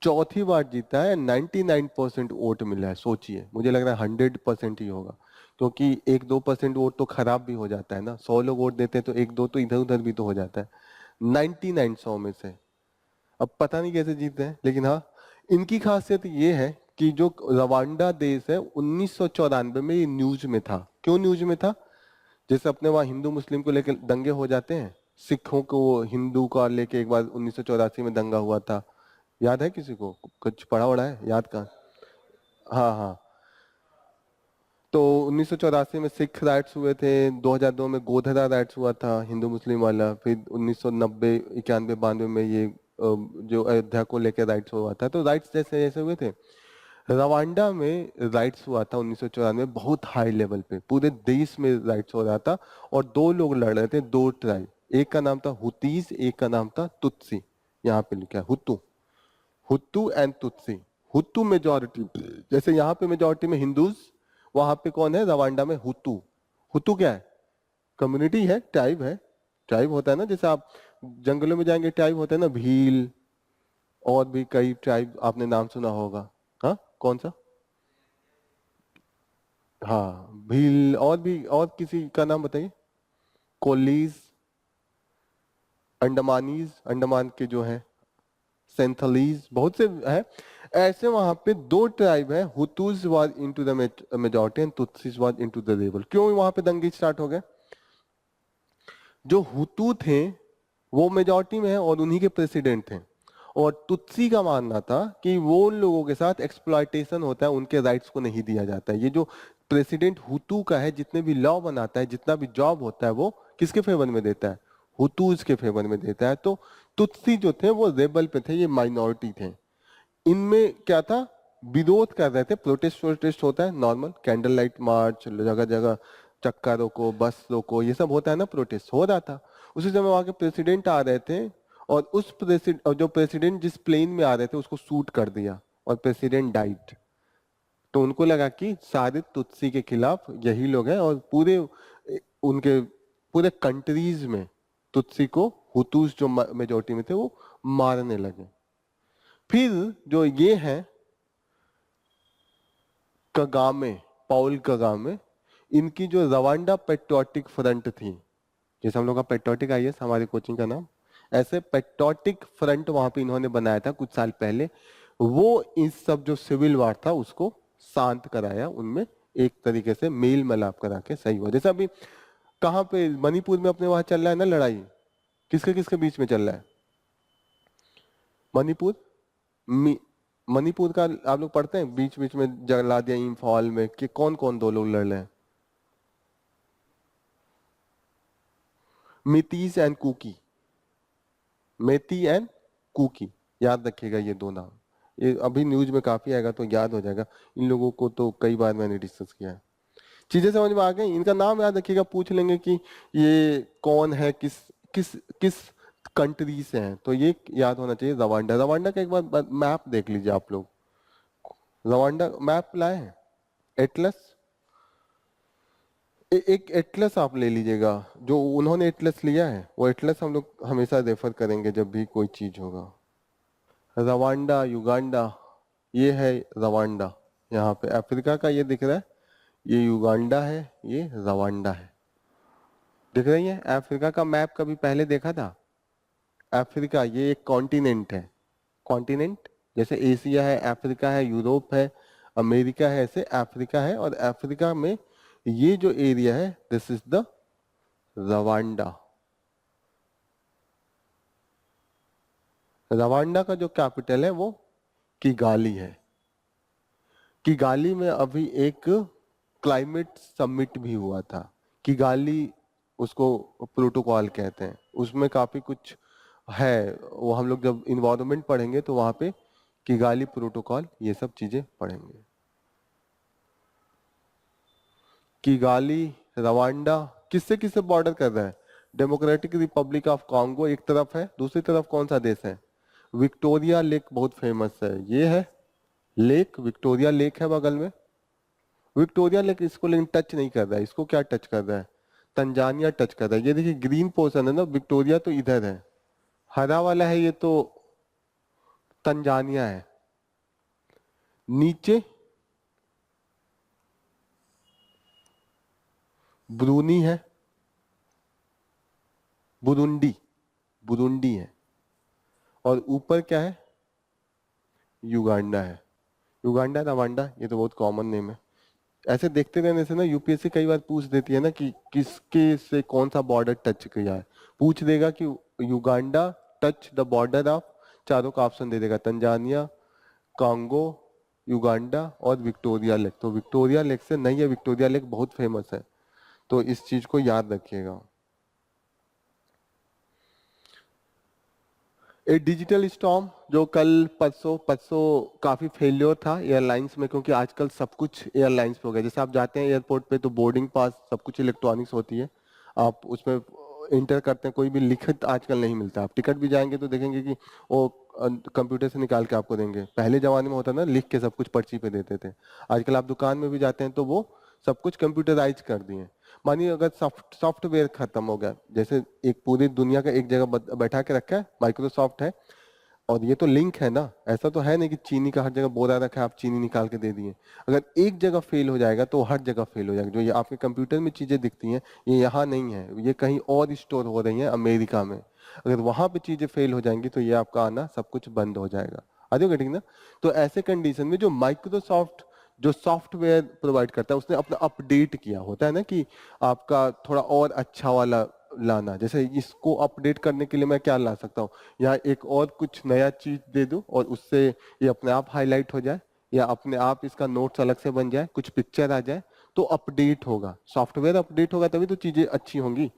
चौथी बार जीता है। 99% वोट मिला है। सोचिए, मुझे लग रहा है 100% ही होगा, क्योंकि 1-2% वोट तो खराब भी हो जाता है ना। 100 लोग वोट देते हैं तो 1-2 तो इधर उधर भी तो हो जाता है। 99 100 में से अब पता नहीं कैसे जीते हैं, लेकिन हाँ, इनकी खासियत ये है कि जो रवांडा देश है 1994 में ये न्यूज में था। क्यों न्यूज में था? जैसे अपने वहाँ हिंदू मुस्लिम को लेकर दंगे हो जाते हैं, सिखों को हिंदू का लेके एक बार 1984 में दंगा हुआ था, याद है किसी को? कुछ पढ़ा वढ़ा है, याद कहाँ? हाँ हाँ। तो 1984 में सिख राइट्स हुए थे, 2002 में गोधरा राइट्स हुआ था हिंदू मुस्लिम वाला, फिर 1990 91 92 में ये जो अयोध्या को लेकर राइट्स हुआ था। तो राइट्स जैसे जैसे हुए थे, रवांडा में राइट्स हुआ था 1994 में, बहुत हाई लेवल पे पूरे देश में राइट्स हो रहा था। और दो लोग लड़ रहे थे, दो ट्राइब, एक का नाम था हुतीस, एक का नाम था तुत्सी। यहाँ पे लिखा है हुतू, हुतू एंड तुत्सी। हुतू मेजोरिटी, जैसे यहाँ पे मेजोरिटी में हिंदूज, वहां पे कौन है रवांडा में? हुतू। हुतू क्या है? कम्युनिटी है, ट्राइब है। ट्राइब होता है ना, जैसे आप जंगलों में जाएंगे ट्राइब होता है ना, भील, और भी कई ट्राइब आपने नाम सुना होगा। हाँ, कौन सा? हाँ भील, और भी, और किसी का नाम बताइए। कोलीज, अंडमानीज, अंडमान के जो है, सेंथलीज, बहुत से है। ऐसे वहां पे दो ट्राइब है, Hutus was into the majority and Tutsis was into the rebel. क्यों वहां पे दंगे स्टार्ट हो गए? जो हुतू थे वो मेजॉरिटी में है और उन्हीं के प्रेसिडेंट थे, और तुत्सी का मानना था कि वो उन लोगों के साथ एक्सप्लॉयटेशन होता है, उनके राइट्स को नहीं दिया जाता है। ये जो प्रेसिडेंट हुतू का है, जितने भी लॉ बनाता है, जितना भी जॉब होता है, वो किसके फेवर में देता है? हुतूज के फेवर में देता है। तो तुत्सी जो थे वो रेबल पे थे, ये माइनॉरिटी थे। इनमें क्या था? विरोध कर रहे थे, प्रोटेस्ट प्रोटेस्ट होता है नॉर्मल, कैंडल लाइट मार्च, जगह जगह चक्का रोको, बस रोको, ये सब होता है ना, प्रोटेस्ट हो रहा था। उसी समय वहां के प्रेसिडेंट आ रहे थे, और उस प्रेसिडेंट, जो प्रेसिडेंट जिस प्लेन में आ रहे थे उसको शूट कर दिया, और प्रेसिडेंट डाइट। तो उनको लगा कि सारे तुत्सी के खिलाफ यही लोग हैं, और पूरे उनके पूरे कंट्रीज में तुत्सी को, हुतूस जो मेजोरिटी में थे, वो मारने लगे। फिर जो ये है कगामे, पॉल कगामे, इनकी जो रवांडा पेट्रियोटिक फ्रंट थी, जैसे हम लोग का पेट्रियोटिक आईएएस हमारी कोचिंग का नाम, ऐसे पेट्रियोटिक फ्रंट वहां पे इन्होंने बनाया था कुछ साल पहले। वो इस सब जो सिविल वार था उसको शांत कराया, उनमें एक तरीके से मेल मिलाप करा के सही हुआ। जैसे अभी कहाँ पे, मणिपुर में अपने वहां चल रहा है ना लड़ाई, किसके किसके बीच में चल रहा है? मणिपुर, मणिपुर का आप लोग पढ़ते हैं, बीच बीच में जला दिया इम्फाल में, कि कौन कौन दो लोग लड़ रहे हैं? मितीज एंड कुकी, मेती एंड कुकी, याद रखिएगा ये दो नाम। ये अभी न्यूज में काफी आएगा तो याद हो जाएगा। इन लोगों को तो कई बार मैंने डिस्कस किया है। चीजें समझ में आ गई? इनका नाम याद रखिएगा, पूछ लेंगे कि ये कौन है, किस किस किस कंट्री से हैं, तो ये याद होना चाहिए। रवांडा, रवांडा का एक बार मैप देख लीजिए आप लोग। रवांडा मैप लाए हैं, एटलस, एक एटलस आप ले लीजिएगा, जो उन्होंने एटलस लिया है, वो एटलस हम लोग हमेशा रेफर करेंगे जब भी कोई चीज होगा। रवांडा, युगांडा, ये है रवांडा। यहाँ पे अफ्रीका का ये दिख रहा है, ये युगांडा है, ये रवांडा है। दिख रही है? अफ्रीका का मैप कभी पहले देखा था? अफ्रीका ये एक कॉन्टिनेंट है। कॉन्टिनेंट, जैसे एशिया है, अफ्रीका है, यूरोप है, अमेरिका है, ऐसे अफ्रीका है। और अफ्रीका में ये जो एरिया है, this is the Rwanda. Rwanda का जो कैपिटल है वो किगाली है। किगाली में अभी एक क्लाइमेट समिट भी हुआ था। किगाली, उसको प्रोटोकॉल कहते हैं, उसमें काफी कुछ है। वो हम लोग जब इन्वायरमेंट पढ़ेंगे तो वहां पे किगाली प्रोटोकॉल, ये सब चीजें पढ़ेंगे। किगाली, रवांडा किससे किससे बॉर्डर कर रहा है? डेमोक्रेटिक रिपब्लिक ऑफ कॉन्गो एक तरफ है, दूसरी तरफ कौन सा देश है? विक्टोरिया लेक बहुत फेमस है, ये है लेक, विक्टोरिया लेक है बगल में। विक्टोरिया लेक इसको लेकिन टच नहीं कर रहा है, इसको क्या टच कर रहा है? तंजानिया टच कर रहा है। ये देखिए ग्रीन पोर्शन है ना, विक्टोरिया तो इधर है, हरा वाला है ये तो तंजानिया है। नीचे ब्रूनी है, बुरुंडी, बुरुंडी है। और ऊपर क्या है, युगांडा है। युगांडा, रवांडा, ये तो बहुत कॉमन नेम है। ऐसे देखते रहने से ना यूपीएससी कई बार पूछ देती है ना कि किसके से कौन सा बॉर्डर टच किया है। पूछ देगा कि Uganda touch the border of, चारों का ऑप्शन दे देगा, तंजानिया, कांगो, युगांडा और विक्टोरिया लेक। तो विक्टोरिया लेक से नहीं है, विक्टोरिया लेक बहुत फेमस है, तो इस चीज को याद रखिएगा। एक डिजिटल स्टॉर्म जो कल परसों परसों काफी फेल्योर था एयरलाइंस में, क्योंकि आजकल सब कुछ एयरलाइंस पे हो गया। जैसे आप जाते हैं एयरपोर्ट पे तो बोर्डिंग पास सब कुछ इलेक्ट्रॉनिक्स होती है, आप उसमें इंटर करते हैं, कोई भी लिखित आजकल नहीं मिलता। आप टिकट भी जाएंगे तो देखेंगे कि वो कंप्यूटर से निकाल के आपको देंगे। पहले जमाने में होता ना, लिख के सब कुछ पर्ची पे देते थे। आजकल आप दुकान में भी जाते हैं तो वो सब कुछ कंप्यूटराइज कर दिए। मानिए अगर सॉफ्टवेयर खत्म हो गया, जैसे एक पूरी दुनिया का एक जगह बैठा के रखा है माइक्रोसॉफ्ट है, और ये तो लिंक है ना, ऐसा तो है नहीं कि चीनी का हर जगह बोरा रखा है आप चीनी निकाल के दे दिए। अगर एक जगह फेल हो जाएगा तो हर जगह फेल हो जाएगा। जो ये आपके कंप्यूटर में चीजें दिखती हैं ये यहाँ नहीं है, ये कहीं और स्टोर हो रही हैं अमेरिका में। अगर वहां पे चीजें फेल हो जाएंगी तो ये आपका आना सब कुछ बंद हो जाएगा। आ जाओगे ठीक ना। तो ऐसे कंडीशन में जो माइक्रोसॉफ्ट जो सॉफ्टवेयर प्रोवाइड करता है उसने अपना अपडेट किया होता है ना, कि आपका थोड़ा और अच्छा वाला लाना। जैसे इसको अपडेट करने के लिए मैं क्या ला सकता हूँ, या एक और कुछ नया चीज दे दूं और उससे ये अपने आप हाईलाइट हो जाए, या अपने आप इसका नोट्स अलग से बन जाए, कुछ पिक्चर आ जाए, तो अपडेट होगा। सॉफ्टवेयर अपडेट होगा तभी तो चीजें अच्छी होंगी।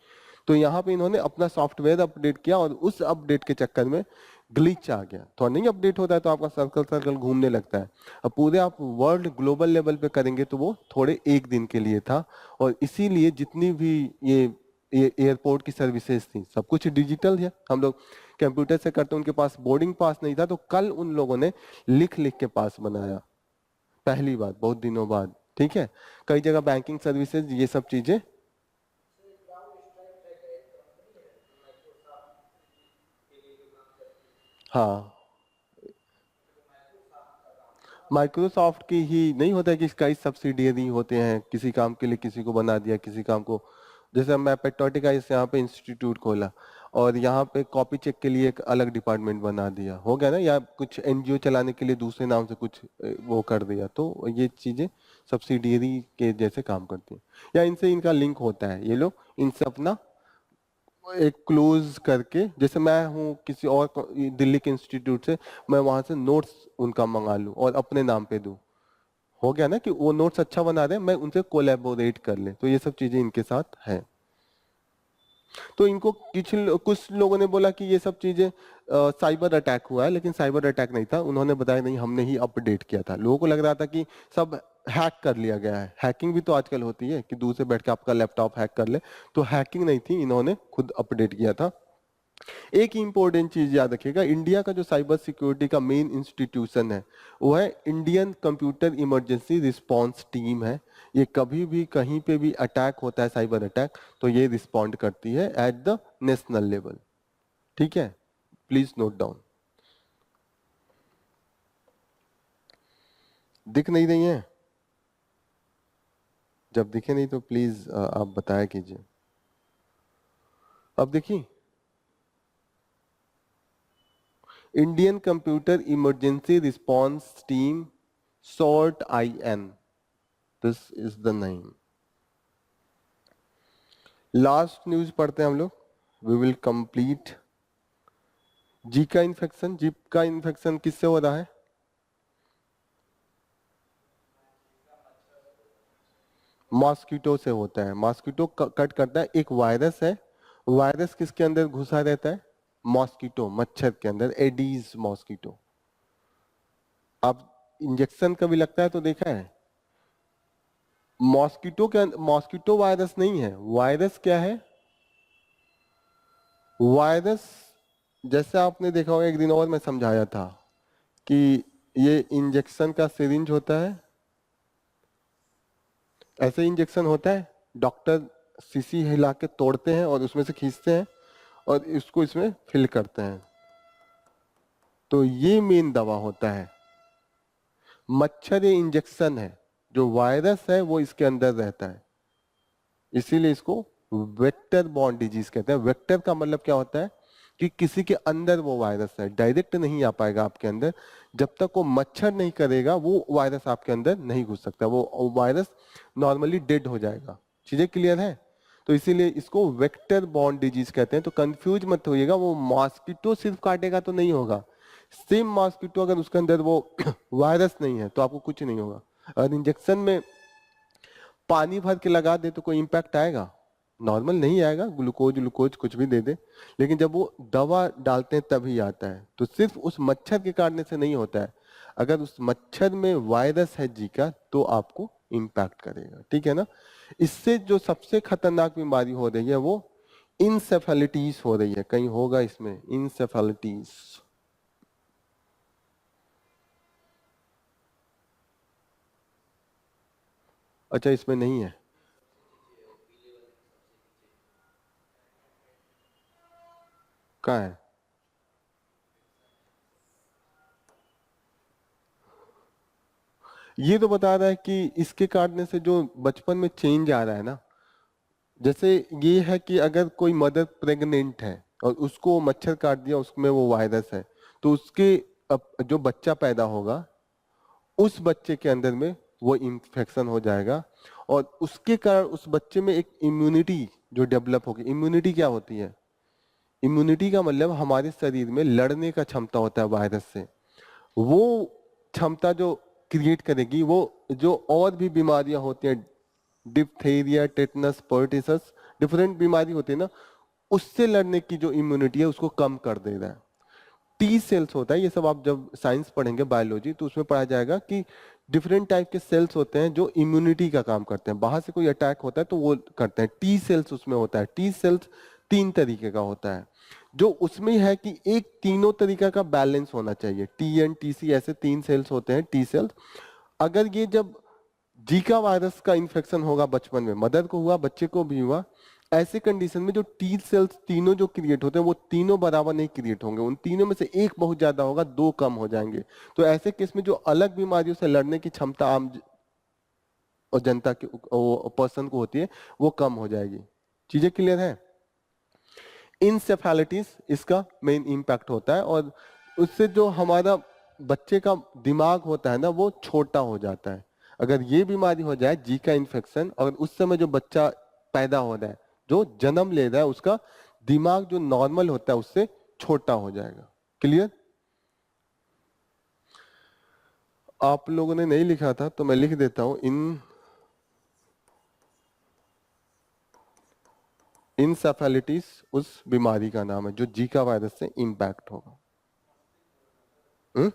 तो यहाँ पे इन्होंने अपना सॉफ्टवेयर अपडेट किया और उस अपडेट के चक्कर में ग्लिच आ गया। तो नहीं अपडेट होता है तो आपका सर्कल सर्कल घूमने लगता है। अब पूरे आप वर्ल्ड ग्लोबल लेवल पे करेंगे तो वो थोड़े एक दिन के लिए था। और इसीलिए जितनी भी ये एयरपोर्ट की सर्विसेज थी सब कुछ डिजिटल है, हम लोग कंप्यूटर से करते, उनके पास बोर्डिंग पास नहीं था, तो कल उन लोगों ने लिख लिख के पास बनाया, पहली बार बहुत दिनों बाद। ठीक है, कई जगह बैंकिंग सर्विसेज ये सब चीजें। हाँ, माइक्रोसॉफ्ट की ही नहीं होता है कि कई सब्सिडियरी होते हैं, किसी काम के लिए किसी को बना दिया, किसी काम को। जैसे मैं पेट्रोटिका इस यहाँ पे इंस्टीट्यूट खोला और यहाँ पे कॉपी चेक के लिए एक अलग डिपार्टमेंट बना दिया, हो गया ना। या कुछ एनजीओ चलाने के लिए दूसरे नाम से कुछ वो कर दिया, तो ये चीजें सब्सिडियरी के जैसे काम करती हैं। या इनसे इनका लिंक होता है, ये लोग इनसे अपना एक क्लोज करके, जैसे मैं हूँ किसी और दिल्ली के इंस्टीट्यूट से, मैं वहां से नोट्स उनका मंगा लूं और अपने नाम पे दूं, हो गया ना कि वो नोट्स अच्छा बना रहे हैं, मैं उनसे कोलैबोरेट कर ले। तो ये सब चीजें इनके साथ है। तो इनको कुछ लोगों ने बोला कि ये सब चीजें साइबर अटैक हुआ है, लेकिन साइबर अटैक नहीं था। उन्होंने बताया नहीं, हमने ही अपडेट किया था। लोगों को लग रहा था कि सब हैक कर लिया गया है। हैकिंग भी तो आजकल होती है कि दूर से बैठ के आपका लैपटॉप हैक कर ले, तो हैकिंग नहीं थी, इन्होंने खुद अपडेट किया था। एक इंपॉर्टेंट चीज याद रखिएगा, इंडिया का जो साइबर सिक्योरिटी का मेन इंस्टीट्यूशन है वो है Indian computer emergency response team है। ये कभी भी कहीं पे भी अटैक होता है, साइबर अटैक, तो ये रिस्पॉन्ड करती है एट द नेशनल लेवल। ठीक है, प्लीज नोट डाउन। दिख नहीं रही है? जब दिखे नहीं तो प्लीज आप बताया कीजिए। अब देखिए, Indian computer emergency response team, CERT IN, this is the name. Last news पढ़ते हैं हम लोग, we will complete. Zika infection, Zika infection किससे हो रहा है? मॉस्किटो से होता है। मॉस्किटो कट करता है, एक वायरस है। वायरस किसके अंदर घुसा रहता है? मॉस्किटो, मच्छर के अंदर, एडीज मॉस्किटो। अब इंजेक्शन कभी लगता है तो देखा है? मॉस्किटो के मॉस्किटो वायरस नहीं है। वायरस क्या है? वायरस, जैसे आपने देखा होगा एक दिन और मैं समझाया था कि ये इंजेक्शन का सिरिंज होता है, ऐसे इंजेक्शन होता है, डॉक्टर शीशी हिला के तोड़ते हैं और उसमें से खींचते हैं और इसको इसमें फिल करते हैं। तो ये मेन दवा होता है। मच्छर ये इंजेक्शन है, जो वायरस है वो इसके अंदर रहता है, इसीलिए इसको वेक्टर बॉर्न डिजीज कहते हैं। वेक्टर का मतलब क्या होता है कि किसी के अंदर वो वायरस है, डायरेक्ट नहीं आ पाएगा आपके अंदर। जब तक वो मच्छर नहीं करेगा वो वायरस आपके अंदर नहीं घुस सकता, वो वायरस नॉर्मली डेड हो जाएगा। चीजें क्लियर है? तो इसीलिए इसको वेक्टर बॉर्न डिजीज कहते हैं। तो कंफ्यूज मत होइएगा, वो मॉस्किटो सिर्फ काटेगा तो नहीं होगा। सेम मॉस्किटो अगर उसके अंदर वो वायरस नहीं है तो आपको कुछ नहीं होगा। अगर इंजेक्शन में पानी भर के लगा दे तो कोई इंपैक्ट आएगा? नॉर्मल नहीं आएगा, ग्लूकोज ग्लूकोज कुछ भी दे दे। लेकिन जब वो दवा डालते हैं तभी आता है। तो सिर्फ उस मच्छर के काटने से नहीं होता है, अगर उस मच्छर में वायरस है जी का तो आपको इंपैक्ट करेगा। ठीक है ना? इससे जो सबसे खतरनाक बीमारी हो रही है वो इंसेफेलिटीज हो रही है। कहीं होगा इसमें इंसेफेलिटीज? अच्छा, इसमें नहीं है। कहाँ है? ये तो बता रहा है कि इसके काटने से जो बचपन में चेंज आ रहा है ना, जैसे ये है कि अगर कोई मदर प्रेग्नेंट है और उसको मच्छर काट दिया, उसमें वो वायरस है, तो उसके जो बच्चा पैदा होगा उस बच्चे के अंदर में वो इन्फेक्शन हो जाएगा और उसके कारण उस बच्चे में एक इम्यूनिटी जो डेवलप होगी। इम्यूनिटी क्या होती है? इम्यूनिटी का मतलब हमारे शरीर में लड़ने का क्षमता होता है वायरस से। वो क्षमता जो क्रिएट करेगी वो जो और भी बीमारियां होती हैं, डिप्थीरिया, टेटनस, पर्टिसस, डिफरेंट बीमारी होती है ना, उससे लड़ने की जो इम्यूनिटी है उसको कम कर दे रहा है। टी सेल्स होता है, ये सब आप जब साइंस पढ़ेंगे बायोलॉजी तो उसमें पढ़ा जाएगा कि डिफरेंट टाइप के सेल्स होते हैं जो इम्यूनिटी का काम करते हैं। बाहर से कोई अटैक होता है तो वो करते हैं। टी सेल्स उसमें होता है। टी सेल्स 3 तरीके का होता है। जो उसमें है कि एक तीनों तरीका का बैलेंस होना चाहिए। टी एन टी सी ऐसे 3 सेल्स होते हैं, टी सेल्स। अगर ये जब जीका वायरस का इन्फेक्शन होगा बचपन में, मदर को हुआ बच्चे को भी हुआ, ऐसे कंडीशन में जो टी सेल्स तीनों जो क्रिएट होते हैं वो तीनों बराबर नहीं क्रिएट होंगे। उन तीनों में से एक बहुत ज्यादा होगा, 2 कम हो जाएंगे। तो ऐसे केस में जो अलग बीमारियों से लड़ने की क्षमता आम और जनता की पर्सन को होती है वो कम हो जाएगी। चीजें क्लियर है? इंसेफेलिटीज इसका मेन इंपैक्ट होता है और उससे जो हमारा बच्चे का दिमाग होता है ना वो छोटा हो जाता है। अगर ये बीमारी हो जाए जी का इन्फेक्शन, और उस समय जो बच्चा पैदा हो रहा है, जो जन्म ले रहा है, उसका दिमाग जो नॉर्मल होता है उससे छोटा हो जाएगा। क्लियर? आप लोगों ने नहीं लिखा था तो मैं लिख देता हूं। इंसेफेलिटीज उस बीमारी का नाम है जो जीका वायरस से इंपैक्ट होगा। हुँ?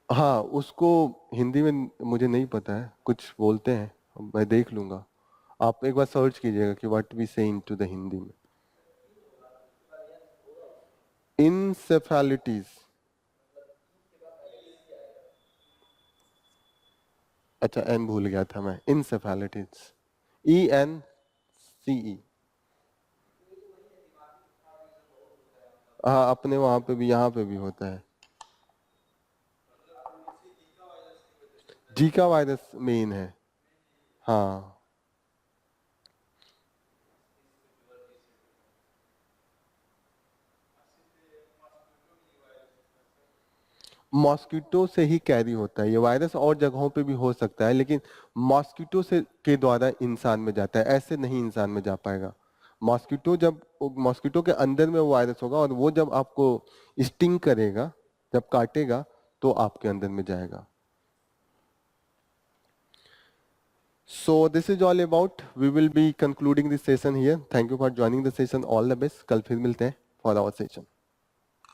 हाँ, उसको हिंदी में मुझे नहीं पता है, कुछ बोलते हैं, मैं देख लूंगा। आप एक बार सर्च कीजिएगा कि व्हाट वी से इनटू द हिंदी में। इंसेफेलिटीज। अच्छा, एन भूल गया था मैं। इंसेफेलिटीज, ENCE। हाँ, अपने वहां पे भी, यहाँ पे भी होता है। जीका वायरस मेन है। हाँ, मॉस्किटो से ही कैरी होता है ये वायरस। और जगहों पे भी हो सकता है लेकिन मॉस्किटो से के द्वारा इंसान में जाता है, ऐसे नहीं इंसान में जा पाएगा। मॉस्किटो जब मॉस्किटो के अंदर में वो वायरस होगा और वो जब आपको स्टिंग करेगा, जब काटेगा तो आपके अंदर में जाएगा। So this is all about. We will be concluding this session here. Thank you for joining the session. All the best. कल फिर मिलते हैं for our session.